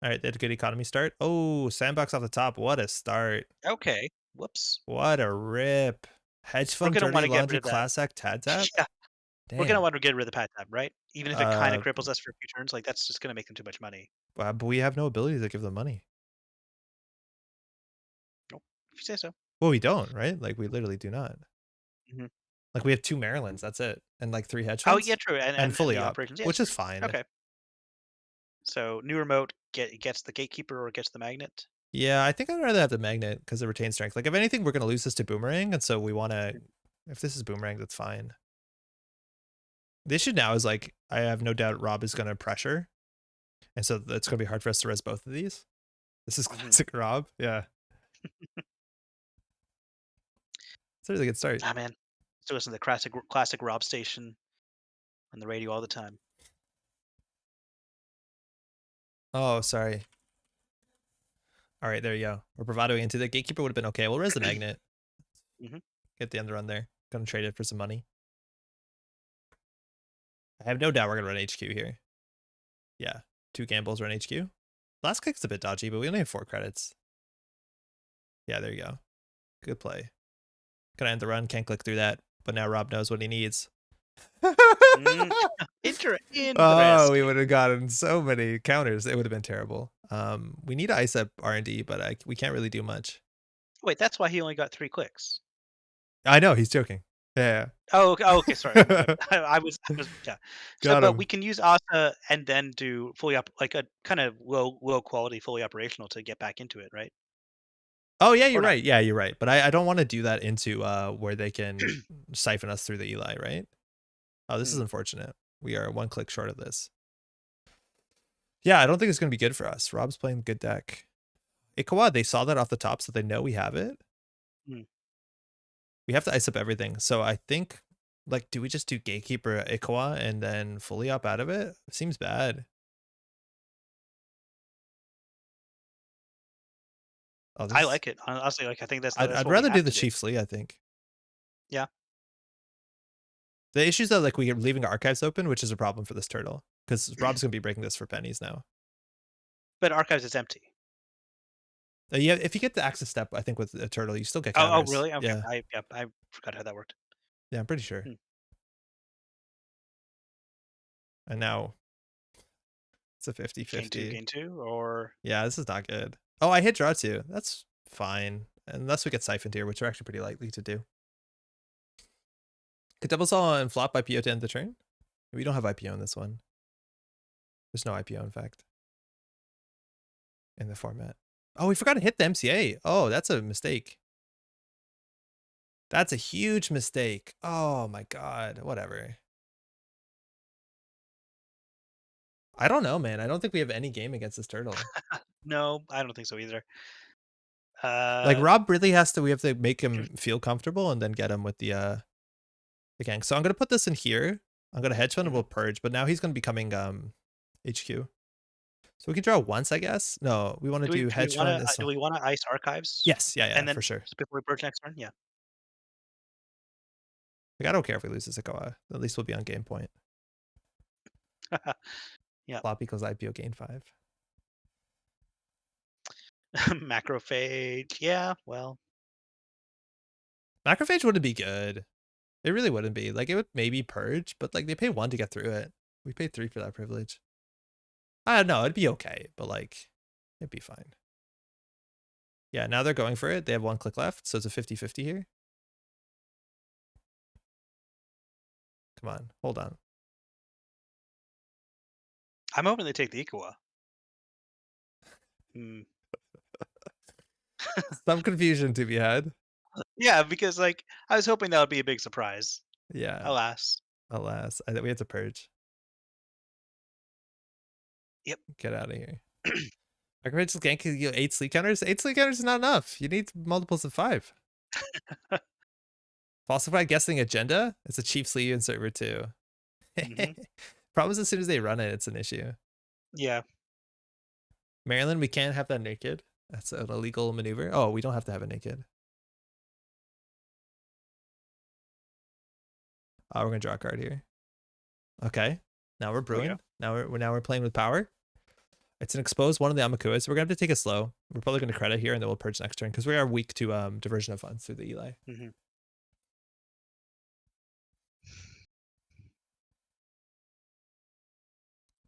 All right, they had a good economy start. Oh, sandbox off the top. What a start. Okay. Whoops. What a rip. Hedge We're fund, gonna want dirty to get rid laundry, of that. class act, tad tap. Yeah. We're gonna Damn. want to get rid of the pad tab, right? Even if it kind of Uh, cripples us for a few turns, like that's just gonna make them too much money. but we have no ability to give them money. Nope. If you say so. Well, we don't, right? Like we literally do not. Hmm. Like we have 2 Marylands, that's it, and like 3 hedge Oh yeah, funds, true. And and and, and fully the up, operations. Yeah, which sure. is fine. Okay. So new remote gets the gatekeeper or gets the magnet. Yeah, I think I'd rather have the magnet because it retains strength. Like if anything, we're gonna lose this to boomerang, and so we want to. If this is boomerang, that's fine. The issue now is like I have no doubt Rob is gonna pressure, and so it's gonna be hard for us to res both of these. This is Hmm. classic Rob. Yeah, it's a really good start. Ah man, still listen to the classic Rob station on the radio all the time. Oh, sorry. All right, there you go. We're bravadoing into the gatekeeper would have been okay. We'll res the magnet. Hmm. Get the end run there. Gonna trade it for some money. I have no doubt we're gonna run HQ here. Yeah, 2 gambles run HQ. Last click's a bit dodgy, but we only have 4 credits. Yeah, there you go. Good play. Gonna end the run. Can't click through that. But now Rob knows what he needs. Mm. Oh, we Interesting. would have gotten so many counters. It would have been terrible. We need to ice up R&D, but we can't really do much. Wait, that's why he only got 3 clicks. I know he's joking. Yeah. Oh, okay. Oh, okay. Sorry. My bad. I was, yeah. So, Got but him. we can use Asa and then do fully up, like a kind of low quality, fully operational to get back into it, right? Oh yeah, Or you're not? right. Yeah, you're right. But I don't want to do that into where they can siphon us through the Eli, right? Oh, this is Hmm. unfortunate. We are 1 click short of this. Yeah, I don't think it's gonna be good for us. Rob's playing good deck. Ikawa, they saw that off the top, so they know we have it. Hmm. We have to ice up everything. So I think, like, do we just do Gatekeeper Ikawa and then fully up out of it? Seems bad. Oh, I this. like it. Honestly, like I think that's I'd what we rather do have the to do. Chief Slee, I think. Yeah. The issue is that, like, we're leaving archives open, which is a problem for this turtle. Because Rob's going to be breaking this for pennies now. But archives is empty. Yeah, if you get the access step, I think with a turtle, you still get Oh, counters. really? Okay. Yeah. I forgot how that worked. Yeah, I'm pretty sure. Hmm. And now it's a Gain two, 50-50. gain two, or Yeah, this is not good. Oh, I hit draw 2. That's fine. Unless we get siphoned here, which we're actually pretty likely to do. Could double saw and flop IPO to end the turn? We don't have IPO in this one. There's no IPO, in fact, in the format. Oh, we forgot to hit the MCA. Oh, that's a mistake. That's a huge mistake. Oh my god. Whatever. I don't know, man. I don't think we have any game against this turtle. No, I don't think so either. Like Uh, Rob really has to. We have to make him feel comfortable and then get him with the gang. So I'm gonna put this in here. I'm gonna hedge fund and we'll purge. But now he's gonna be coming HQ. So we can draw once, I guess. No, we want to do hedge fund. do we wanna ice archives? Yes, yeah, And yeah, then for sure. just before we purge next turn? Yeah. Like I don't care if we lose this Akoa. At least we'll be on game point. Yeah. Flop equals IPO gain 5. Macrophage. Yeah, well, Macrophage wouldn't be good. It really wouldn't be. Like it would maybe purge, but like they pay 1 to get through it. We paid 3 for that privilege. I don't know. It'd be okay, but like it'd be fine. Yeah, now they're going for it. They have 1 click left, so it's a 50-50 here. Come on, hold on. I'm hoping they take the Ikawa. Hmm. Some confusion to be had. Yeah, because, like, I was hoping that would be a big surprise. Yeah, Alas. alas. We have to purge. Yep. Get out of here. Macrophage gank you 8 sleep counters. 8 sleep counters is not enough. You need multiples of 5. Falsified guessing agenda. It's a Chief Slee in server too. Mhm. Problem is as soon as they run it, it's an issue. Yeah. Maryland, we can't have that naked. That's an illegal maneuver. Oh, we don't have to have it naked. We're gonna draw a card here. Okay. Now we're brewing. Now we're playing with power. It's an exposed one of the Amakuas. We're gonna have to take it slow. We're probably gonna credit here and then we'll purge next turn because we are weak to diversion of funds through the Eli. Mhm.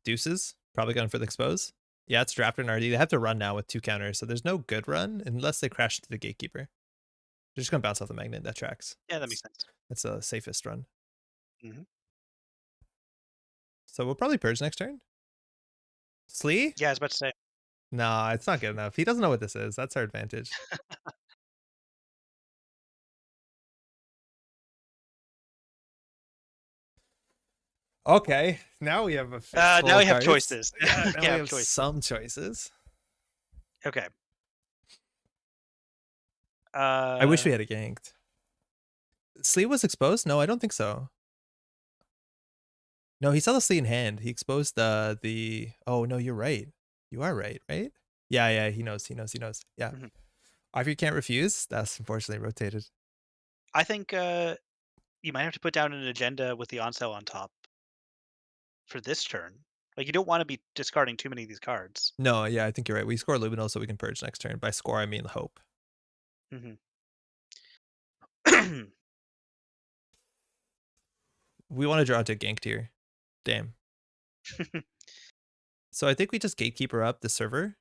Deuces. Probably going for the expose. Yeah, it's drafted an RD. They have to run now with 2 counters, so there's no good run unless they crash into the gatekeeper. They're just gonna bounce off the magnet. That tracks. Yeah, that makes sense. That's the safest run. Mhm. So we'll probably purge next turn. Slee? Yeah, I was about to say. Nah, it's not good enough. He doesn't know what this is. That's our advantage. Okay, now we have a Now we have cards. choices. Yeah, now we have choices. some choices. Okay. I wish we had a ganked. Slee was exposed? No, I don't think so. No, he saw the Slee in hand. He exposed the. Oh no, you're right. You are right, right? Yeah, yeah. He knows. He knows. He knows. Yeah. Mhm. If you can't refuse, that's unfortunately rotated. I think, you might have to put down an agenda with the on-sale on top for this turn. Like, you don't wanna be discarding too many of these cards. No, yeah, I think you're right. We score Luminal so we can purge next turn. By score, I mean hope. Mhm. We want to draw into ganked here. Damn. So I think we just gatekeeper up the server.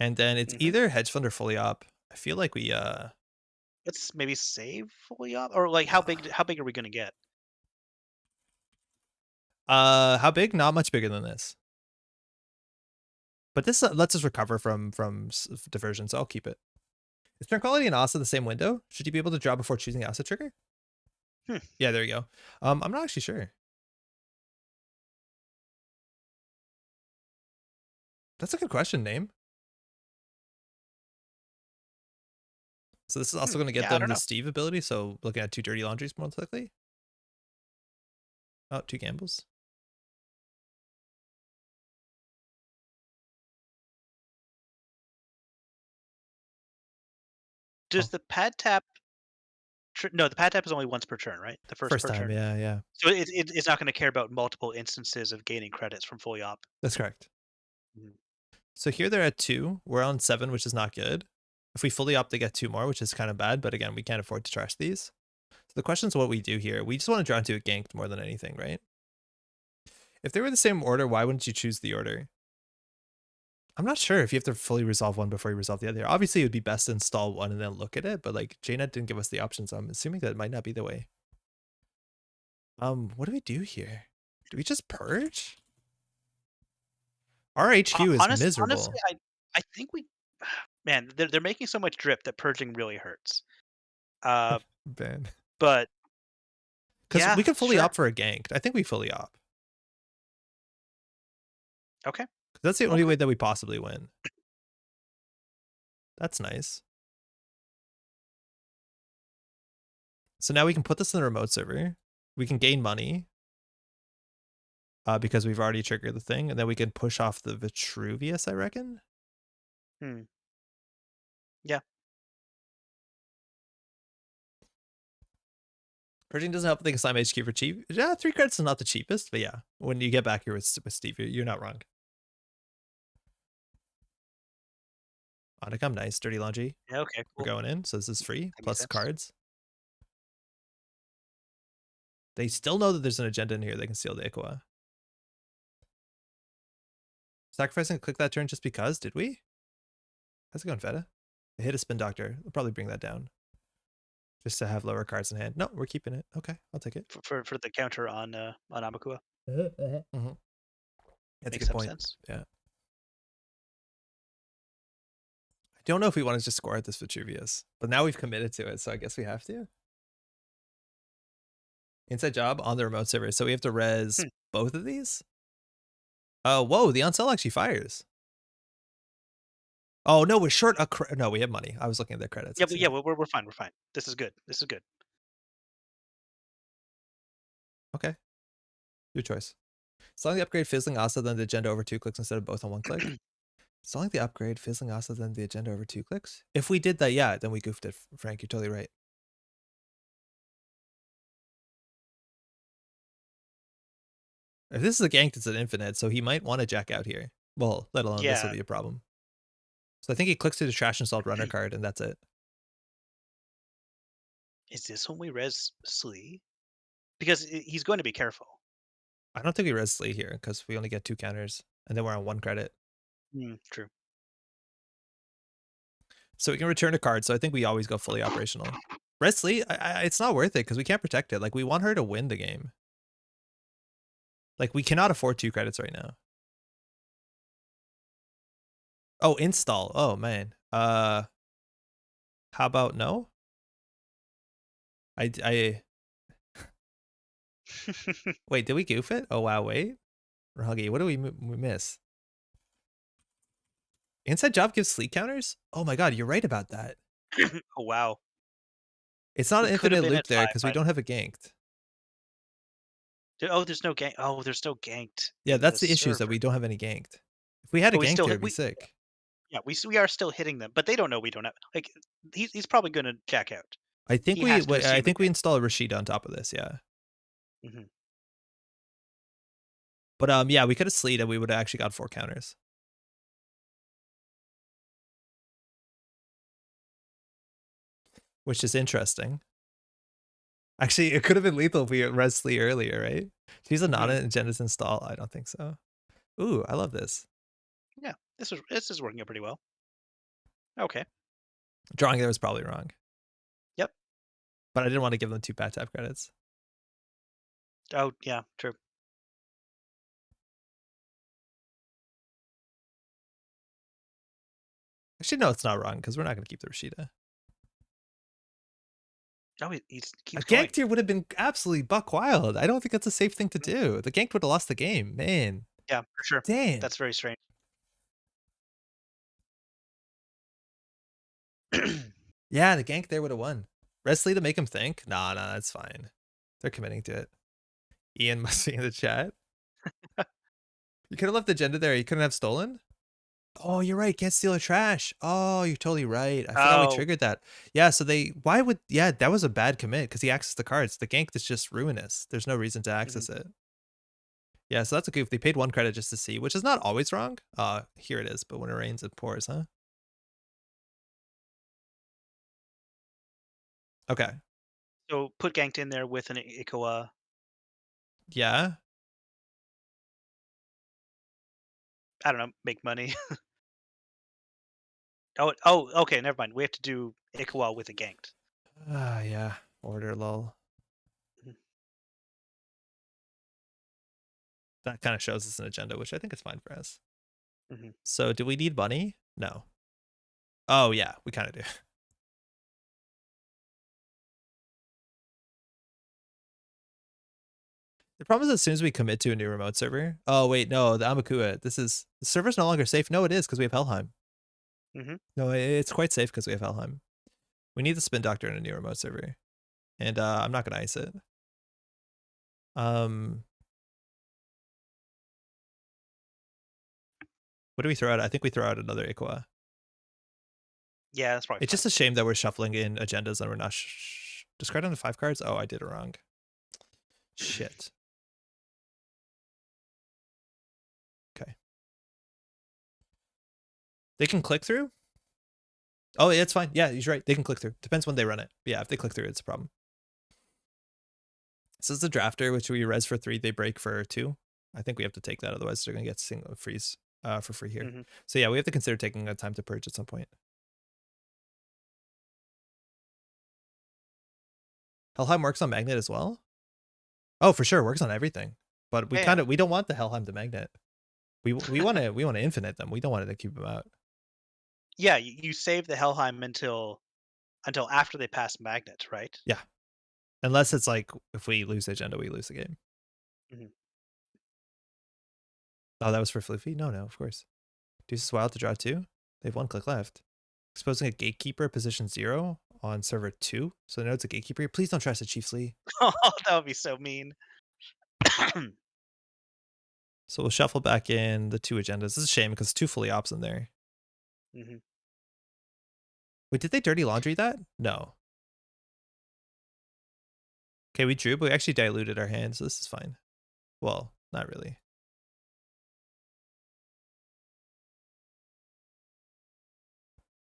And then it's Mhm. either hedge fund or fully op. I feel like we Let's maybe save fully up, or, like, how big are we gonna get? how big? Not much bigger than this. But this lets us recover from diversion, so I'll keep it. Is turn quality and Asa the same window? Should you be able to draw before choosing Asa trigger? Hmm. Yeah, there you go. I'm not actually sure. That's a good question, name. So this is also going to get Yeah, I them don't the know. Steve ability, so looking at 2 dirty laundries more likely. Oh, 2 gambles. Does Oh. the pad tap no, the pad tap is only once per turn, right? The first First per time, turn. yeah, yeah. So it's not gonna care about multiple instances of gaining credits from fully op. That's correct. Mhm. So here they're at 2. We're on 7, which is not good. If we fully opt, they get 2 more, which is kind of bad. But again, we can't afford to trash these. So the question is what we do here. We just want to draw into a ganked more than anything, right? If they were the same order, why wouldn't you choose the order? I'm not sure if you have to fully resolve one before you resolve the other. Obviously, it would be best to install one and then look at it. But like JNet didn't give us the options. So I'm assuming that might not be the way. What do we do here? Do we just purge? Our HQ is Honestly, miserable. I think we man, they're making so much drip that purging really hurts. Uh, Man. but Because yeah, we could fully sure. opt for a ganked. I think we fully opt. Okay, That's the only okay. way that we possibly win. That's nice. So now we can put this in the remote server. We can gain money because we've already triggered the thing. And then we can push off the Vitruvius, I reckon. Hmm. Yeah. Purging doesn't help the Slime HQ for cheap. Yeah, 3 credits is not the cheapest, but yeah, when you get back here with Steve, you're not wrong. Onicum, nice. Dirty Laundry. Yeah, okay, We're cool. going in, so this is free, That makes plus sense. cards. They still know that there's an agenda in here. They can steal the Ikoa. Sacrificing click that turn just because, did we? How's it going, Feta? They hit a Spin Doctor. They'll probably bring that down. Just to have lower cards in hand. No, we're keeping it. Okay, I'll take it. For the counter on Amakua. Mm-hmm. That's a Makes good some point. sense. Yeah. I don't know if we want to just score at this Vitruvius, but now we've committed to it, so I guess we have to. Inside job on the remote server, so we have to res Hmm. both of these? Oh, whoa, the onsell actually fires. Oh, no, we're short a no, we have money. I was looking at the credits. Yeah, I but see. yeah, we're fine. We're fine. This is good. This is good. Okay, your choice. Installing the upgrade, fizzling Asa, then the agenda over 2 clicks instead of both on 1 click. Installing the upgrade, fizzling Asa, then the agenda over 2 clicks. If we did that, yeah, then we goofed it, Frank. You're totally right. If this is a ganked, it's an infinite, so he might want to jack out here. Well, let alone this will Yeah. be a problem. So I think he clicks to the trash installed runner card, and that's it. Is this when we res Slee? Because he's going to be careful. I don't think we res Slee here because we only get 2 counters, and then we're on 1 credit. True. So we can return a card, so I think we always go fully operational. Res Slee, it's not worth it because we can't protect it. Like, we want her to win the game. Like, we cannot afford 2 credits right now. Oh, install. Oh, man. How about no? I wait, did we goof it? Oh, wow, wait. Huggy, what do we miss? Inside job gives sleep counters? Oh my god, you're right about that. Oh wow. It's not We an could have infinite been loop at there 5 because we by don't have a ganked. oh, there's no gank. Oh, there's no ganked Yeah, in that's the the issue is that server. we don't have any ganked. If we had a But we ganked still here, hit it'd be sick. yeah, we are still hitting them, but they don't know we don't have like he's probably gonna jack out. I think He has to I assume a think we gank. install a Rashida on top of this, yeah. Mhm. But yeah, we could have sleed and we would have actually got 4 counters. Which is interesting. Actually, it could have been lethal if we had res Slee earlier, right? She's a Mhm. non-agendas install. I don't think so. Ooh, I love this. Yeah, this is working out pretty well. Okay. Drawing there was probably wrong, Yep. but I didn't want to give them 2 bad tap credits. Oh, yeah, true. Actually, no, it's not wrong because we're not going to keep the Rashida. Oh, he A keeps going. ganked here would have been absolutely buck wild. I don't think that's a safe thing to Mhm. do. The ganked would have lost the game, man. Yeah, for sure. Damn. That's very strange. Yeah, the gank there would have won. Wesley to make him think. Nah, that's fine. They're committing to it. Ian must be in the chat. You could have left the agenda there. You couldn't have stolen. Oh, you're right. Can't steal a trash. Oh, you're totally right. I forgot we Oh, triggered that. Yeah, so why would, yeah, that was a bad commit because he accessed the cards. The gank is just ruinous. There's no reason to mhm. access it. Yeah, so that's a goof. They paid 1 credit just to see, which is not always wrong. Here it is, but when it rains, it pours, huh? Okay. So put ganked in there with an Ikoa. Yeah. I don't know, make money. Oh, okay, never mind. We have to do Ikoa with a ganked. Yeah. Order lol. Mhm. That kind of shows us an agenda, which I think is fine for us. Mhm. So do we need money? No. Oh yeah, we kind of do. The problem is as soon as we commit to a new remote server. Oh wait, no, the Amakua. The server's no longer safe. No, it is because we have Helheim. Mhm. No, it's quite safe because we have Helheim. We need the spin doctor in a new remote server, and I'm not gonna ice it. Um, what do we throw out? I think we throw out another Ikwa. Yeah, that's probably It's fine. just a shame that we're shuffling in agendas and we're not. Discard on the 5 cards. Oh, I did it wrong. Shit. Okay. They can click through. Oh, yeah, it's fine. Yeah, he's right. They can click through. Depends when they run it. Yeah, if they click through, it's a problem. This is the drafter, which we res for 3. They break for 2. I think we have to take that. Otherwise, they're going to get single freeze for free here. Mhm. So yeah, we have to consider taking a time to purge at some point. Helheim works on magnet as well. Oh, for sure, works on everything. But we Yeah. we don't want the Helheim to magnet. We want to infinite them. We don't want to keep them out. Yeah, you save the Helheim until after they pass Magnet, right? Yeah, unless it's like if we lose the agenda, we lose the game. Mhm. Oh, that was for Floofy? No, of course. Deuce is wild to draw 2. They have 1 click left. Exposing a gatekeeper position 0 on server 2. So they know it's a gatekeeper. Please don't trust the Chief Slee. Oh, that would be so mean. So we'll shuffle back in the 2 agendas. This is a shame because 2 fully ops in there. Mhm. Wait, did they dirty laundry that? No. Okay, we drew, but we actually diluted our hand, so this is fine. Well, not really.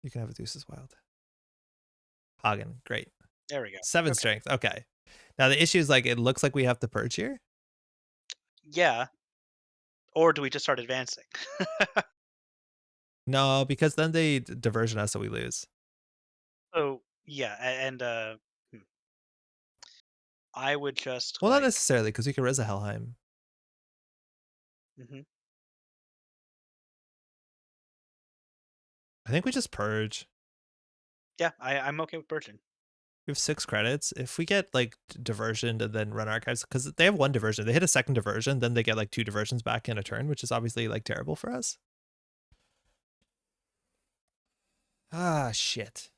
You can have a Deuce is wild. Hagen, great. There we go. 7 Okay. strength. Okay. Now the issue is like it looks like we have to purge here. Yeah. Or do we just start advancing? No, because then they diversion us, so we lose. So yeah, and I would just Well, not like. necessarily, because we can res a Helheim. Mhm. I think we just purge. Yeah, I'm okay with purging. We have 6 credits. If we get like diversion and then run archives, because they have 1 diversion, they hit a second diversion, then they get like 2 diversions back in a turn, which is obviously like terrible for us. Ah, shit.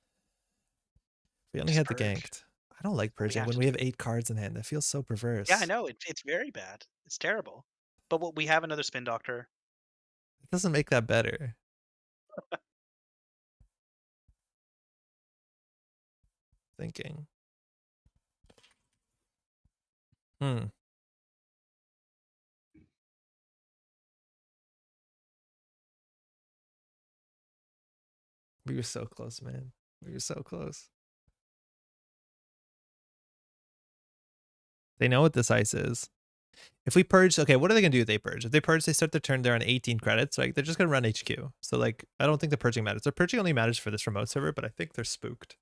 We only Just had the purge. ganked. I don't like We purging have when to we do. have 8 cards in hand. That feels so Yeah, I perverse. know it's very bad. It's terrible. But what we have another spin doctor. It doesn't make that better. Thinking. Hmm. We were so close, man. We were so close. They know what this ice is. If we purge, okay, what are they gonna do if they purge? If they purge, they start their turn, they're on 18 credits. Like they're just gonna run HQ. So like I don't think the purging matters. The purging only matters for this remote server, but I think they're spooked.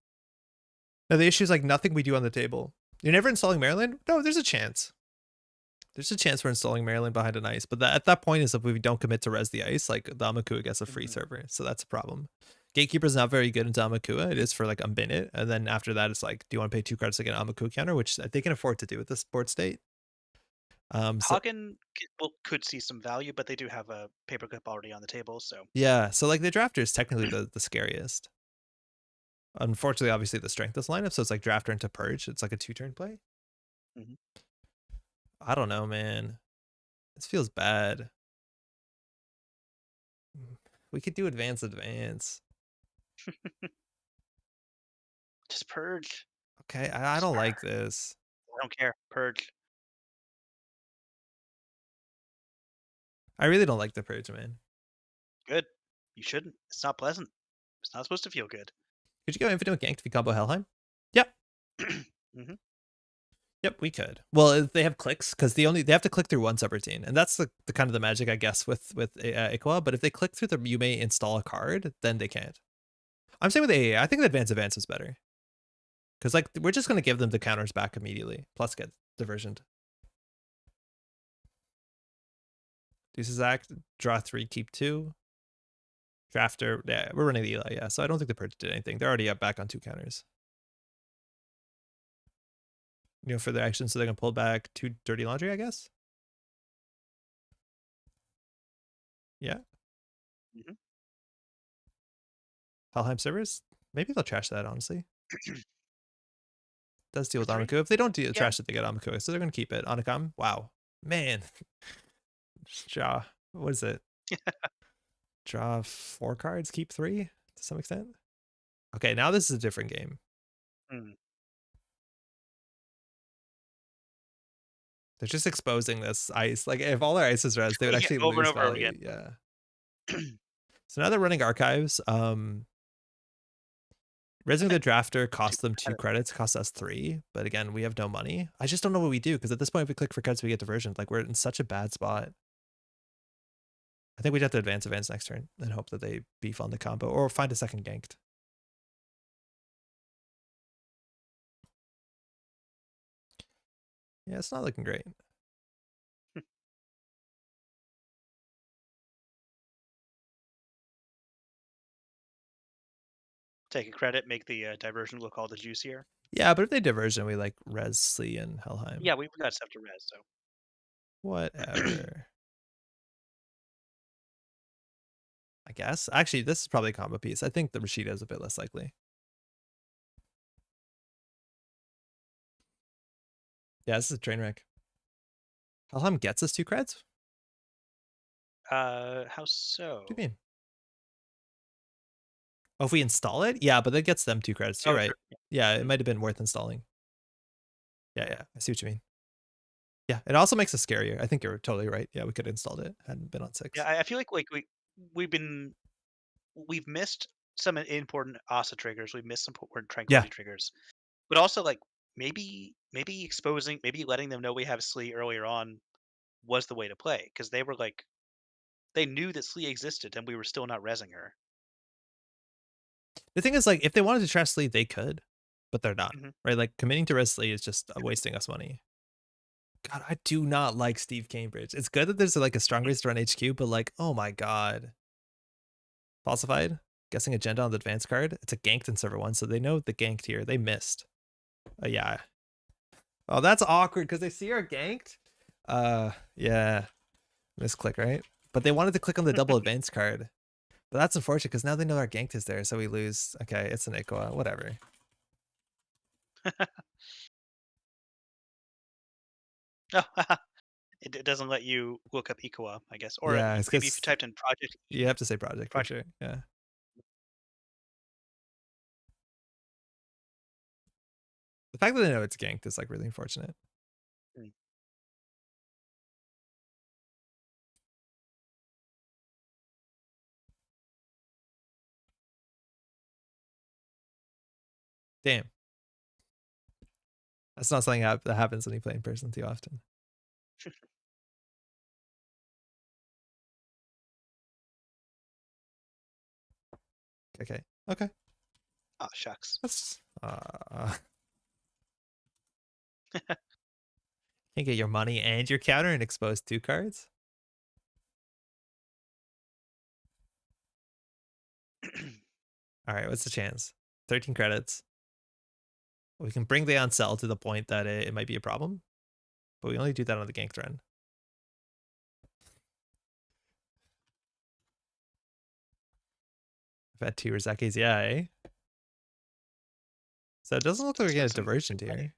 Now the issue is like nothing we do on the table. You're never installing Maryland? No, there's a chance. There's a chance we're installing Maryland behind an ice, but at that point is if we don't commit to res the ice, like the Amakua gets a free Mhm. server. So that's a problem. Gatekeeper's not very good into Amakua. It is for like a minute. And then after that, it's like, do you want to pay 2 cards to get an Amakua counter, which they can afford to do with this board state. So Hagen could see some value, but they do have a paperclip already on the table, so. yeah, so like the drafter is technically the scariest. Unfortunately, obviously the strength is lineup, so it's like drafter into purge. It's like a 2-turn play. Mhm. I don't know, man. This feels bad. We could do advance. Just purge. Okay, I Just don't purge. like this. I don't care. Purge. I really don't like the purge, man. Good. You shouldn't. It's not pleasant. It's not supposed to feel good. Could you go infinite ganked if you combo Helheim? Yep. Mhm. Yep, we could. Well, they have clicks because they have to click through one subroutine, and that's the kind of the magic I guess with Iqua. But if they click through the you may install a card, then they can't. I'm saying with AA, I think the advance is better because like we're just gonna give them the counters back immediately, plus get diversioned. Deuces act, draw 3, keep 2. Drafter. Yeah, we're running the Eli. Yeah, so I don't think the purge did anything. They're already up back on 2 counters. You know, for their action, so they're gonna pull back 2 Dirty Laundry, I guess. Yeah. Mhm. Helheim servers. Maybe they'll trash that. Honestly, does deal For with 3? Amaku. If they don't Yeah. trash it, they get Amaku. So they're gonna keep it. Anakam. Wow, man. Draw. What is it? Draw 4 cards, keep 3 to some extent. Okay, now this is a different game. Mm. They're just exposing this ice. Like if all their ice is res, they would Yeah, actually over and lose over again. value. Yeah. So now they're running archives. Raising the drafter Too costs them 2 competitive. credits, costs us 3. But again, we have no money. I just don't know what we do because at this point, if we click for cards, we get diversion. Like we're in such a bad spot. I think we'd have to advance next turn and hope that they beef on the combo or find a second ganked. Yeah, it's not looking great. Take a credit, make the diversion look all the juicier. Yeah, but if they diversion, we like res Slee and Helheim. Yeah, we've got stuff to res, so. Whatever. I guess. Actually, this is probably a combo piece. I think the Rashida is a bit less likely. Yeah, this is a train wreck. Helheim gets us 2 creds? How so? What do you mean? Oh, if we install it? Yeah, but that gets them 2 credits. You're Oh, right. sure. Yeah. Yeah, it Mhm. might have been worth installing. Yeah, I see what you mean. Yeah, it also makes us scarier. I think you're totally right. Yeah, we could have installed it. Hadn't been on Yeah, 6. I feel like we've been we've missed some important Asa triggers. We've missed some important Yeah. Tranquility triggers, but also like maybe exposing, maybe letting them know we have Slee earlier on was the way to play because they were like they knew that Slee existed and we were still not resing her. The thing is, like, if they wanted to trash Slee, they could, but they're not. Hmm. Right? Like, committing to res Slee is just wasting us money. God, I do not like Steve Cambridge. It's good that there's like a strong race to run HQ, but like, oh my god. Falsified? Guessing agenda on the advanced card. It's a ganked in server 1, so they know the ganked here. They missed. Yeah. Oh, that's awkward because they see our ganked. Yeah. Misclick, right? But they wanted to click on the double advance card. But that's unfortunate because now they know our ganked is there, so we lose. Okay, it's an Ikoa. Whatever. Oh, it doesn't let you look up Ikoa, I guess, or Yeah, it's maybe if you because typed in project you have to say project for project. sure. Yeah. The fact that they know it's ganked is like really unfortunate. Mm. Damn. That's not something that happens when you play in person too often. Okay. Okay. Oh shucks. That's can't get your money and your counter and expose 2 cards. All right, what's the chance? 13 credits. We can bring the on sell to the point that it might be a problem, but we only do that on the ganked run. I've had 2 Rizekis, yeah, eh? So it doesn't look like we're So getting a some diversion good play. here.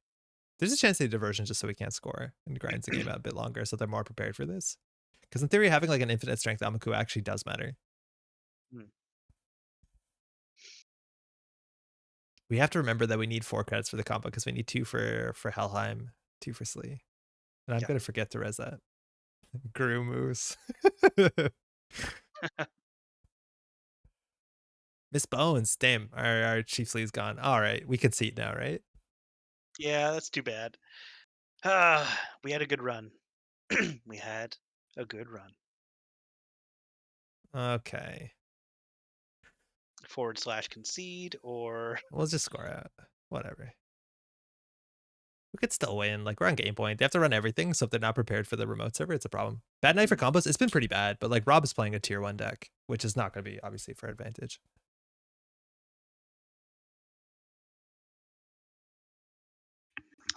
There's a chance they diversion just so we can't score and grinds the game out a bit longer so they're more prepared for this. Because in theory, having like an infinite strength Amaku actually does matter. Hmm. We have to remember that we need 4 credits for the combo because we need 2 for Helheim, 2 for Slee. And I'm Yeah. gonna forget to res that. Gru Moose. Miss Bones, damn, our Chief Slee's gone. All right, we can see it now, right? Yeah, that's too bad. We had a good run. We had a good run. Okay, / concede or we'll just score out. Whatever. We could still win. Like, we're on game point. They have to run everything, so if they're not prepared for the remote server, it's a problem. Bad night for combos. It's been pretty bad, but like Rob is playing a tier 1 deck, which is not going to be obviously for advantage.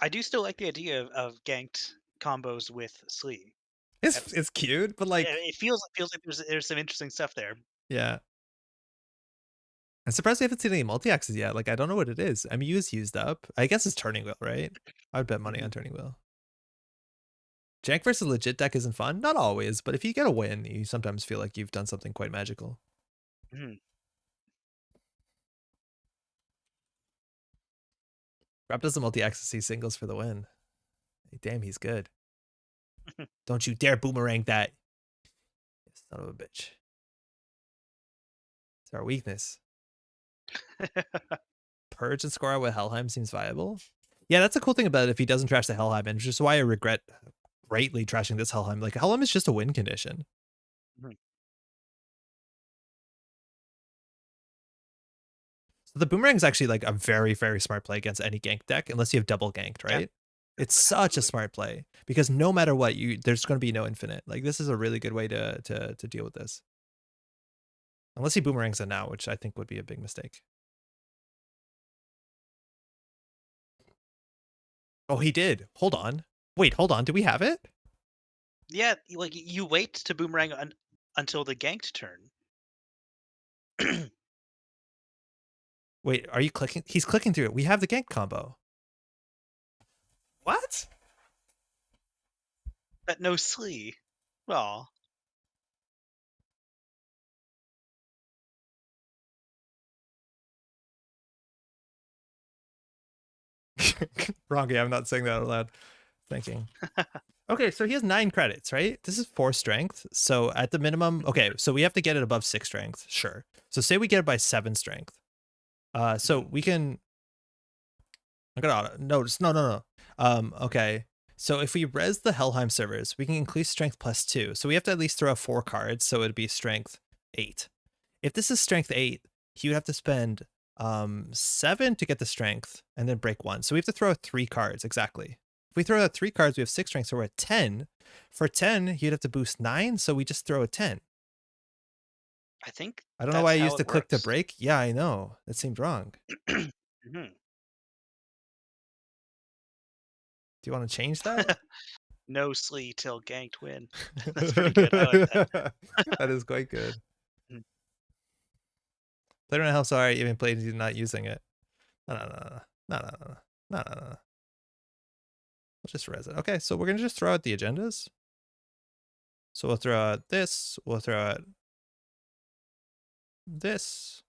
I do still like the idea of ganked combos with Slee. It's cute, but like, It feels like there's some interesting stuff there. yeah. I'm surprised we haven't seen any multi-axes yet. Like, I don't know what it is. MU is used up. I guess it's Turning Wheel, right? I would bet money on Mhm, Turning Wheel. Jank versus legit deck isn't fun. Not always, but if you get a win, you sometimes feel like you've done something quite magical. mhm. Rob does the multi-axis C singles for the win. Hey, damn, he's good. Don't you dare boomerang that. Son of a bitch. It's our weakness. Purge and score out with Helheim seems viable. Yeah, that's a cool thing about it if he doesn't trash the Helheim, and just why I regret greatly trashing this Helheim. Like, Helheim is just a win condition. Mhm. So the boomerang is actually like a very, very smart play against any gank deck, unless you have double ganked, Yeah, right? It's such a absolutely. smart play because no matter what, there's going to be no infinite. Like, this is a really good way to deal with this. Unless he boomerangs it now, which I think would be a big mistake. Oh, he did. Hold on. Wait, hold on. Do we have it? Yeah, like, you wait to boomerang until the ganked turn. Wait, are you clicking? He's clicking through it. We have the gank combo. What? But no Slee. Aw. Wrong. Yeah, I'm not saying that out loud. Thinking. Okay, so he has 9 credits, right? This is 4 strength. So at the minimum, okay, so we have to get it above 6 strength. Sure. So say we get it by 7 strength. So Mhm. we can. I'm gonna no. Okay. So if we res the Helheim servers, we can increase strength +2. So we have to at least throw out 4 cards. So it'd be strength 8. If this is strength 8, he would have to spend 7 to get the strength and then break 1. So we have to throw out 3 cards exactly. If we throw out 3 cards, we have 6 strength, so we're at 10. For 10, he'd have to boost 9, so we just throw a 10. I think I don't know why that's I how used it to click to works. break. Yeah, I know. That seemed wrong. Mhm. Do you want to change that? No Slee till ganked win. That's pretty good. I like that. That is quite good. Mhm. Player in how sorry even played you not using it. No. Let's just res it. Okay, so we're gonna just throw out the agendas. So we'll throw out this. We'll throw out this.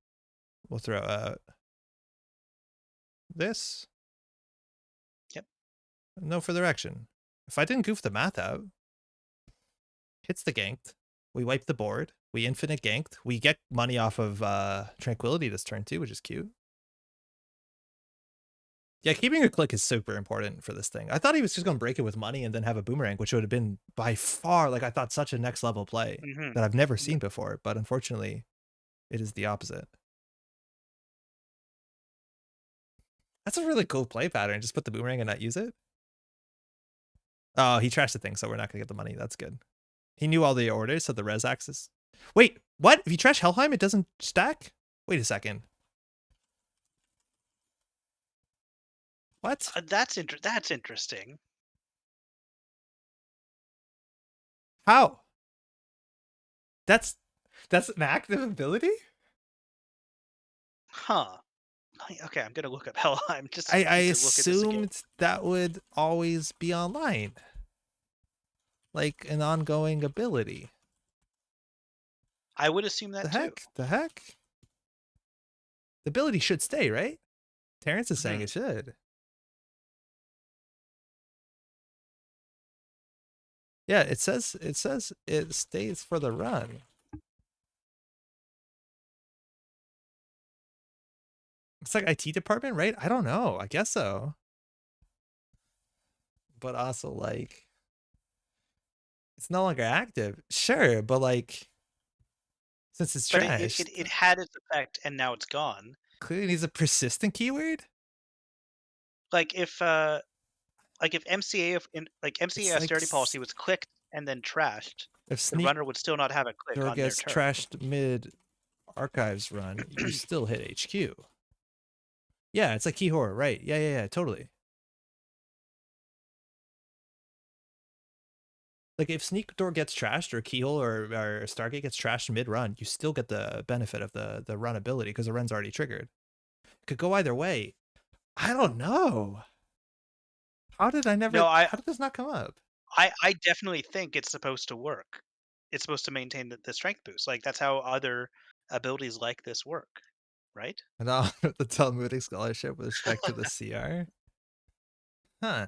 We'll throw out this. Yep. No further action. If I didn't goof the math out, hits the ganked. We wipe the board. We infinite ganked. We get money off of Tranquility this turn too, which is cute. Yeah, keeping a click is super important for this thing. I thought he was just going to break it with money and then have a boomerang, which would have been by far, like, I thought, such a next level play Mhm. that I've never Yep. seen before. But unfortunately, it is the opposite. That's a really cool play pattern. Just put the boomerang and not use it. Oh, he trashed the thing, so we're not going to get the money. That's good. He knew all the orders, so the res axis. Wait, what? If you trash Helheim, it doesn't stack? Wait a second. What? That's interesting. How? That's that's an active ability? Huh. Okay, I'm gonna look up Helheim. Just I need to look at this again. assumed that would always be online, like an ongoing ability. I would assume The that too. heck? The heck? The ability should stay, right? Terrence is saying Mhm. it should. Yeah, it says it stays for the run. It's like IT department, right? I don't know. I guess so. But also like it's no longer active. Sure, but like since it's But it trashed, it it had its effect and now it's gone. clearly needs a persistent keyword. Like, if, Like if MCA like MCA It's like austerity policy was clicked and then trashed, if the sneak runner would still not have a click door on their gets turn. trashed mid archives run, you still hit HQ. Yeah, it's like key horror, right? Yeah, totally. Like if sneak door gets trashed or keyhole or Stargate gets trashed mid run, you still get the benefit of the run ability because the run's already triggered. It could go either way. I don't know. How did I never? No, How did this not come up? I definitely think it's supposed to work. It's supposed to maintain the strength boost. Like that's how other abilities like this work, right? And now the Talmudic scholarship with respect to the CR. Huh.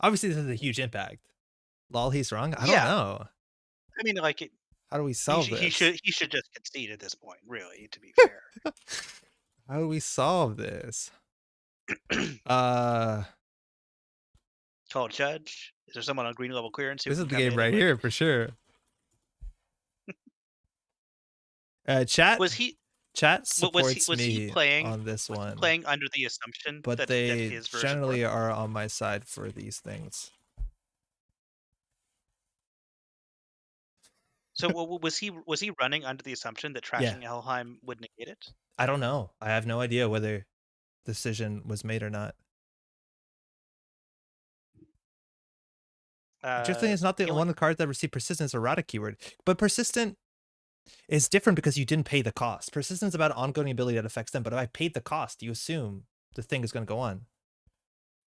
Obviously, this has a huge impact. Lol, he's wrong. I don't Yeah, know. I mean, like How do we solve this? he should just concede at this point. Really, to be fair. How do we solve this? Uh, Call judge. Is there someone on green level clearance who this is can the come game in and right like? here for sure. Chat Was he chat supports was he me on this one, playing under the assumption but that they his version generally worked? are on my side for these things. So was he running under the assumption that Yeah, trashing Helheim would negate it? I don't know. I have no idea whether decision was made or not. Interesting, it's not the The only one of the cards that received persistence errata keyword, but persistent is different because you didn't pay the cost. Persistence is about ongoing ability that affects them, but if I paid the cost, you assume the thing is going to go on.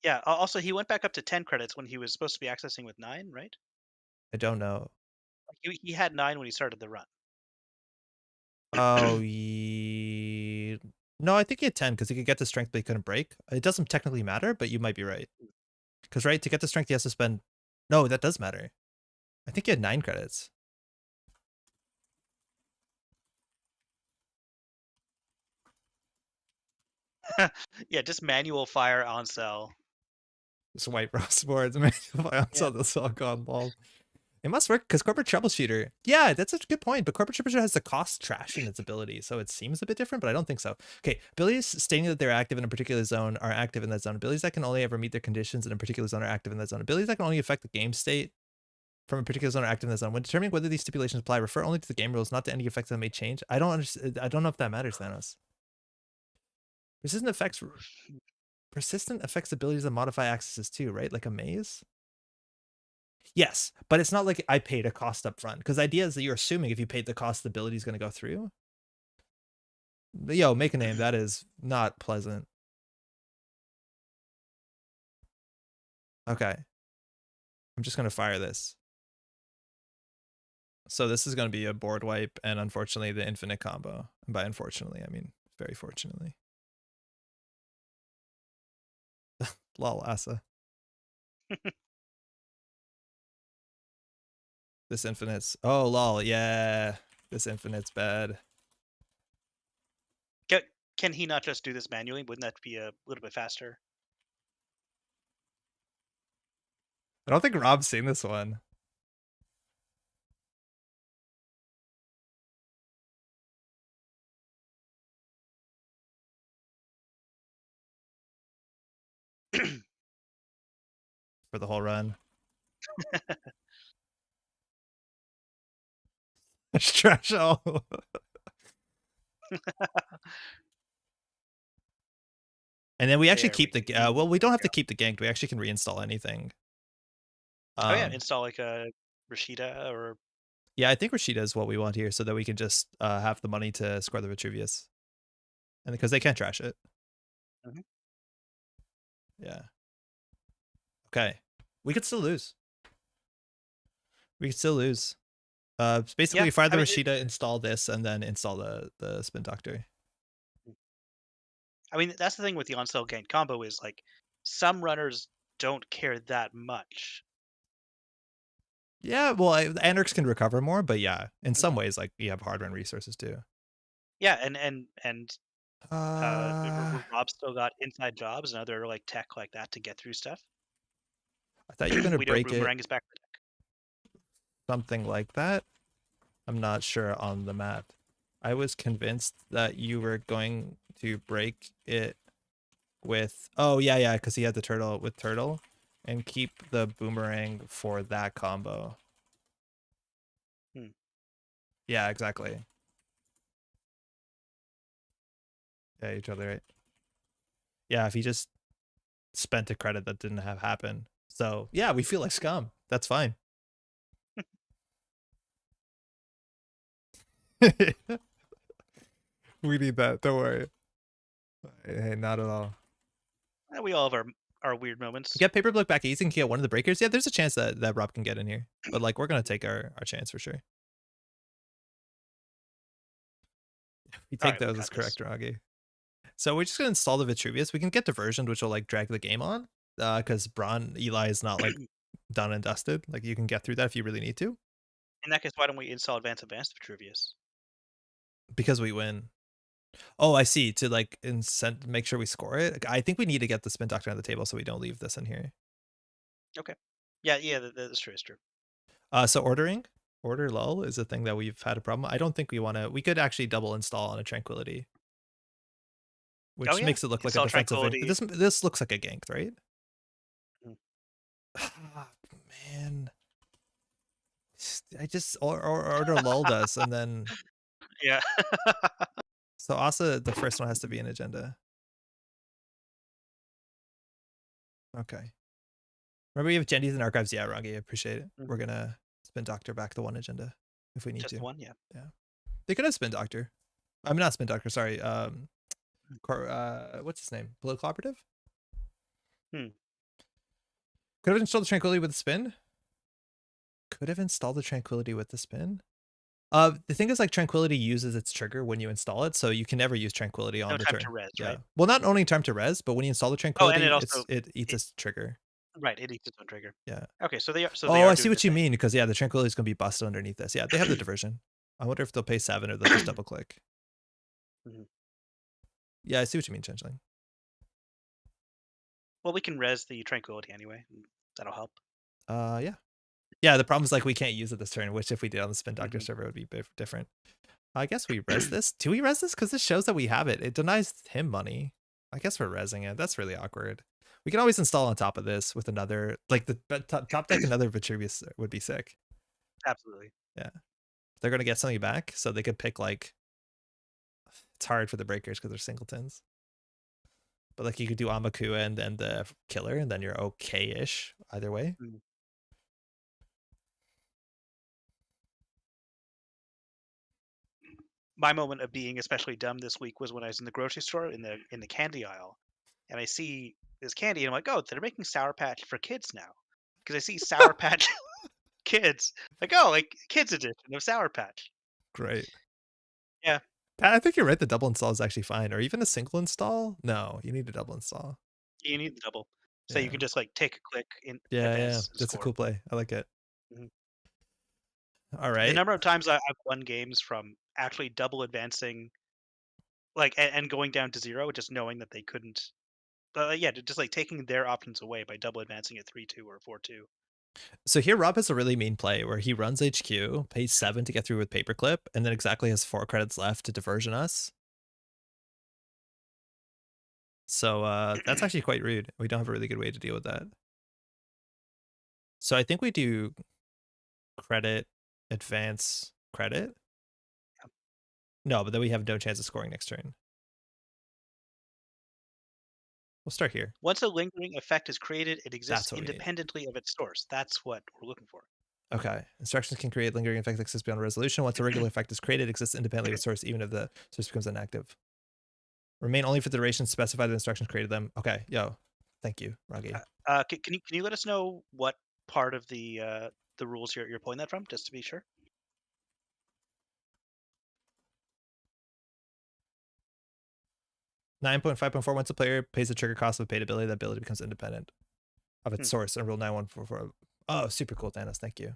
yeah. Also, he went back up to 10 credits when he was supposed to be accessing with 9, right? I don't know. Like, he had 9 when he started the run. Oh, no, I think he had 10 because he could get the strength, but he couldn't break. It doesn't technically matter, but you might be right. Because, right, to get the strength, he has to spend. No, that does matter. I think he had 9 credits. Yeah, just manual fire on cell. Just white Ross boards. I Yeah. saw this all gone lol. It must work because corporate troubleshooter. Yeah, that's a good point. But corporate troubleshooter has the cost trash in its ability, so it seems a bit different, but I don't think so. Okay, abilities stating that they're active in a particular zone are active in that zone. Abilities that can only ever meet their conditions in a particular zone are active in that zone. Abilities that can only affect the game state from a particular zone are active in that zone. When determining whether these stipulations apply, refer only to the game rules, not to any effects that may change. I don't understand. I don't know if that matters, Thanos. Persistent effects. Persistent affects abilities that modify accesses too, right? Like a maze. Yes, but it's not like I paid a cost up front because the idea is that you're assuming if you paid the cost, the ability is going to go through. Yo, make a name. That is not pleasant. Okay. I'm just going to fire this. So this is going to be a board wipe and unfortunately the infinite combo. And by unfortunately, I mean very fortunately. Lol, Asa. This infinite's. Oh, lol. Yeah. This infinite's bad. Can, can he not just do this manually? Wouldn't that be a little bit faster? I don't think Rob's seen this one. For the whole run. It's trash all. And then we actually There we keep the go. well, we don't have to keep the ganked. We actually can reinstall anything. Oh yeah, install like a Rashida or Yeah, I think Rashida is what we want here, so that we can just have the money to score the Vitruvius, and because they can't trash it. Mhm. Yeah. Okay. We could still lose. We could still lose. Basically, Yeah. fire I the mean, Rashida, install this, and then install the Spin Doctor. that's the thing with the on cell gain combo is like some runners don't care that much. Yeah, well, Anarchs can recover more, but yeah, in some Mhm. ways, like you have hard run resources too. Yeah, and Uh, Rob still got inside jobs and other like tech like that to get through stuff. I thought you were gonna We know break it, Boomerang is back. something like that. I'm not sure on the map. I was convinced that you were going to break it with, oh yeah, because he had the turtle with turtle, and keep the boomerang for that combo. Hmm. Yeah, exactly. Yeah, you're totally right. Yeah, if he just spent a credit that didn't have happen. So yeah, we feel like scum. That's fine. We need that. Don't worry. Hey, not at all. We all have our weird moments. Get paper block back easy and get one of the breakers. Yeah, there's a chance that Rob can get in here, but like we're gonna take our chance for sure. We All take right, we those as got this. correct, Roggy. So we're just gonna install the Vitruvius. We can get diversioned, which will like drag the game on, because Braun Eli is not like done and dusted. Like you can get through that if you really need to, In that case, why don't we install Advanced Vitruvius? because we win. Oh, I see. To like incent, make sure we score it. I think we need to get the spin doctor on the table so we don't leave this in here. Okay. Yeah, that's true. It's true. So order lull is a thing that we've had a problem. I don't think we want to. We could actually double install on a tranquility, Oh which yeah, makes it look like a install defensive. Tranquility. This looks like a ganked, right? Mm. Ah, man, I just order lulled us, and then Yeah. so also the first one has to be an agenda. Okay. Remember we have Gendies and archives. Yeah, Rangi, I appreciate it. We're Mhm. gonna spin doctor back the one agenda if we need Just to. the one. Yeah. Yeah, they could have spin doctor. I'm not spin doctor. Sorry. Mm. What's his name? Blue cooperative. Hmm. Could have installed the tranquility with the spin. Could have installed the tranquility with the spin. The thing is, like, tranquility uses its trigger when you install it, so you can never use tranquility No on the time to turn. res, Yeah. right? Well, not only time to res, but when you install the Oh, and it tranquility, also it eats it its trigger. right. It eats its own trigger. Yeah. Okay, so they Oh, are I see doing the what you thing. mean, because yeah, the tranquility is gonna be busted underneath this. Yeah, they have the diversion. I wonder if they'll pay 7 or they'll just double click. Mhm. Yeah, I see what you mean, Changeling. Well, we can res the Tranquility anyway. That'll help. Yeah. Yeah, the problem is like we can't use it this turn, which if we did on the spin doctor Mhm. server would be different. I guess we res this. Do we res this? Because this shows that we have it. It denies him money. I guess we're resing it. That's really awkward. We can always install on top of this with another, like the top deck, another Vitruvius would be sick. Absolutely. Yeah. They're going to get something back, so they could pick like, it's hard for the breakers because they're singletons. But like you could do Amaku and then the killer, and then you're okay-ish either way. Mm. My moment of being especially dumb this week was when I was in the grocery store in the candy aisle, and I see this candy, and I'm like, "Oh, they're making Sour Patch for kids now," because I see Sour Patch Kids, like, "Oh, like, kids edition of Sour Patch." Great. Yeah, I think you're right. The double install is actually fine, or even a single install. No, you need a double install. you need the double, so you Yeah. can just, like, take a click in Yeah. advance and That's a score. cool play. I like it. Mhm. All The right. number of times I've won games from actually double advancing, like, and going down to 0, just knowing that they couldn't yeah, just, like, taking their options away by double advancing at 3-2 or 4-2. So here Rob has a really mean play where he runs HQ, pays 7 to get through with paperclip, and then exactly has 4 credits left to diversion us. So that's actually quite rude. We don't have a really good way to deal with that. So I think we do credit, advance, credit. No, but then we have no chance of scoring next turn. We'll start here. Once a lingering effect is created, it exists That's what we need. independently of its source. That's what we're looking for. Okay. Instructions can create lingering effects that exist beyond resolution. Once a regular effect is created, it exists independently of its source, even if the source becomes inactive. Remain only for the duration specified the instructions created them. Okay, yo. Thank you, Ragi. Can you let us know what part of the rules you're pulling that from, just to be sure? 9.5.4, once a player pays the trigger cost of a paid ability, that ability becomes independent of its Hmm, source in rule 9144. Oh, super cool, Thanos. Thank you.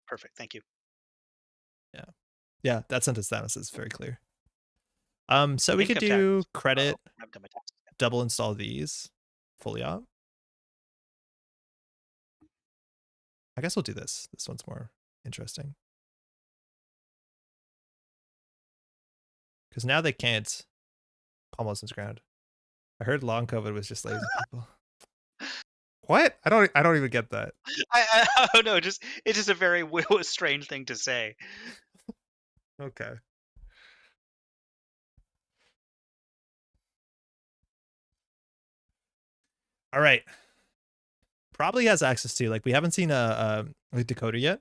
perfect. Thank you. Yeah. Yeah, that sentence Thanos is very clear. So we could Income tax. do Oh, credit, I haven't done my taxes yet. double install these fully up. I guess we'll do this. This one's more interesting. Because now they can't pummel us into ground. I heard long COVID was just lazy people. What? I don't even get that. I don't know. It's just a very strange thing to say. Okay. All right. Probably has access to, like, we haven't seen a decoder yet.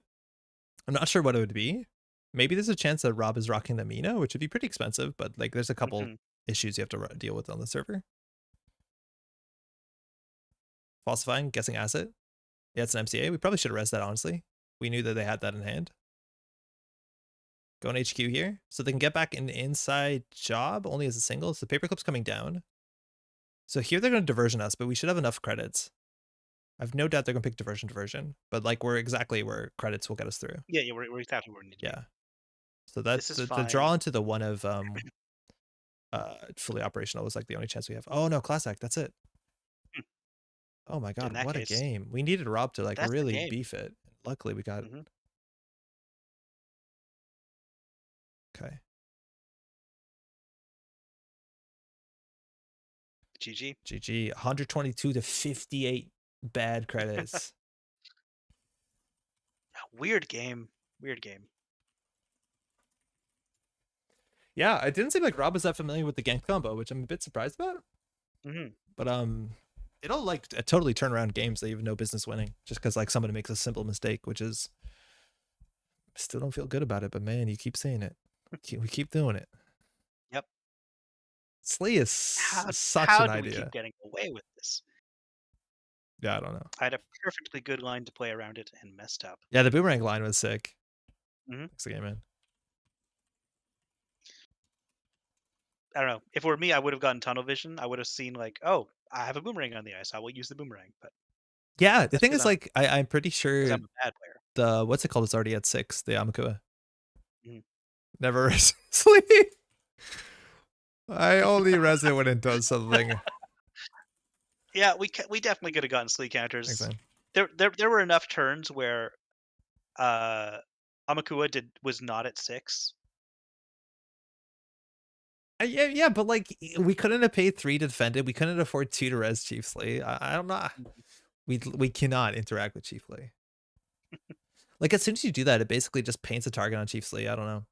I'm not sure what it would be. Maybe there's a chance that Rob is rocking the Mina, which would be pretty expensive, but like there's a couple Mhm. issues you have to deal with on the server. Falsifying, guessing asset. Yeah, it's an MCA. We probably should have res that, honestly. We knew that they had that in hand. Going HQ here. So they can get back an inside job only as a single. So the paperclip's coming down. So here they're going to diversion us, but we should have enough credits. I have no doubt they're going to pick diversion, but like we're exactly where credits will get us through. Yeah, yeah, we're exactly where we need to be. Yeah. So that This is the draw fine. into the one of fully operational was like the only chance we have. Oh no, class act, that's it. Hmm. Oh my In god, that what a case, game. We needed Rob to like that's the really game. beef it. Luckily we got Mhm. okay. GG. GG. 122 to 58 bad credits. Weird game. Weird game. Yeah, it didn't seem like Rob was that familiar with the gank combo, which I'm a bit surprised about. Mhm. But it'll like totally turn around games they have no business winning just because like somebody makes a simple mistake, which is still don't feel good about it, but man, you keep saying it. We keep doing it. Yep. Slee is such How an do we keep idea. getting away with this? Yeah, I don't know. I had a perfectly good line to play around it and messed up. Yeah, the boomerang line was sick. Mhm. Thanks again, man. I don't know. If it were me, I would have gotten tunnel vision. I would have seen like, oh, I have a boomerang on the ice. I will use the boomerang. But Yeah, the that's thing is like I'm pretty because sure I'm a bad player. the what's it called is already at 6, the Amakua. Mhm. Never Slee. I only res it when it does something. Yeah, we definitely could have gotten sleek Thanks, counters. man. There were enough turns where Amakua was not at 6. Yeah, but like we couldn't have paid 3 to defend it. We couldn't afford 2 to res Chief Slee. I don't know. We cannot interact with Chief Slee. Like as soon as you do that, it basically just paints a target on Chief Slee. I don't know.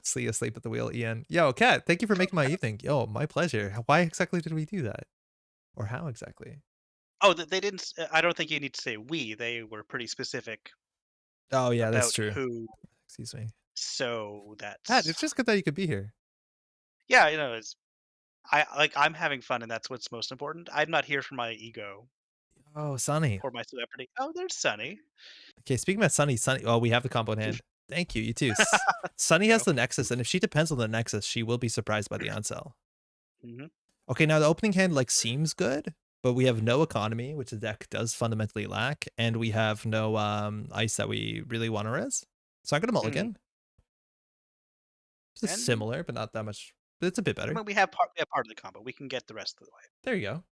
Slee asleep at the wheel, Ian. Yo, Kat, thank you for making my evening. Yo, my pleasure. Why exactly did we do that? Or how exactly? Oh, they didn't. I don't think you need to say we. They were pretty specific Oh yeah, that's about true. who. Excuse me. So Kat, that's it's just good that you could be here. yeah. It's I'm having fun, and that's what's most important. I'm not here for my ego Oh, Sunny. or my celebrity. Oh, there's Sunny. Okay, speaking about Sunny. Oh, we have the combo in hand. Thank you. You too. Sunny has Go. the Nexus, and if she depends on the Nexus, she will be surprised by the onsell. Hmm. Okay, now the opening hand like seems good, but we have no economy, which the deck does fundamentally lack, and we have no ice that we really want to res. So I'm gonna Hmm. mulligan. It's And similar, but not that much. But it's a bit I better. mean, we have part of the combo. We can get the rest of the way. There you go.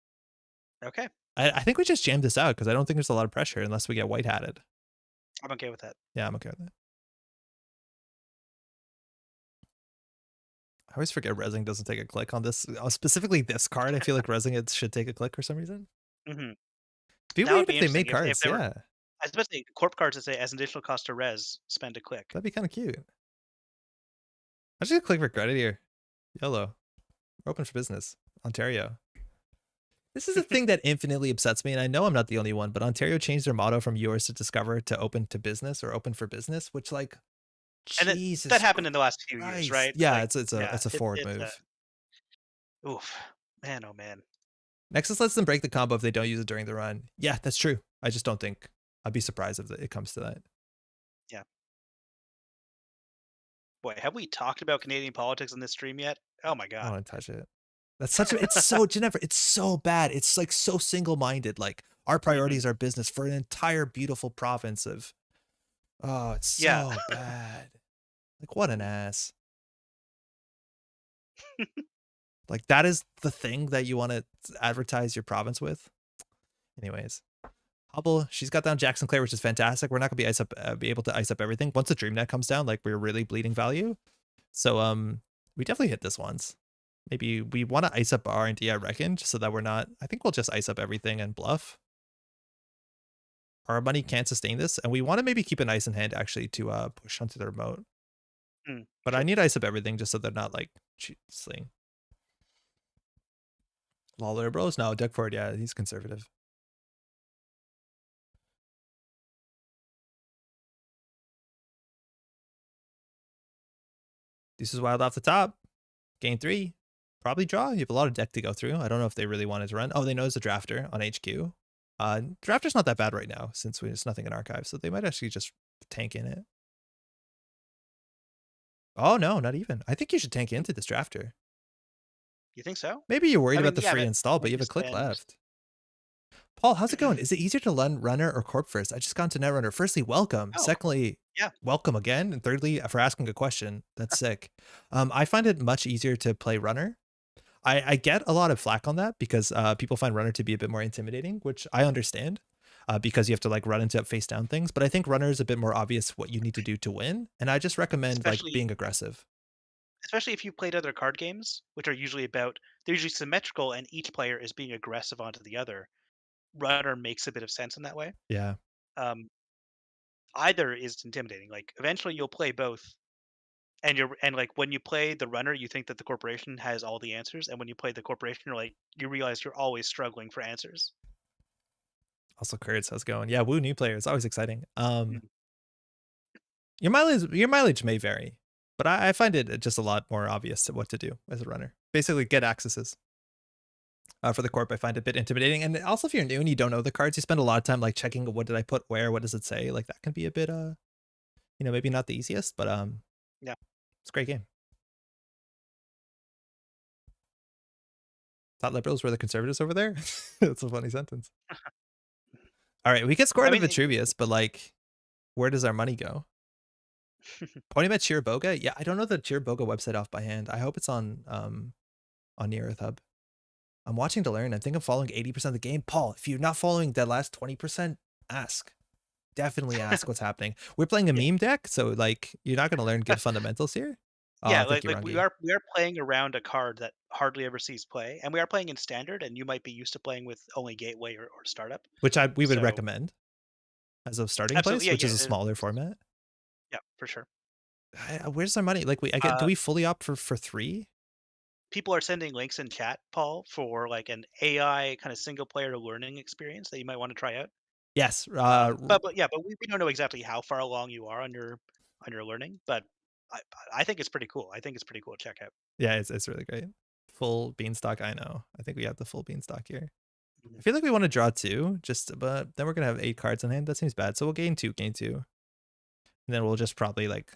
Okay, I think we just jammed this out because I don't think there's a lot of pressure unless we get white hatted. I'm okay with that. Yeah, I'm okay with that. I always forget resing doesn't take a click on this. Specifically this card, I feel like resing it should take a click for some reason. Hmm. Be That would weird be if they interesting made if cards. they were, Yeah, especially corp cards that say as an additional cost to res, spend a click. that'd be kind of cute. I should click for credit here. YOLO. We're open for business. Ontario. This is a thing that infinitely upsets me, and I know I'm not the only one, but Ontario changed their motto from yours to discover to open to business or open for business, which like And Jesus that happened in the last few years, Christ. right? Yeah, Like, yeah, it's a forward it's a move. oof, man, oh man. Nexus lets them break the combo if they don't use it during the run. Yeah, that's true. I just don't think I'd be surprised if it comes to that. Yeah. Boy, have we talked about Canadian politics in this stream yet? Oh my I don't god. want to touch it. That's such a it's so Jennifer, it's so bad. It's like so single-minded. Like our Mhm. priorities are business for an entire beautiful province of oh, it's Yeah. so bad. Like what an ass. Like that is the thing that you want to advertise your province with. Anyways, Hubble, she's got down Jackson Clare, which is fantastic. We're not gonna be able to ice up everything once the Dream Net comes down. Like we're really bleeding value. So we definitely hit this once. Maybe we want to ice up R&D, I reckon, just so that we're not. I think we'll just ice up everything and bluff. Our money can't sustain this, and we want to maybe keep an ice in hand actually to push onto the remote. But I Sure. need to ice up everything just so they're not like sling. Lawler bros? No, Duckford, yeah, he's conservative. This is wild off the top. Game 3. Probably draw. You have a lot of deck to go through. I don't know if they really wanted to run. Oh, they know there's a drafter on HQ. Drafter's not that bad right now since there's nothing in archive, so they might actually just tank in it. Oh no, not even. I think you should tank into this drafter. You think so? Maybe you're worried I about mean, the yeah, free but install, but when you have you a click spend left. Paul, how's it going? Is it easier to run runner or corp first? I just got to Netrunner. Firstly, welcome. Oh, Secondly, yeah. welcome again. And thirdly, for asking a question. That's sick. I find it much easier to play runner. I get a lot of flack on that because people find runner to be a bit more intimidating, which I understand because you have to like run into face down things. But I think runner is a bit more obvious what you need to do to win. And I just recommend like Especially being aggressive. especially if you've played other card games, which are usually about they're usually symmetrical and each player is being aggressive onto the other. Runner makes a bit of sense in that way. Yeah. Um, Either is intimidating. Like eventually you'll play both. And like when you play the runner, you think that the corporation has all the answers, and when you play the corporation, you realize you're always struggling for answers. Also, Kurtz, how's it going? Yeah, woo, new player. It's always exciting. Mm. Your mileage may vary, but I find it just a lot more obvious what to do as a runner. Basically, get accesses. For the corp, I find it a bit intimidating, and also if you're new and you don't know the cards, you spend a lot of time like checking what did I put where, what does it say, like that can be a bit maybe not the easiest, but Yeah. it's a great game. Thought liberals were the conservatives over there. That's a funny sentence. All right, we get I scored at mean, Vitruvius, but like, where does our money go? Pointing at Chiriboga, yeah, I don't know the Chiriboga website off by hand. I hope it's on Near Earth Hub. I'm watching to learn. I think I'm following 80% of the game. Paul, if you're not following that last 20%, ask. Definitely ask what's happening. We're playing a yeah, meme deck, so like you're not gonna learn good fundamentals here. Oh, yeah, I think you're like wrong, we are playing around a card that hardly ever sees play, and we are playing in standard, and you might be used to playing with only gateway or startup. which we would So recommend as a starting absolutely, place, yeah, which yeah, is a smaller format. yeah, for sure. Where's our money? Like we, I get. Do Uh, we fully opt for three? People are sending links in chat, Paul, for like an AI kind of single player learning experience that you might want to try out. Yes. But yeah, but we don't know exactly how far along you are on your learning, but I I think it's pretty cool. I think it's pretty cool to check out. Yeah, it's really great. Full beanstalk. I know. I think we have the full beanstalk here. Mhm. I feel like we want to draw two, just but then we're gonna have 8 cards in hand. That seems bad. So we'll gain two, and then we'll just probably like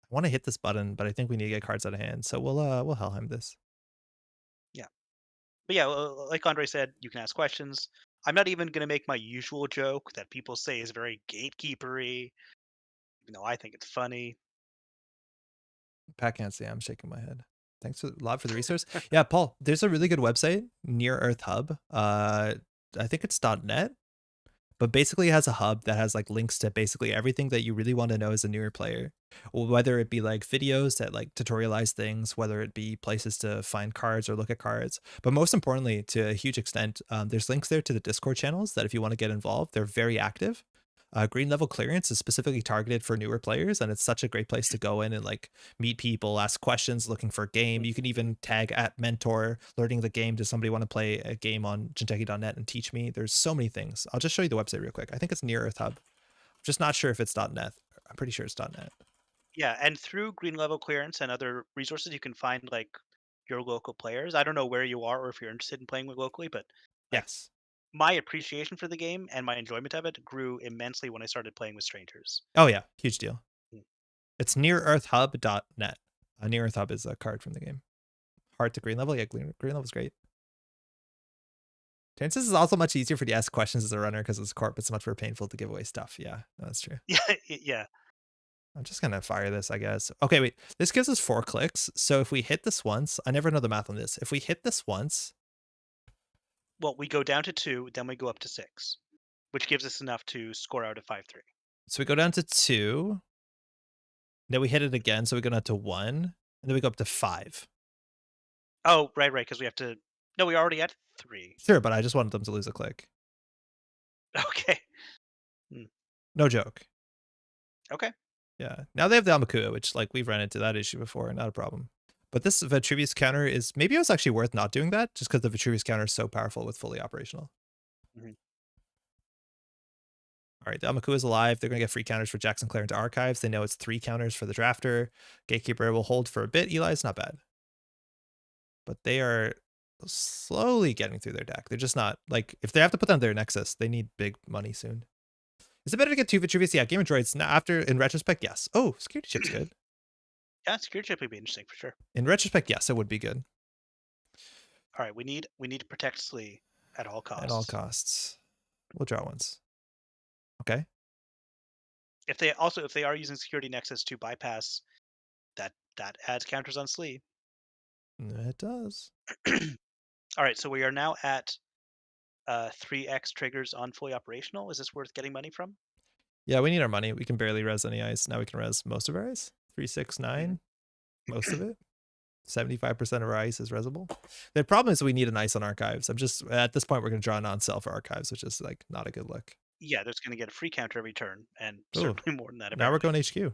I want to hit this button, but I think we need to get cards out of hand. So we'll Helheim this. Yeah. But yeah, like Andre said, you can ask questions. I'm not even going to make my usual joke that people say is very gatekeepery, even though I think it's funny. Pat can't see. I'm shaking my head. Thanks a lot for the resource. Yeah, Paul, there's a really good website, Near Earth Hub. I think it's .net, but basically it has a hub that has like links to basically everything that you really want to know as a newer player. Whether it be like videos that like tutorialize things, whether it be places to find cards or look at cards. But most importantly, to a huge extent, there's links there to the Discord channels that if you want to get involved, they're very active. Green level clearance is specifically targeted for newer players, and it's such a great place to go in and like meet people, ask questions, looking for a game. You can even tag at mentor, learning the game. Does somebody want to play a game on Jinteki.net and teach me? There's so many things. I'll just show you the website real quick. I think it's Near Earth Hub. I'm just not sure if it's .net. I'm pretty sure it's .net. Yeah, and through green level clearance and other resources, you can find like your local players. I don't know where you are or if you're interested in playing with locally, but like Yes. my appreciation for the game and my enjoyment of it grew immensely when I started playing with strangers. Oh yeah, huge deal. Mm. It's nearearthhub.net. Near Earth Hub is a card from the game. Hard to green level. Yeah, green level is great. Chances is also much easier for you to ask questions as a runner because it's corp. It's much more painful to give away stuff. Yeah, no, that's true. Yeah, yeah. I'm just gonna fire this, I guess. Okay, wait. This gives us 4 clicks. So if we hit this once, I never know the math on this. If we hit this once, Well, we go down to 2, then we go up to 6, which gives us enough to score out a 5-3. so we go down to 2, then we hit it again, so we go down to 1, and then we go up to 5. Oh, right, right, because we have to. No, we already at 3. Sure, but I just wanted them to lose a click. Okay. Mm, No joke. okay. Yeah. Now they have the Amakua, which like we've run into that issue before, not a problem. But this Vitruvius counter is maybe it was actually worth not doing that just because the Vitruvius counter is so powerful with fully operational. Mhm. All right, the Amaku is alive. They're going to get free counters for Jackson Clare into archives. They know it's 3 counters for the drafter. Gatekeeper will hold for a bit. Eli's not bad, but they are slowly getting through their deck. They're just not like if they have to put down their Nexus, they need big money soon. Is it better to get 2 Vitruvius? Yeah, Game of Droids. Now, after in retrospect, yes. Oh, security chip's good. Yeah, security chip would be interesting for sure. In retrospect, yes, it would be good All right, we need to protect Slee at all at all costs. costs. We'll draw once. Okay, If they are using security nexus to bypass that adds counters on Slee. it does. All right, so we are now at 3x triggers on fully operational. Is this worth getting money from? Yeah, we need our money. We can barely res any ice. Now we can res most of our ice. Hmm. 369, most of it. 75% of our ice is resable. The problem is we need an ice on archives. I'm just at this point we're gonna draw a non-sell for archives, which is like not a good look. Yeah, there's going to get a free counter every turn, and Oh, certainly more than that now we're apparently. going HQ.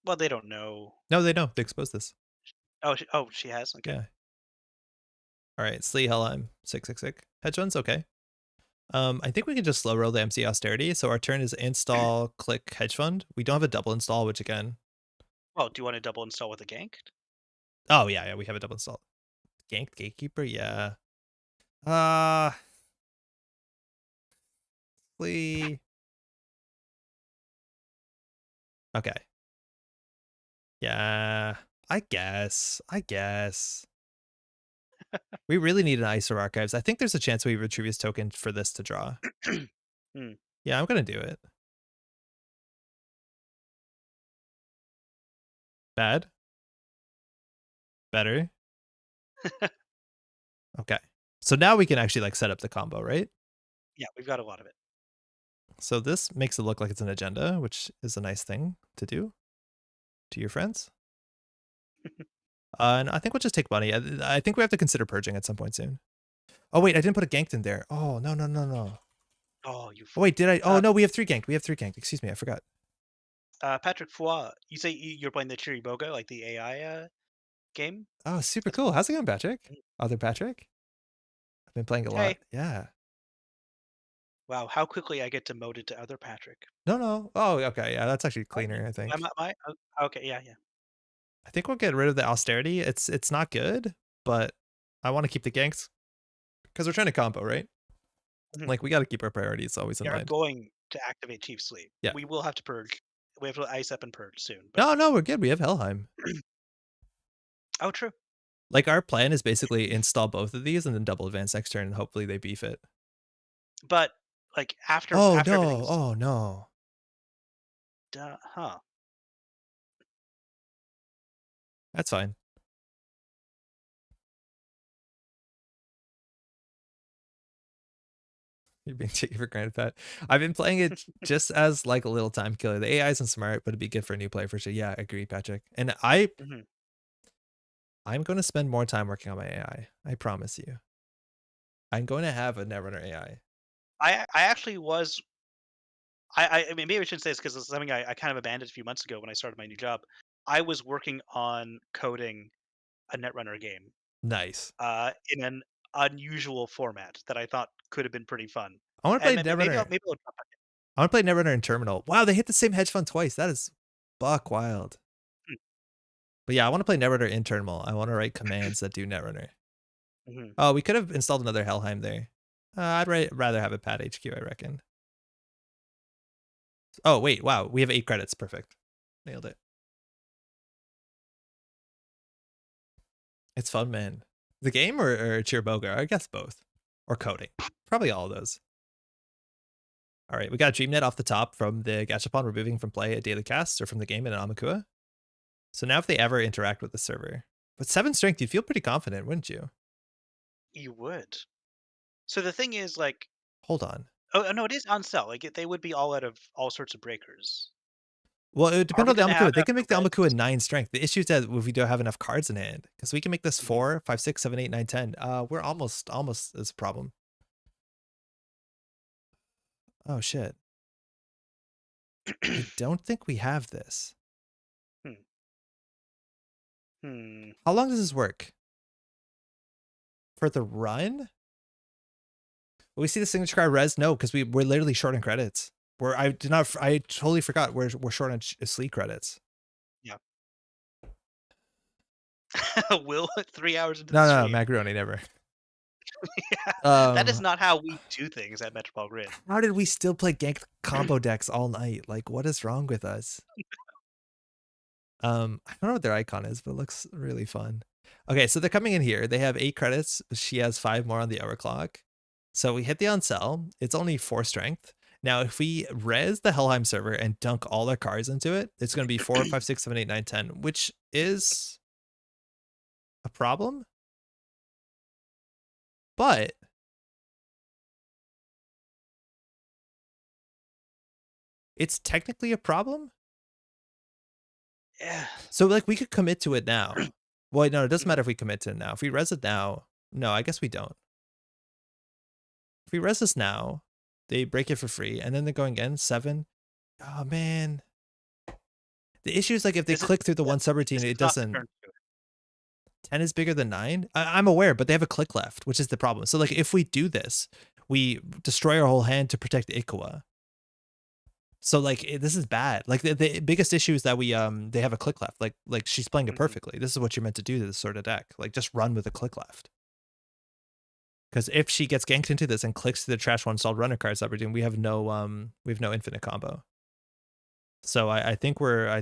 Well, they don't know. No, they know. They exposed this. Oh, she has. Okay. Yeah. All right, Slee Helheim, 666. Hedge funds, okay. I think we can just slow roll the MC austerity. So our turn is install, click hedge fund. We don't have a double install, which again. Well, do you want to double install with a gank? Oh yeah, yeah, we have a double install. Ganked gatekeeper, yeah. Uh Slee. Okay. Yeah. I guess. I guess. We really need an ISO archives. I think there's a chance we retrieve his token for this to draw. Hmm. Yeah, I'm gonna do it. Bad. Better. Okay. So now we can actually like set up the combo, right? Yeah, we've got a lot of it. So this makes it look like it's an agenda, which is a nice thing to do to your friends. And I think we'll just take money. I think we have to consider purging at some point soon. Oh wait, I didn't put a ganked in there. Oh no no no no. Oh, you. Oh wait, did I? Oh Uh, no, we have 3 ganked. We have 3 ganked. Excuse me, I forgot. Patrick Foy, you say you're playing the Chiriboga, like the AI game? Oh, super That's cool. cool. How's it going, Patrick? Mm. Other Patrick? I've been playing a lot. Hey, Yeah. wow, how quickly I get demoted to other Patrick. No, no. Oh, okay. Yeah, that's actually Oh, cleaner, I am think. I? Okay, yeah, yeah. I think we'll get rid of the austerity. It's not good, but I want to keep the ganks because we're trying to combo, right? Mhm. Like we got to keep our priorities always in We are mind. going to activate Chief Slee. Yeah. We will have to purge. We have to ice up and purge soon. But No, no, we're good. We have Helheim. oh, true. Like our plan is basically install both of these and then double advance next turn and hopefully they beef it. But like after Oh after no. everything's Oh no. done, huh? That's fine. You're being taken for granted, Pat. I've been playing it just as like a little time killer. The AI isn't smart, but it'd be good for a new player for sure. Yeah, I agree, Patrick. And Hmm. I'm going to spend more time working on my AI. I promise you. I'm going to have a Netrunner AI. I actually was. I mean, maybe I shouldn't say this because it's something I kind of abandoned a few months ago when I started my new job. I was working on coding a Netrunner game Nice. in an unusual format that I thought could have been pretty fun. I want to And play maybe Netrunner. I'll drop back I want to play Netrunner in Terminal. Wow, they hit the same hedge fund twice. That is buck wild. in. But yeah, I want to play Netrunner in Terminal. I want to write commands that do Netrunner. Mhm. Oh, we could have installed another Helheim there. Rather have a Pad HQ, I reckon. Oh, wait. Wow. We have 8 credits. Perfect. Nailed it. It's fun, man. The game or Chiriboga? I guess both. Or coding. Probably all of those. All right. We got DreamNet off the top from the Gachapon removing from play a daily cast or from the game in an Amakua. So now if they ever interact with the server. But 7 strength, you'd feel pretty confident, wouldn't you? You would. So the thing is, like, Hold on. oh no, it is on sale. Like they would be all out of all sorts of breakers. Well, it would Are depend we on the gonna have Amakua. They can after make the Amakua Reds? 9 strength. The issue is that if we don't have enough cards in hand, because we can make this Mhm. 4, 5, 6, 7, 8, 9, 10. We're almost is a problem. Oh shit. I don't think we have this. Hmm. Hmm. How long does this work? For the run? Will we see the signature card res? No, because we're literally short on credits. I totally forgot we're short on Slee credits. Yeah. Will 3 hours into the No, no, stream. macaroni never. Yeah, that is Um, not how we do things at Metropole Grid. how did we still play Ganked combo decks all night? Like, what is wrong with us? I don't know what their icon is, but it looks really fun. Okay, so they're coming in here. They have 8 credits. She has 5 more on the hour clock. So we hit the on sell. It's only 4 strength. Now, if we res the Helheim server and dunk all our cards into it, it's going to be 4, 5, 6, 7, 8, 9, 10, which is a problem. But it's technically a problem. Yeah. So, like, we could commit to it now. Well, no, it doesn't Mhm. matter if we commit to it now. If we res it now, no, I guess we don't. If we res this now, they break it for free, and then they're going again 7. Oh man, the issue is like if they This is click through the yeah, one subroutine, this it is not the doesn't. turn to do it. 10 is bigger than 9. I'm aware, but they have a click left, which is the problem. So like Mhm. if we do this, we destroy our whole hand to protect Ikua. So like this is bad. Like the biggest issue is that they have a click left. Like she's playing it Mhm. perfectly. This is what you're meant to do to this sort of deck. Like just run with a click left. Because if she gets ganked into this and clicks to the trash one installed runner card subroutine, we have no infinite combo. So I think we're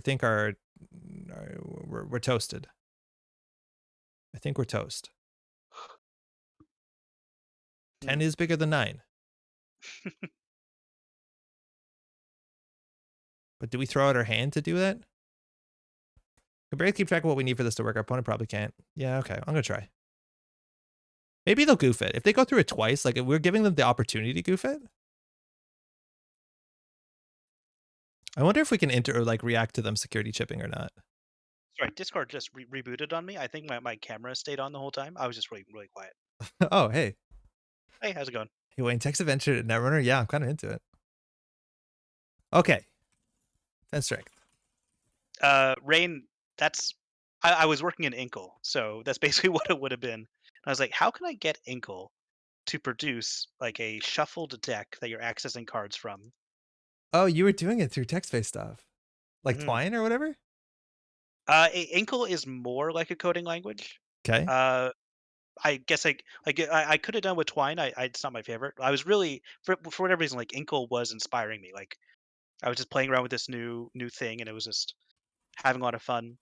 toasted. I think we're toast. 10 Hmm. is bigger than 9. But do we throw out our hand to do that? Can barely keep track of what we need for this to work. Our opponent probably can't. Yeah, okay. I'm gonna try. Maybe they'll goof it. If they go through it twice, like if we're giving them the opportunity to goof it. I wonder if we can enter or like react to them security chipping or not. Sorry, Discord just rebooted on me. I think my camera stayed on the whole time. I was just really quiet. Oh, hey. Hey, how's it going? Hey, Wayne, text adventure Netrunner. Yeah, I'm kind of into it. Okay. 10 strength. Rain, that's I was working in Inkle, so that's basically what it would have been. I was like, how can I get Inkle to produce like a shuffled deck that you're accessing cards from? Oh, you were doing it through text-based stuff. Like Hmm. Twine or whatever? Inkle is more like a coding language. Okay. Uh, I guess I could have done with Twine. It's not my favorite. I was really for whatever reason like Inkle was inspiring me. Like I was just playing around with this new thing, and it was just having a lot of fun.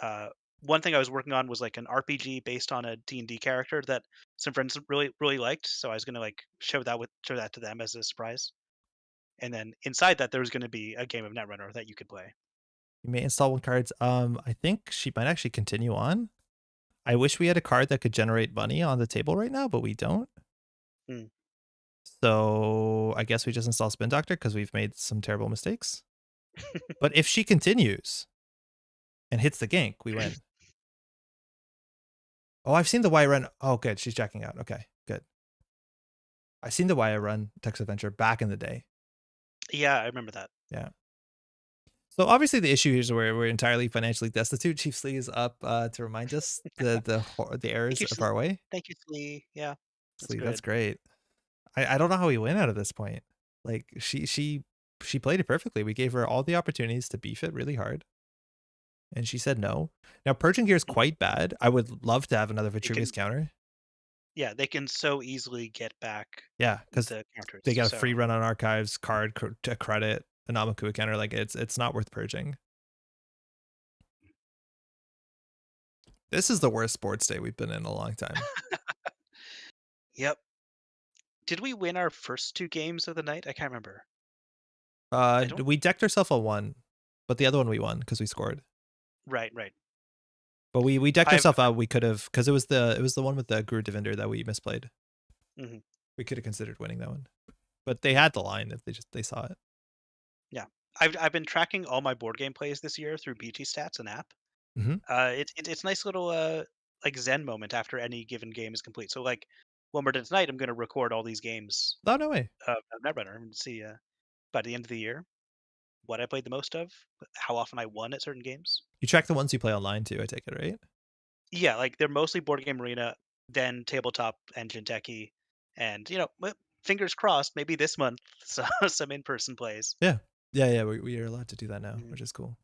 Uh, One thing I was working on was like an RPG based on a D&D character that some friends really liked. So I was gonna like show that to them as a surprise. And then inside that there was gonna be a game of Netrunner that you could play. You may install one cards. I think she might actually continue on. I wish we had a card that could generate money on the table right now, but we don't. Mm. So I guess we just install Spin Doctor because we've made some terrible mistakes. But if she continues and hits the gank, we win. Oh, I've seen the Y run. Oh, good. She's jacking out. Okay, good. I've seen the Y run Text Adventure back in the day. Yeah, I remember that. Yeah. So obviously the issue here is where we're entirely financially destitute. Chief Slee is up to remind us the Thank errors you, of our way. thank you, Slee. Yeah, that's Slee, that's good. great. I don't know how we win out of this point. Like she played it perfectly. We gave her all the opportunities to beef it really hard, and she said no. Now purging here is Mhm. quite bad. I would love to have another They Vitruvius can counter. Yeah, they can so easily get back Yeah, because the counters. they got a free So run on archives, a credit, an Amakua counter. Like it's not worth purging. This is the worst sports day we've been in a long time. yep. Did we win our first 2 games of the night? I can't remember. I don't We decked ourselves a one, but the other one we won because we scored. Right, right. But we decked I've ourselves out. We could have because it was the one with the Guru Devinder that we misplayed. Mhm. We could have considered winning that one, but they had the line if they saw it. Yeah. I've been tracking all my board game plays this year through BT Stats, an app. Mhm. It's a nice little, like, zen moment after any given game is complete. So, like, when we're done tonight, I'm gonna record all these games Oh, no way. of Netrunner and see, by the end of the year, what I played the most of, how often I won at certain games. You track the ones you play online too, I take it, right? Yeah, like, they're mostly Board Game Arena, then Tabletop Engine Techie, and, fingers crossed, maybe this month, so some in-person plays. Yeah. Yeah, yeah, we are allowed to do that now, Mhm. which is cool.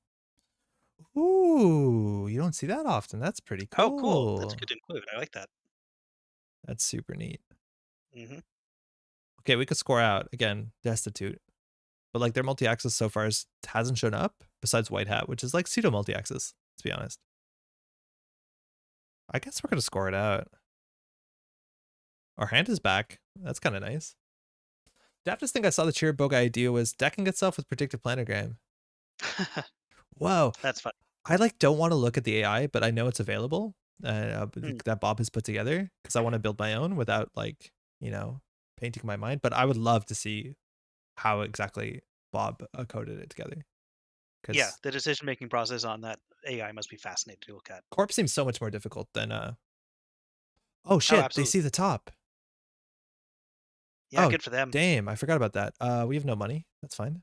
Ooh, you don't see that often. That's pretty Oh, cool. That's cool. good to include. I like that. That's super neat. Mhm. Okay, we could score out. Again, destitute. But like their multi-axis so far hasn't shown up besides White Hat, which is like pseudo multi-axis, to be honest. I guess we're gonna score it out. Our hand is back. That's kind of nice. The daftest thing I saw the Chiriboga idea was decking itself with predictive planogram. Whoa. That's fun. I like don't want to look at the AI, but I know it's available Mm. that Bob has put together because I want to build my own without like, painting my mind. But I would love to see how exactly Bob coded it together Yeah, because the decision-making process on that AI must be fascinating to look at. Corp seems so much more difficult than oh Oh, shit, they absolutely. see the top. Yeah, Oh good for them. damn, I forgot about that. We have no money. That's fine.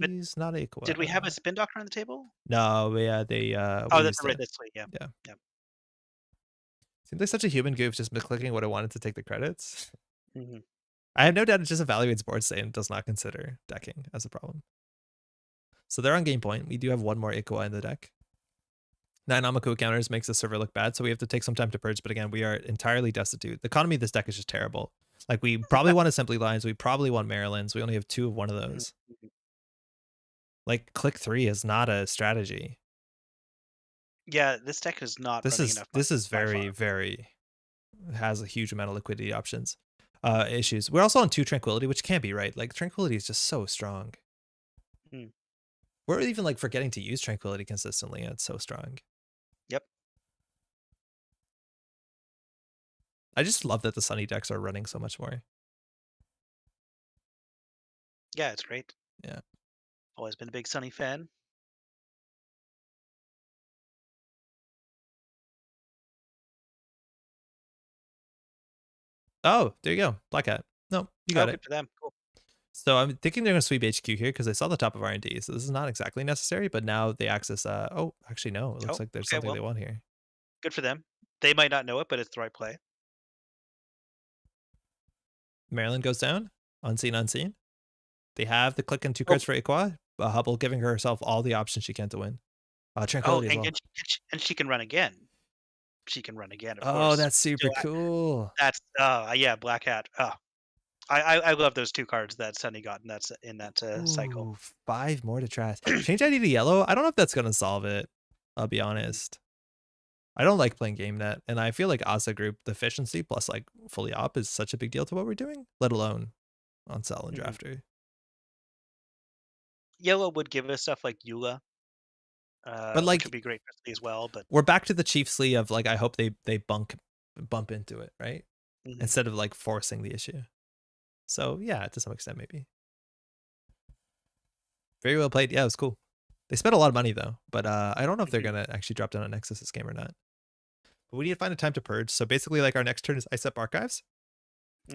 But Please, not did we have a Aqua. spin doctor on the table? No, yeah, we Oh, that's used right, it. that's right, yeah. Yeah. Yep. Seems like such a human goof just clicking what I wanted to take the credits. Mhm. I have no doubt it just evaluates board state and does not consider decking as a problem. So they're on game point. We do have one more Ikua in the deck. 9 Amaku counters makes the server look bad, so we have to take some time to purge, but again, we are entirely destitute. The economy of this deck is just terrible. Like, we probably want Assembly Lines, we probably want Marylands, we only have 2 of one of Mhm, those. mhm. Like, click 3 is not a strategy. Yeah, this deck is not This running is enough this money is by far. very, very has a huge amount of liquidity options. Issues. We're also on 2 Tranquility, which can't be right. Like, Tranquility is just so strong. Mm. We're even, like, forgetting to use Tranquility consistently, and it's so strong. Yep. I just love that the Sunny decks are running so much more. Yeah, it's great. Yeah. Always been a big Sunny fan. Oh, there you go. Black Hat. No, you Oh, got it. good for them. Cool. So I'm thinking they're gonna sweep HQ here because I saw the top of R&D. So this is not exactly necessary, but now they access oh, actually no. It looks Oh, like there's okay, something well, they want here. good for them. They might not know it, but it's the right play. Maryland goes down. Unseen, unseen. They have the click and 2 Oh, cards for Iqua. Hubble giving herself all the options she can to win. oh, Tranquility as well. and she can run again. She can run again, of Oh, course. that's super Still, cool. that's yeah, Black Hat. Oh, I love those 2 cards that Sunny got in that, cycle. Ooh, 5 more to trash. Change ID to yellow. I don't know if that's gonna solve it. I'll be honest. I don't like playing game net, and I feel like Asa group deficiency plus like fully op is such a big deal to what we're doing, let alone on sell and Mhm. drafter. Yellow would give us stuff like Eula, But which would like be great for Sunny as well, but we're back to the Chief Slee of like I hope they bump into it, right? mhm, Instead of like forcing the issue. So yeah, to some extent maybe. Very well played. Yeah, it was cool. They spent a lot of money though, but I don't know if they're mhm, gonna actually drop down on Nexus this game or not. But we need to find a time to purge. So basically, like our next turn is ice up archives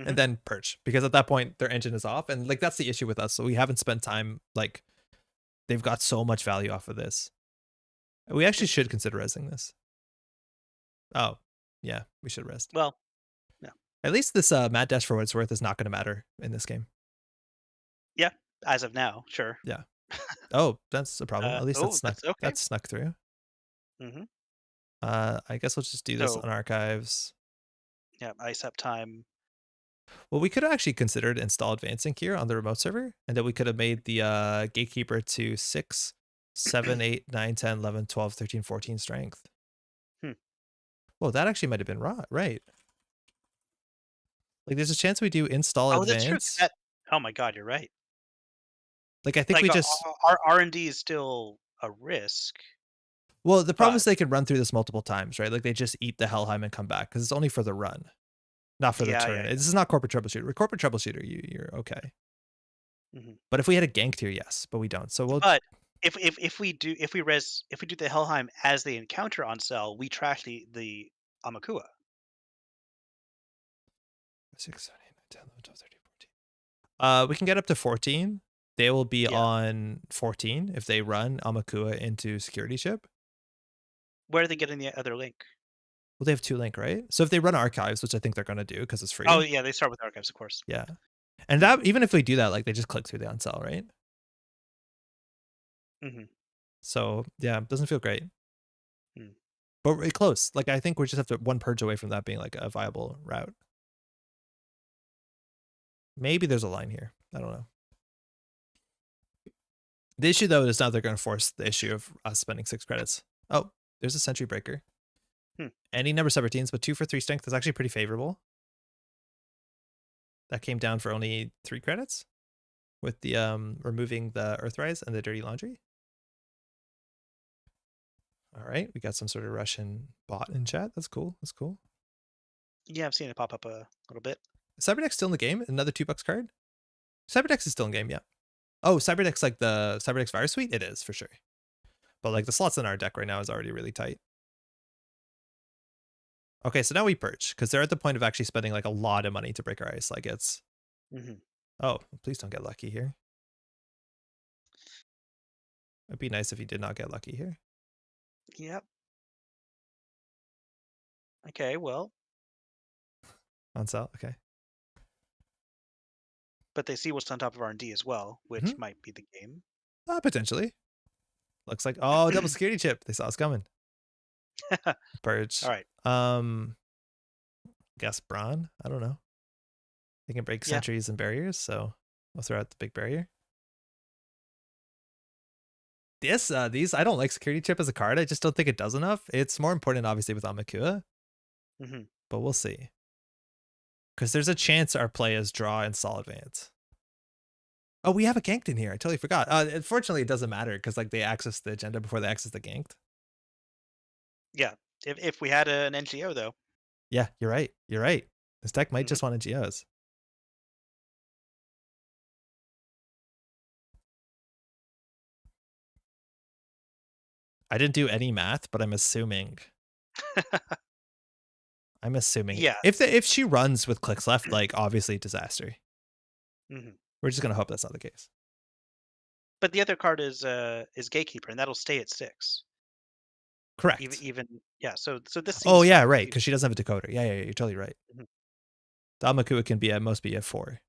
and mhm. then purge because at that point their engine is off, and like that's the issue with us. So we haven't spent time like they've got so much value off of this. We actually should consider resing this. Oh, yeah, we should rest. Well, yeah. At least this Mad Dash for what it's worth is not going to matter in this game. Yeah, as of now, sure. Yeah. Oh, that's a problem. At least Oh, that's okay. that's snuck through. Mhm. I guess we'll just do this So, on archives. yeah, ice up time. Well, we could have actually considered install advancing here on the remote server, and then we could have made the gatekeeper to 6, 7, 8, 9, 10, 11, 12, 13, 14 strength. Hmm. Well, that actually might have been right. Like, there's a chance we do install Oh, that's true, 'cause advance. that oh my god, you're right. Like, I think Like, we just our R&D is still a risk, well, the problem is but they can run through this multiple times, right? Like, they just eat the Helheim and come back because it's only for the run. Not for the Yeah, turn. yeah, This is not corporate troubleshooter. With corporate troubleshooter, you're okay. yeah. But if we had a ganked here, yes, but we don't. So we'll But if we do the Helheim as they encounter on cell, we trash the Amakua. 6, 7, 8, 9, 10, 11, 12, 13, 14. We can get up to 14. They will be Yeah. on 14 if they run Amakua into security ship. Where are they getting the other link? Well, they have 2 link, right? So if they run archives, which I think they're gonna do because it's Oh, free. yeah, they start with archives, of course. Yeah. And that even if we do that, like they just click through the uncell, right? Mhm. So yeah, it doesn't feel great. Mm. But we're close. Like I think we just have to one purge away from that being like a viable route. Maybe there's a line here. I don't know. The issue though is now they're going to force the issue of us spending 6 credits. Oh, there's a sentry breaker. Hmm. Any number subroutines, but 2 for 3 strength is actually pretty favorable. That came down for only 3 credits with the removing the Earthrise and the Dirty Laundry. All right, we got some sort of Russian bot in chat. That's cool. That's cool. Yeah, I've seen it pop up a little bit. Is Cyberdeck's still in the game? Another $2 card? Cyberdeck's is still in game, yeah. Oh, Cyberdeck's like the Cyberdeck's Virus Suite? It is, for sure. But like the slots in our deck right now is already really tight. Okay, so now we purge, because they're at the point of actually spending like a lot of money to break our ice. Like it's... Mhm. Oh, please don't get lucky here. It'd be nice if he did not get lucky here. Yep. Okay, well, On sale, okay. but they see what's on top of R&D as well, which Mhm. might be the game. Potentially. Looks like... Oh, double security chip. They saw us coming. Purge. Alright. Guess Brawn? I don't know. They can break Yeah. sentries and barriers, so we'll throw out the big barrier. These, I don't like security chip as a card. I just don't think it does enough. It's more important, obviously, with Amakua, Mhm. but we'll see. Because there's a chance our play is draw and Sol advance. Oh, we have a ganked in here. I totally forgot. Unfortunately, it doesn't matter because like they access the agenda before they access the ganked. Yeah. If we had an NGO, though. Yeah, you're right. You're right. This deck might Mhm. just want NGOs. I didn't do any math, but I'm assuming. Yeah. If she runs with clicks left, like obviously disaster. Mhm. We're just gonna hope that's not the case. But the other card is Gatekeeper, and that'll stay at 6. Correct. Even yeah, so this Oh seems yeah, right. Because she doesn't have a decoder. Yeah, you're totally right. Mhm. The Amakua can be at most be at 4.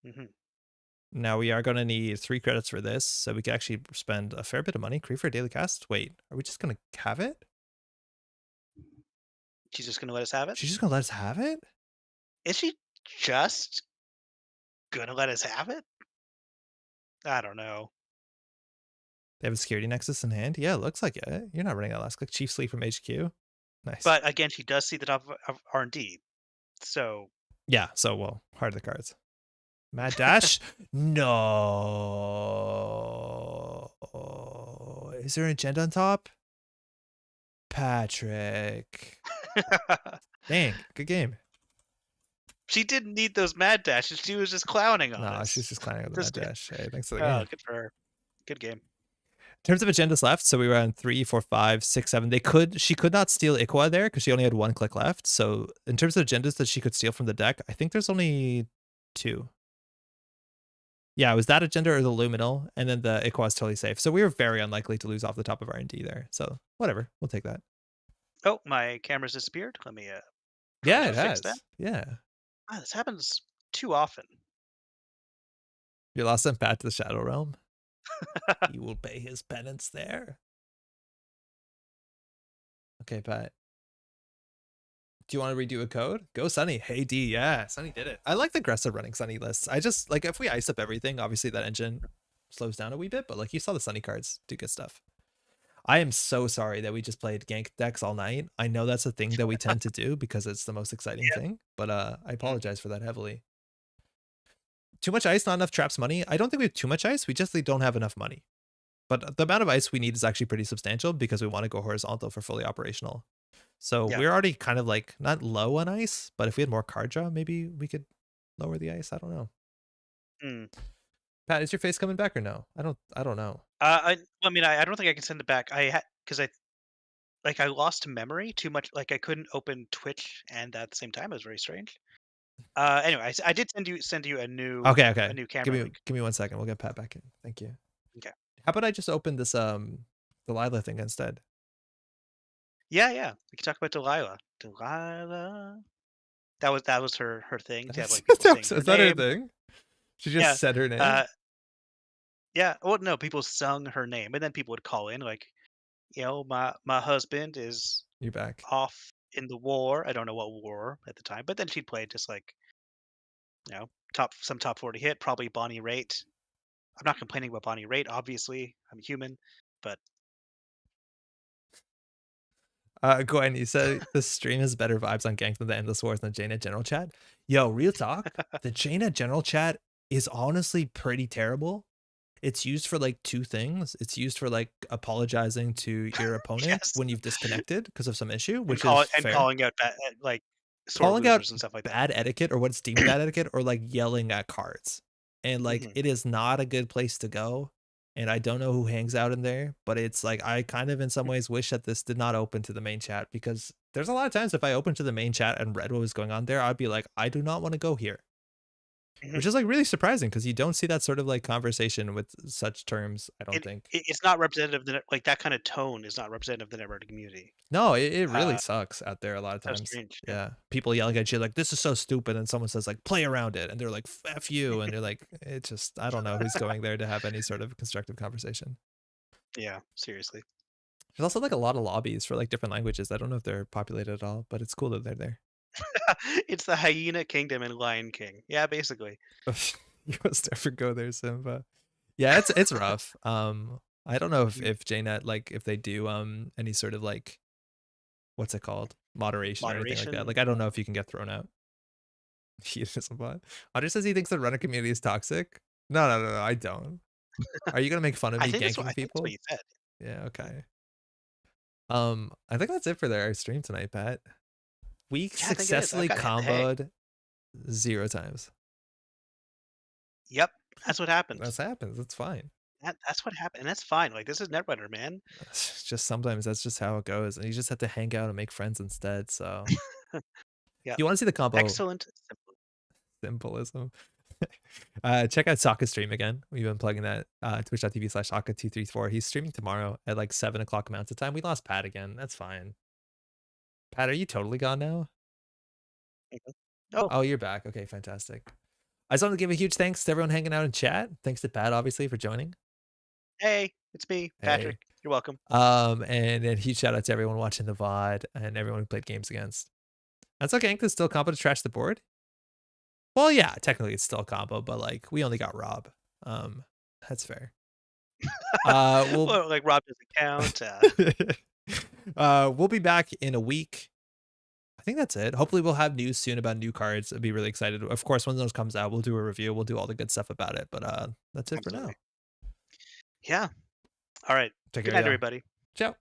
Mhm. Now we are going to need 3 credits for this, so we can actually spend a fair bit of money. Create for a daily cast. Wait, are we just going to have it? She's just gonna let us have it? She's just going to let us have it? Is she just gonna let us have it? I don't know. They have a security nexus in hand. Yeah, it looks like it. You're not running that last click. Chief Slee from HQ. Nice. But again, she does see the top of R&D. So Yeah, so well, heart of the cards. Mad Dash? No. Is there an agenda on top? Patrick. Dang, good game. she didn't need those mad dashes. She was just clowning on Nah, us. she's just clowning with the Mad Dash. Hey, thanks for the Oh, game. good for her. Good game. In terms of agendas left, so we were on 3, 4, 5, 6, 7. She could not steal Ikwa there because she only had 1 click left. So in terms of agendas that she could steal from the deck, I think there's only 2. Yeah, it was that agenda or the Luminal, and then the Ikwa is totally safe. So we were very unlikely to lose off the top of R&D there. So whatever, we'll take that. Oh, my camera's disappeared. Let me try Yeah, to it fix has. that. Yeah. This happens too often. You lost him back to the Shadow Realm. He will pay his penance there. Okay, Pat. Do you want to redo a code? Go Sunny. Hey D, yeah, Sunny did it. I like the aggressive running Sunny lists. I just like if we ice up everything, obviously that engine slows down a wee bit, but like you saw the Sunny cards do good stuff. I am so sorry that we just played gank decks all night. I know that's a thing that we tend to do because it's the most exciting thing, but I apologize for that heavily. Too much ice, not enough traps money. I don't think we have too much ice. We just don't have enough money. But the amount of ice we need is actually pretty substantial because we want to go horizontal for fully operational. So Yeah. we're already kind of like not low on ice, but if we had more card draw, maybe we could lower the ice. I don't know. Mm. Pat, is your face coming back or no? I don't know. I mean, I don't think I can send it back. I had because I lost memory too much. Like I couldn't open Twitch and at the same time. It was very strange. Anyway, I did send you Okay, a okay. new camera link. Give me 1 second. We'll get Pat back in. Thank you. Okay. How about I just open this Delilah thing instead? Yeah, yeah. We can talk about Delilah. Delilah. That was her thing to have like people saying her Is that her name. thing? She just Yeah. said her name? Uh, yeah. Well, no, people sung her name, and then people would call in like, my husband is You're back. off in the war. I don't know what war at the time, but then she'd play just like top 40 hit, probably Bonnie Raitt. I'm not complaining about Bonnie Raitt. Obviously, I'm human, but Gwen, you said the stream has better vibes on Ganked than the Endless Wars than the Jaina General Chat. Yo, real talk. The Jaina General Chat is honestly pretty terrible. It's used for like two things. It's used for like apologizing to your opponent yes, when you've disconnected because of some issue, and which is fair. calling out like sore Calling out losers and stuff like that. bad etiquette or what's deemed bad etiquette or like yelling at cards. And like Hmm. it is not a good place to go. And I don't know who hangs out in there, but it's like I kind of in some ways wish that this did not open to the main chat because there's a lot of times if I opened to the main chat and read what was going on there, I'd be like, I do not want to go here. Hmm. Which is like really surprising because you don't see that sort of like conversation with such terms, I don't think. It's not representative. Like that kind of tone is not representative of the network community. No, it really Uh, sucks out there a lot of so times. strange. Yeah. Yeah. People yelling at you like, "This is so stupid," and someone says like, "Play around it," and they're like, "F you," and you're like, it just I don't know who's going there to have any sort of constructive conversation. Yeah. Seriously. There's also like a lot of lobbies for like different languages. I don't know if they're populated at all, but it's cool that they're there. It's the Hyena Kingdom and Lion King. Yeah, basically. You must never go there, Simba. Yeah, it's rough. I don't know Mhm. if JNet like if they do any sort of like what's it called moderation or anything like that. Moderation. Like I don't know if you can get thrown out. He doesn't want. Andre says he thinks the runner community is toxic. No, no, no, no, I don't. Are you gonna make fun of me I ganking think that's what people? you said. Yeah, Yeah. okay. I think that's it for our stream tonight, Pat. We Yeah, I think it is. I've successfully got to hit the hay. comboed 0 times. Yep, that's what That happens. happens. It's fine. That's what happened, and that's fine. Like this is Netrunner, man. It's just sometimes that's just how it goes, and you just have to hang out and make friends instead. So, if Yeah, you want to see the combo excellent. Simple. symbolism, check out Sokka's stream again. We've been plugging that twitch.tv/Sokka234. He's streaming tomorrow at like 7 o'clock Mountain Time. We lost Pat again. That's fine. Pat, are you totally gone now? Mhm. Oh, Oh, you're back. Okay, fantastic. I just want to give a huge thanks to everyone hanging out in chat. Thanks to Pat, obviously, for joining. hey, it's me, Patrick. Hey. You're welcome. And then huge shout out to everyone watching the VOD and everyone who played games against. That's okay. Ink is still combo to trash the board. Well, yeah, technically it's still a combo, but like we only got Rob. Um, that's fair. We'll Well, like Rob doesn't count. we'll be back in a week. I think that's it. Hopefully we'll have news soon about new cards. I'd be really excited. Of course, when those comes out, we'll do a review. We'll do all the good stuff about it. But that's it for now. Absolutely. Yeah. All right. Take Good care, night, y'all. everybody. Ciao.